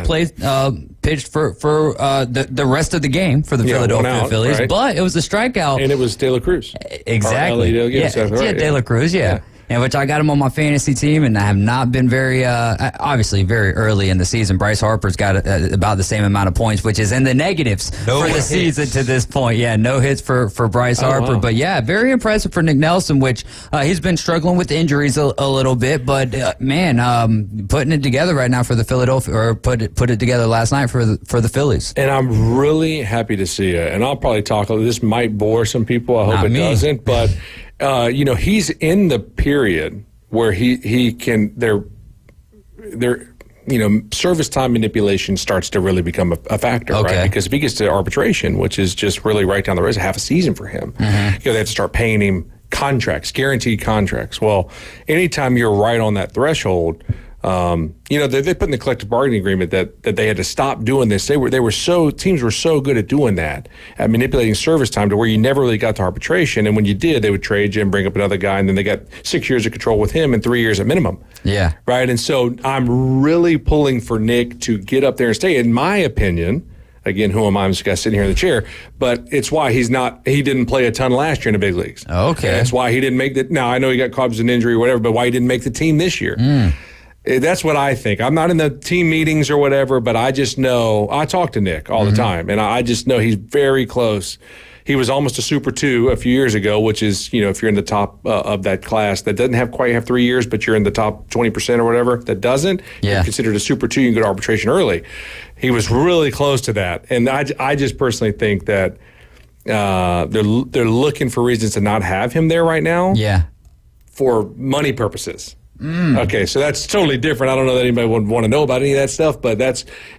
pitched for the rest of the game for the Philadelphia Phillies, right? But it was a strikeout. And it was De La Cruz. Exactly. De La Cruz, yeah, De La Cruz, yeah. and which I got him on my fantasy team, and I have not been very, obviously very early in the season. Bryce Harper's got about the same amount of points, which is in the negatives for the season to this point. Yeah, no hits for Bryce Harper. Wow. But yeah, very impressive for Nick Nelson, which he's been struggling with injuries a little bit. But man, putting it together right now for the Philadelphia, or put it together last night for the Phillies. And I'm really happy to see it. And I'll probably talk. This might bore some people. I hope it doesn't. But he's in the period where he can. Service time manipulation starts to really become a factor, right? Because if he gets to arbitration, which is just really right down the road, half a season for him, they have to start paying him contracts, guaranteed contracts. Well, anytime you're right on that threshold, they put in the collective bargaining agreement that they had to stop doing this. Teams were so good at doing that, at manipulating service time to where you never really got to arbitration. And when you did, they would trade you and bring up another guy, and then they got 6 years of control with him and 3 years at minimum. Yeah. Right. And so I'm really pulling for Nick to get up there and stay. In my opinion, again, who am I? I'm just a guy sitting here in the chair, but it's why he didn't play a ton last year in the big leagues. Okay. That's why he didn't make the, now I know he got caught with an injury or whatever, but why he didn't make the team this year. That's what I think. I'm not in the team meetings or whatever, but I just know, I talk to Nick all the time, and I just know he's very close. He was almost a Super 2 a few years ago, which is, if you're in the top of that class that doesn't quite have 3 years, but you're in the top 20% or whatever, that doesn't, you're considered a Super 2, you can go to arbitration early. He was really close to that. And I just personally think that they're looking for reasons to not have him there right now. Yeah. For money purposes. Okay, so that's totally different. I don't know that anybody would want to know about any of that stuff, but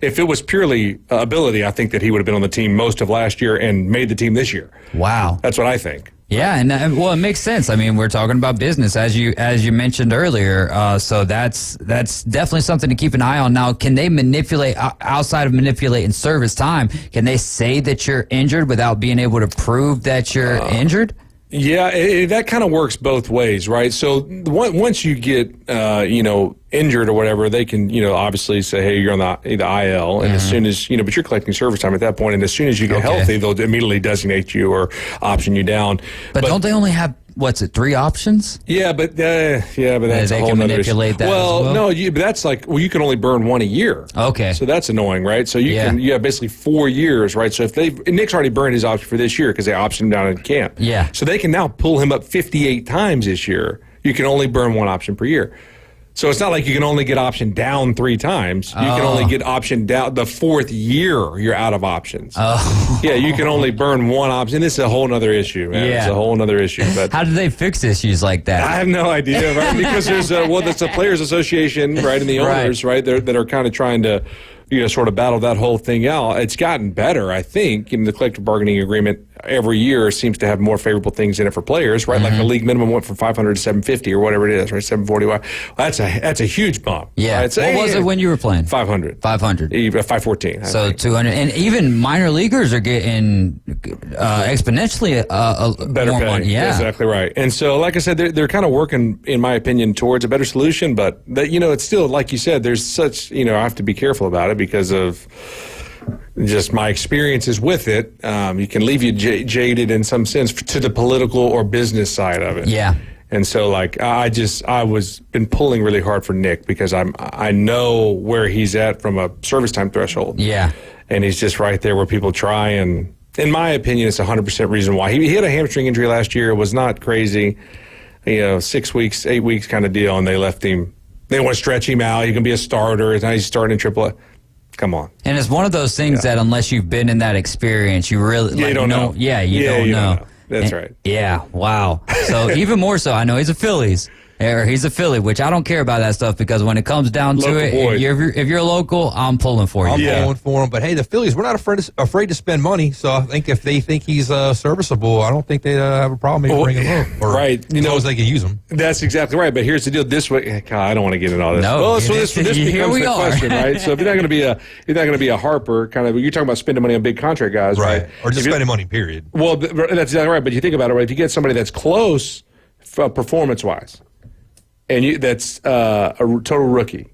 if it was purely ability, I think that he would have been on the team most of last year and made the team this year. Wow. That's what I think. Yeah, and it makes sense. I mean, we're talking about business as you mentioned earlier. So that's definitely something to keep an eye on. Now, can they manipulate outside of manipulating service time? Can they say that you're injured without being able to prove that you're injured? Yeah, that kind of works both ways, right? So once you get, injured or whatever, they can, obviously say, hey, you're on the IL, and as soon as, but you're collecting service time at that point, and as soon as you get healthy, they'll immediately designate you or option you down. But don't they only have, 3 options? Yeah, but that's a whole can nother manipulate issue. that. Well, no, but that's you can only burn 1 a year. Okay, so that's annoying, right? So you have basically 4 years, right? So if Nick's already burned his option for this year because they optioned him down in camp. Yeah. So they can now pull him up 58 times this year. You can only burn 1 option per year. So it's not like you can only get option down 3 times. You can only get option down the 4th year you're out of options. Yeah, you can only burn 1 option. This is a whole other issue, man. Yeah. It's a whole other issue. But how do they fix issues like that? I have no idea, right? Because there's that's the Players Association, right, and the owners, right, that are kind of trying to, sort of battle that whole thing out. It's gotten better, I think. In the collective bargaining agreement, every year seems to have more favorable things in it for players, right? Like the league minimum went from 500 to 750 or whatever it is, right? 740. That's a huge bump. Yeah. Right? What was it when you were playing? 500. 514. So 200, and even minor leaguers are getting exponentially better more pay. money. Yeah, exactly right. And so, like I said, they're kind of working, in my opinion, towards a better solution. But it's still, like you said, there's such, I have to be careful about it because of just my experiences with it. You can leave you jaded in some sense to the political or business side of it. Yeah. And so, I was been pulling really hard for Nick because I know where he's at from a service time threshold. Yeah. And he's just right there where people try, and in my opinion, it's 100% reason why. He had a hamstring injury last year. It was not crazy, 6 weeks, 8 weeks kind of deal, and they left him. They want to stretch him out. He can be a starter. Now he's starting in AAA. Come on. And it's one of those things that unless you've been in that experience, you really you don't know. Yeah, you don't know. That's right. Yeah, wow. So even more so, I know he's a Phillies. Or he's a Philly, which I don't care about that stuff because when it comes down to it, if you're local, I'm pulling for you. I'm pulling for him. But hey, the Phillies, we're not afraid to spend money. So I think if they think he's serviceable, I don't think they have a problem maybe bringing him up. Right. As long as they can use him. That's exactly right. But here's the deal. This way, God, I don't want to get into all this. No, well, so this becomes the question, right? So if you're not going to be a Harper, kind of, you're talking about spending money on big contract guys, right? Or just spending money, period. Well, that's exactly right. But you think about it, right? If you get somebody that's close performance-wise, and that's a total rookie,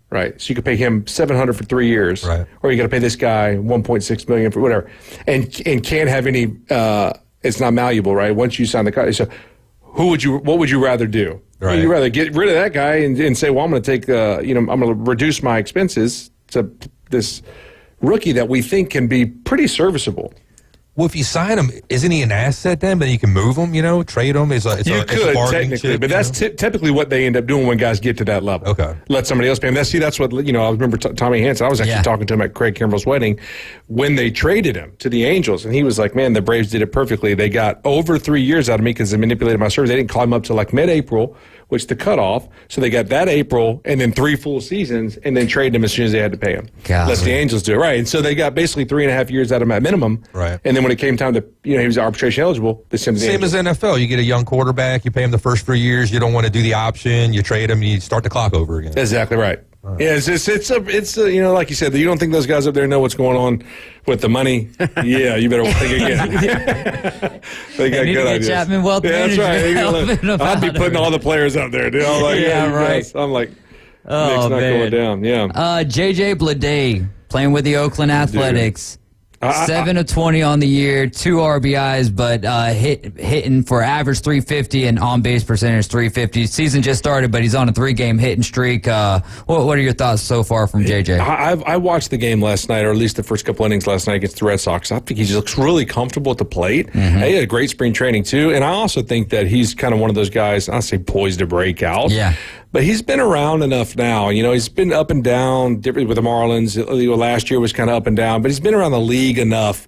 right? So you could pay him $700 for 3 years, right? Or you got to pay this guy $1.6 million for whatever, and can't have any. It's not malleable, right? Once you sign the contract, so what would you rather do? Right. You'd rather get rid of that guy and say, well, I'm going to take, I'm going to reduce my expenses to this rookie that we think can be pretty serviceable. Well, if you sign him, isn't he an asset then? But you can move him, trade him. It's a bargaining technically, chip, but that's typically what they end up doing when guys get to that level. Okay. Let somebody else pay him. That's what, I remember Tommy Hansen. I was actually talking to him at Craig Kimball's wedding when they traded him to the Angels. And he was like, man, the Braves did it perfectly. They got over 3 years out of me because they manipulated my service. They didn't climb up to like mid-April, which the cutoff. So they got that April and then 3 full seasons and then traded him as soon as they had to pay him. Let the Angels do it. Right. And so they got basically 3.5 years out of him at minimum. Right. And then when it came time to, he was arbitration eligible, they sent him to the Same Angels. as NFL. You get a young quarterback, you pay him the first 3 years, you don't want to do the option, you trade him, you start the clock over again. Exactly right. Yeah, it's like you said, you don't think those guys up there know what's going on with the money. Yeah, you better think again. They got good ideas. Chapman Wealth that's right. I'd be putting all the players up there, dude. I'm like, right. I'm like, Oh, Nick's not man. going down. Yeah. JJ Bleday playing with the Oakland Athletics. 7 of 20 on the year, 2 RBIs, but hitting for average 350 and on-base percentage 350. Season just started, but he's on a 3-game hitting streak. What are your thoughts so far from JJ? I watched the game last night, or at least the first couple innings last night against the Red Sox. I think he just looks really comfortable at the plate. Mm-hmm. He had a great spring training, too. And I also think that he's kind of one of those guys, I say poised to break out. Yeah. But he's been around enough now. He's been up and down, different with the Marlins. Last year was kind of up and down, but he's been around the league enough.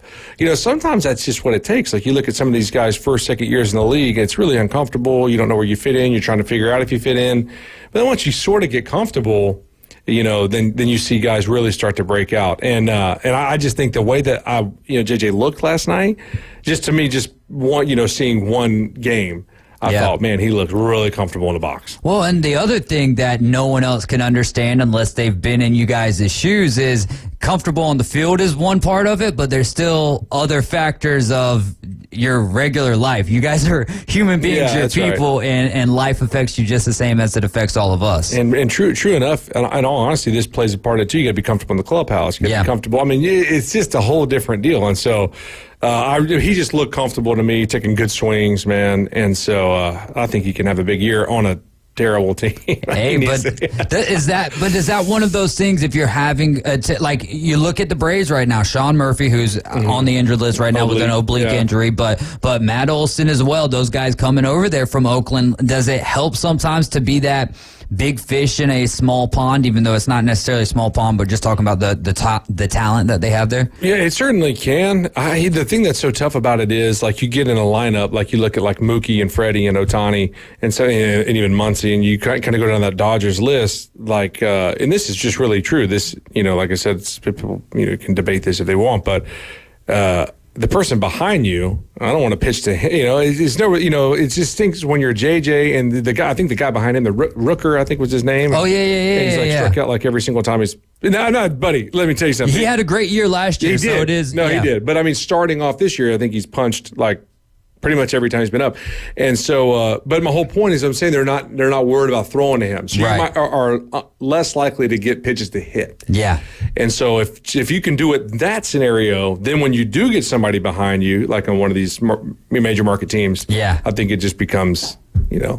Sometimes that's just what it takes. Like you look at some of these guys' first, second years in the league, it's really uncomfortable. You don't know where you fit in. You're trying to figure out if you fit in. But then once you sort of get comfortable, then you see guys really start to break out. And I just think the way that JJ looked last night, just to me, seeing one game, I thought, man, he looked really comfortable in the box. Well, and the other thing that no one else can understand unless they've been in you guys' shoes is comfortable on the field is one part of it, but there's still other factors of your regular life. You guys are human beings, you're people, right. and life affects you just the same as it affects all of us. And true enough, in all honesty, this plays a part of it too. You got to be comfortable in the clubhouse. You got to be comfortable. I mean, it's just a whole different deal. And so he just looked comfortable to me, taking good swings, man. And so I think he can have a big year on a terrible team. Hey, but is that one of those things? If you're having like you look at the Braves right now, Sean Murphy, who's on the injured list right now with an oblique injury, but Matt Olson as well. Those guys coming over there from Oakland. Does it help sometimes to be that big fish in a small pond, even though it's not necessarily a small pond, but just talking about the talent that they have there? Yeah, it certainly can. The thing that's so tough about it is, like, you get in a lineup, like you look at like Mookie and Freddie and Ohtani and even Muncy, and you kind of go down that Dodgers list, like, and this is just really true. This, like I said, people can debate this if they want, but the person behind you, I don't want to pitch to him. It just thinks when you're JJ and the guy, I think the guy behind him, the Rooker, I think was his name. Oh, yeah. And he's struck out like every single time he's. No, buddy, let me tell you something. He had a great year last year, so it is. No, he did. But I mean, starting off this year, I think he's punched like pretty much every time he's been up. And so, but my whole point is, I'm saying they're not worried about throwing to him. So you are less likely to get pitches to hit. Yeah. And so if you can do it in that scenario, then when you do get somebody behind you, like on one of these major market teams, I think it just becomes,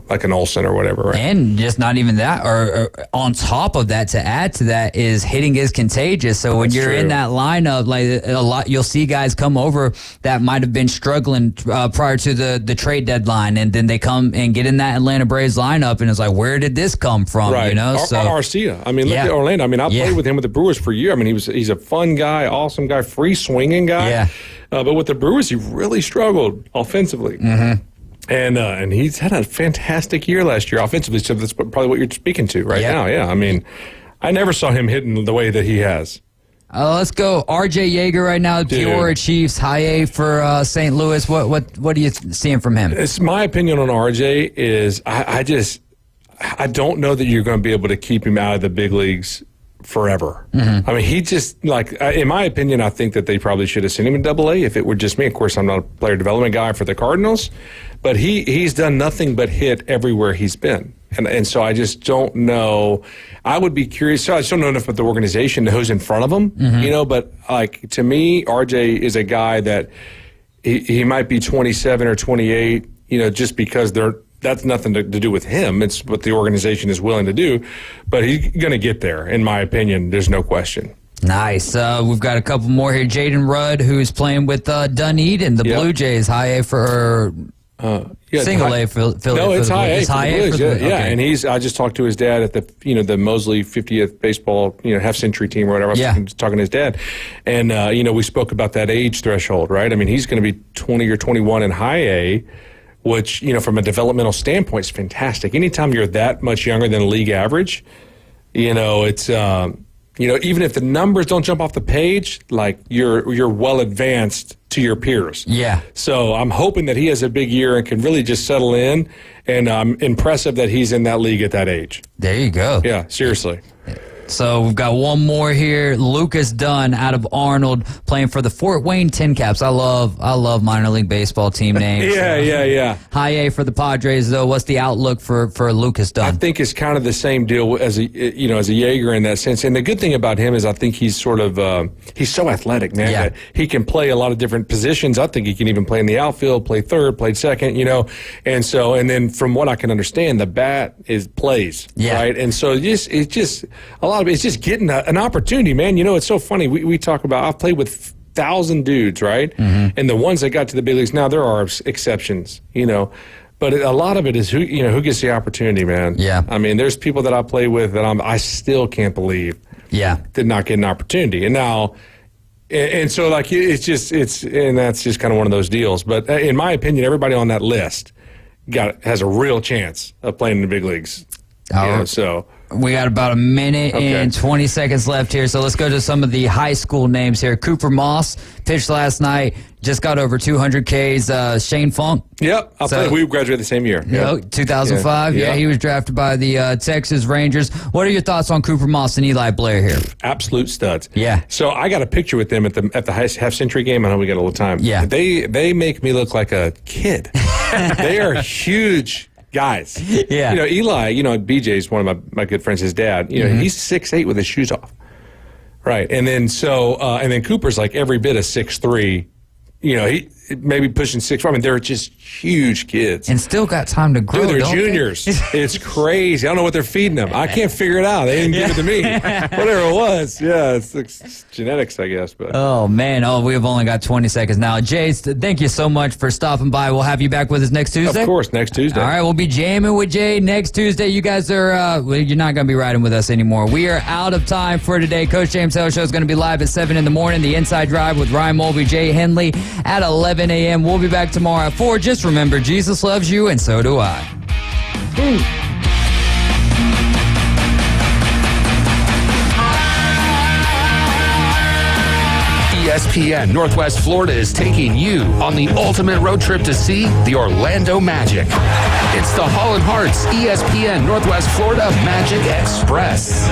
like an Olsen or whatever. Right? And just not even that, or on top of that, to add to that is hitting is contagious. So when you're in that lineup, like you'll see guys come over that might have been struggling prior to the trade deadline, and then they come and get in that Atlanta Braves lineup, and it's like, where did this come from? Right. So Arcia. I mean, look at Orlando. I mean, I played with him with the Brewers for a year. I mean, he's a fun guy, awesome guy, free swinging guy. Yeah. But with the Brewers, he really struggled offensively. Mm-hmm. And he's had a fantastic year last year offensively, so that's probably what you're speaking to right now. Yeah, I mean, I never saw him hitting the way that he has. Let's go. R.J. Yeager right now, Peoria Chiefs, high A for St. Louis. What are you seeing from him? It's my opinion on R.J. is I don't know that you're going to be able to keep him out of the big leagues forever. Mm-hmm. I mean, he just, like, in my opinion, I think that they probably should have sent him in Double-A if it were just me. Of course, I'm not a player development guy for the Cardinals, but he's done nothing but hit everywhere he's been. And so I just don't know. I would be curious. So I just don't know enough about the organization, who's in front of him, but like, to me, RJ is a guy that he might be 27 or 28, just because that's nothing to do with him. It's what the organization is willing to do. But he's going to get there, in my opinion. There's no question. Nice. We've got a couple more here. Jaden Rudd, who's playing with Dunedin, the Blue Jays, high A for... single A for Philly. No, it's high A. It's high A. Yeah, and I just talked to his dad at the Mosley 50th baseball half century team or whatever. I was talking to his dad, and we spoke about that age threshold, right? I mean, he's going to be 20 or 21 in high A, which from a developmental standpoint is fantastic. Anytime you're that much younger than league average, it's. Even if the numbers don't jump off the page, like you're well advanced to your peers. Yeah. So I'm hoping that he has a big year and can really just settle in. And I'm impressive that he's in that league at that age. There you go. Yeah, seriously. So we've got one more here. Lucas Dunn out of Arnold playing for the Fort Wayne Tin Caps. I love minor league baseball team names. Yeah. High A for the Padres, though. What's the outlook for Lucas Dunn? I think it's kind of the same deal as a Jaeger in that sense. And the good thing about him is I think he's sort of he's so athletic, man. Yeah. He can play a lot of different positions. I think he can even play in the outfield, play third, play second. And then from what I can understand, the bat plays. Yeah. Right. And so it's just a lot of it's just getting an opportunity, man. It's so funny. We talk about I've played with 1,000 dudes, right? Mm-hmm. And the ones that got to the big leagues. Now there are exceptions, but a lot of it is who gets the opportunity, man. Yeah. I mean, there's people that I play with that I still can't believe. Yeah. Did not get an opportunity, and now. And so, like, that's just kind of one of those deals. But in my opinion, everybody on that list has a real chance of playing in the big leagues. So we got about a minute and 20 seconds left here, so let's go to some of the high school names here. Cooper Moss pitched last night, just got over 200 Ks. Shane Funk. Yep, we graduated the same year. 2005. Yeah, he was drafted by the Texas Rangers. What are your thoughts on Cooper Moss and Eli Blair here? Absolute studs. Yeah. So I got a picture with them at the half century game. I know we got a little time. Yeah. They make me look like a kid. They are huge guys. Yeah. Eli, BJ's one of my good friends, his dad, he's 6'8" with his shoes off. Right. And then and then Cooper's like every bit of 6'3". He maybe pushing 6'4". I mean, they're just huge kids. And still got time to grow. Dude, they're juniors. It's crazy. I don't know what they're feeding them. I can't figure it out. They didn't give it to me. Whatever it was. Yeah, it's genetics, I guess. But oh, man. We've only got 20 seconds now. Jay, thank you so much for stopping by. We'll have you back with us next Tuesday. Of course, next Tuesday. All right, we'll be jamming with Jay next Tuesday. You guys are, you're not going to be riding with us anymore. We are out of time for today. Coach James Hill Show is going to be live at 7 in the morning. The Inside Drive with Ryan Mulvey, Jay Henley at 11 a.m. We'll be back tomorrow at 4. Just remember, Jesus loves you, and so do I. ESPN Northwest Florida is taking you on the ultimate road trip to see the Orlando Magic. It's the Hall & Hearts ESPN Northwest Florida Magic Express.